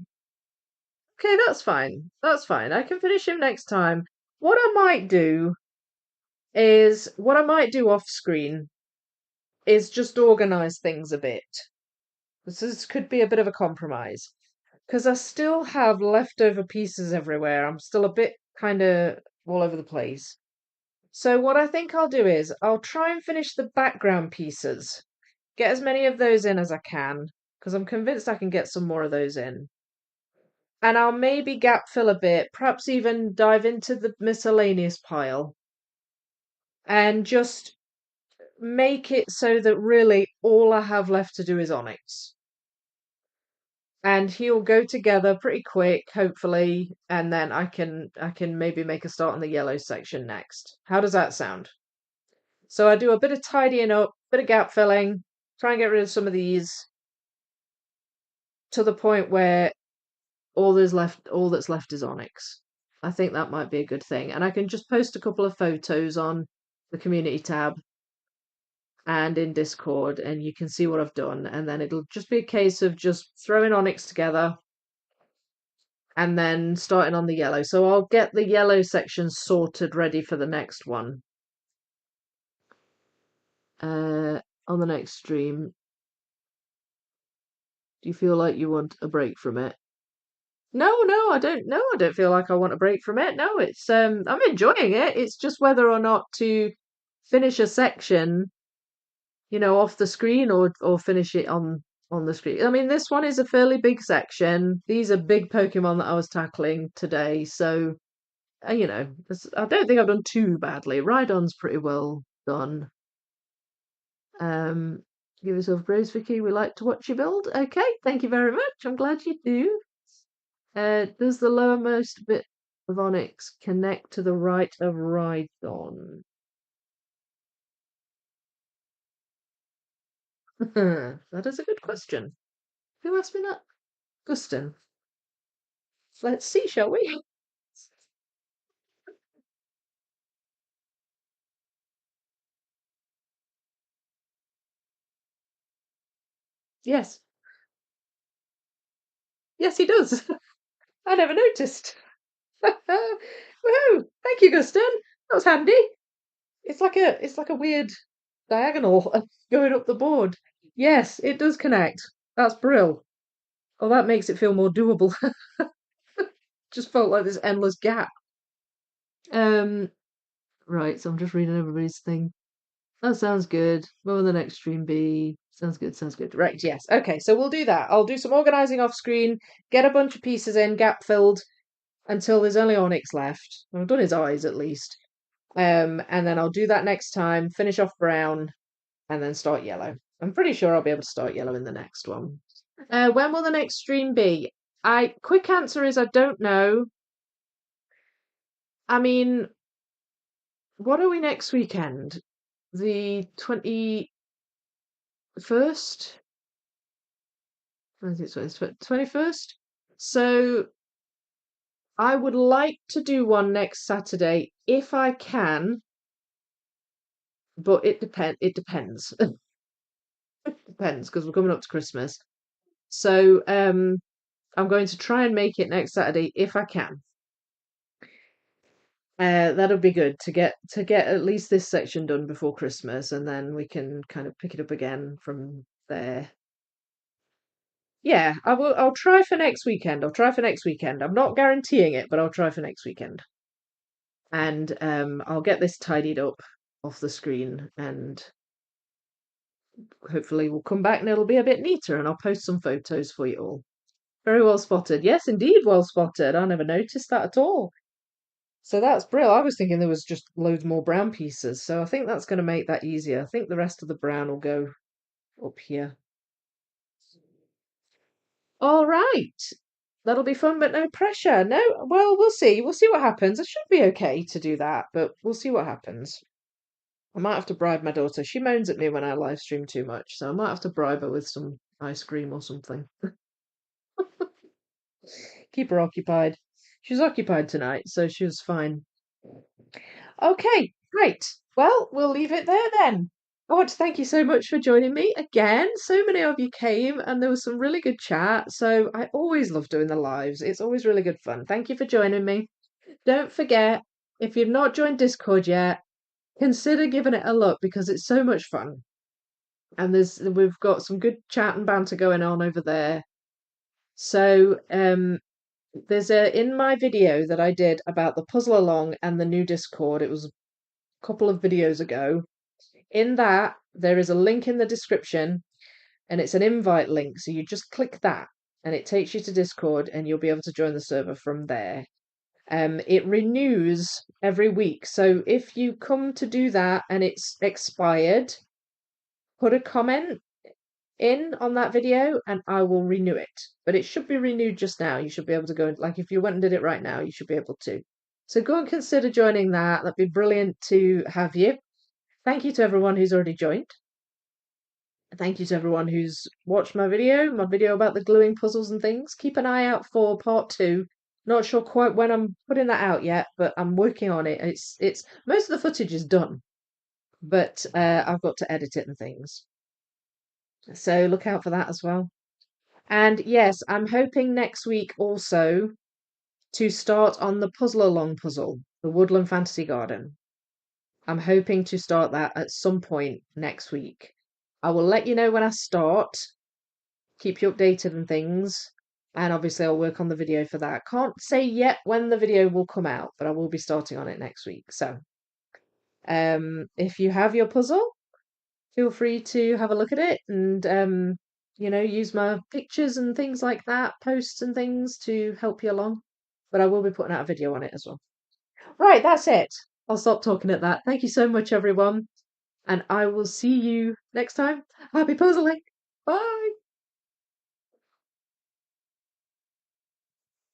Okay, that's fine. That's fine. I can finish him next time. What I might do off screen is just organize things a bit. This could be a bit of a compromise because I still have leftover pieces everywhere. I'm still a bit kind of all over the place. So what I think I'll do is I'll try and finish the background pieces. Get as many of those in as I can because I'm convinced I can get some more of those in. And I'll maybe gap fill a bit, perhaps even dive into the miscellaneous pile and just make it so that really all I have left to do is Onyx. And he'll go together pretty quick, hopefully, and then I can maybe make a start on the yellow section next. How does that sound? So I do a bit of tidying up, bit of gap filling, try and get rid of some of these. to the point where all that's left is onyx. I think that might be a good thing. And I can just post a couple of photos on the community tab and in Discord, and you can see what I've done. And then it'll just be a case of just throwing onyx together and then starting on the yellow. So I'll get the yellow section sorted ready for the next one. On the next stream. Do you feel like you want a break from it? No, I don't. No, I don't feel like I want a break from it. No, it's I'm enjoying it. It's just whether or not to finish a section, off the screen or finish it on the screen. I mean, this one is a fairly big section. These are big Pokemon that I was tackling today, so I don't think I've done too badly. Rhydon's pretty well done. Give yourself grace, Vicky. We like to watch you build. Okay, thank you very much. I'm glad you do. Does the lowermost bit of onyx connect to the right of Rhydon? That is a good question. Who asked me that? Gustin. Let's see, shall we? Yes. Yes, he does. I never noticed. Woohoo! Thank you, Gustin. That was handy. It's like a weird diagonal going up the board. Yes, it does connect. That's brill. Oh, that makes it feel more doable. Just felt like this endless gap. Right, so I'm just reading everybody's thing. That sounds good. What will the next stream be? Sounds good, sounds good. Right, yes. Okay, so we'll do that. I'll do some organising off screen, get a bunch of pieces in, gap filled, until there's only onyx left. I've done his eyes at least. And then I'll do that next time, finish off brown, and then start yellow. I'm pretty sure I'll be able to start yellow in the next one. When will the next stream be? Quick answer is I don't know. I mean, what are we next weekend? The 21st? 21st? So I would like to do one next Saturday if I can, but it depends. It depends. Depends because we're coming up to Christmas. So I'm going to try and make it next Saturday if I can. That'll be good to get at least this section done before Christmas, and then we can kind of pick it up again from there. Yeah, I will. I'll try for next weekend. I'm not guaranteeing it, but I'll try for next weekend. And I'll get this tidied up off the screen, and hopefully we'll come back and it'll be a bit neater, and I'll post some photos for you all. Very well spotted. Yes, indeed, well spotted. I never noticed that at all. So that's brilliant. I was thinking there was just loads more brown pieces, so I think that's going to make that easier. I think the rest of the brown will go up here. All right. That'll be fun, but no pressure. No, well, we'll see. We'll see what happens. It should be okay to do that, but we'll see what happens. I might have to bribe my daughter. She moans at me when I live stream too much, so I might have to bribe her with some ice cream or something. Keep her occupied. She's occupied tonight, so she was fine. Okay, right. Well, we'll leave it there then. I want to thank you so much for joining me again. So many of you came and there was some really good chat. So I always love doing the lives. It's always really good fun. Thank you for joining me. Don't forget, if you've not joined Discord yet, consider giving it a look because it's so much fun. And we've got some good chat and banter going on over there. So there's in my video that I did about the puzzle along and the new Discord. It was a couple of videos ago. In that, there is a link in the description and it's an invite link. So you just click that and it takes you to Discord and you'll be able to join the server from there. It renews every week. So if you come to do that and it's expired, put a comment in on that video and I will renew it. But it should be renewed just now. You should be able to go, like if you went and did it right now, you should be able to. So go and consider joining that. That'd be brilliant to have you. Thank you to everyone who's already joined. Thank you to everyone who's watched my video about the gluing puzzles and things. Keep an eye out for part 2. Not sure quite when I'm putting that out yet, but I'm working on it. It's most of the footage is done, but I've got to edit it and things. So look out for that as well. And yes, I'm hoping next week also to start on the puzzle along puzzle, the Woodland Fantasy Garden. I'm hoping to start that at some point next week. I will let you know when I start, keep you updated and things, and obviously I'll work on the video for that. Can't say yet when the video will come out, but I will be starting on it next week. So, if you have your puzzle, feel free to have a look at it and use my pictures and things like that, posts and things to help you along. But I will be putting out a video on it as well. Right, that's it. I'll stop talking at that. Thank you so much, everyone. And I will see you next time. Happy puzzling. Bye.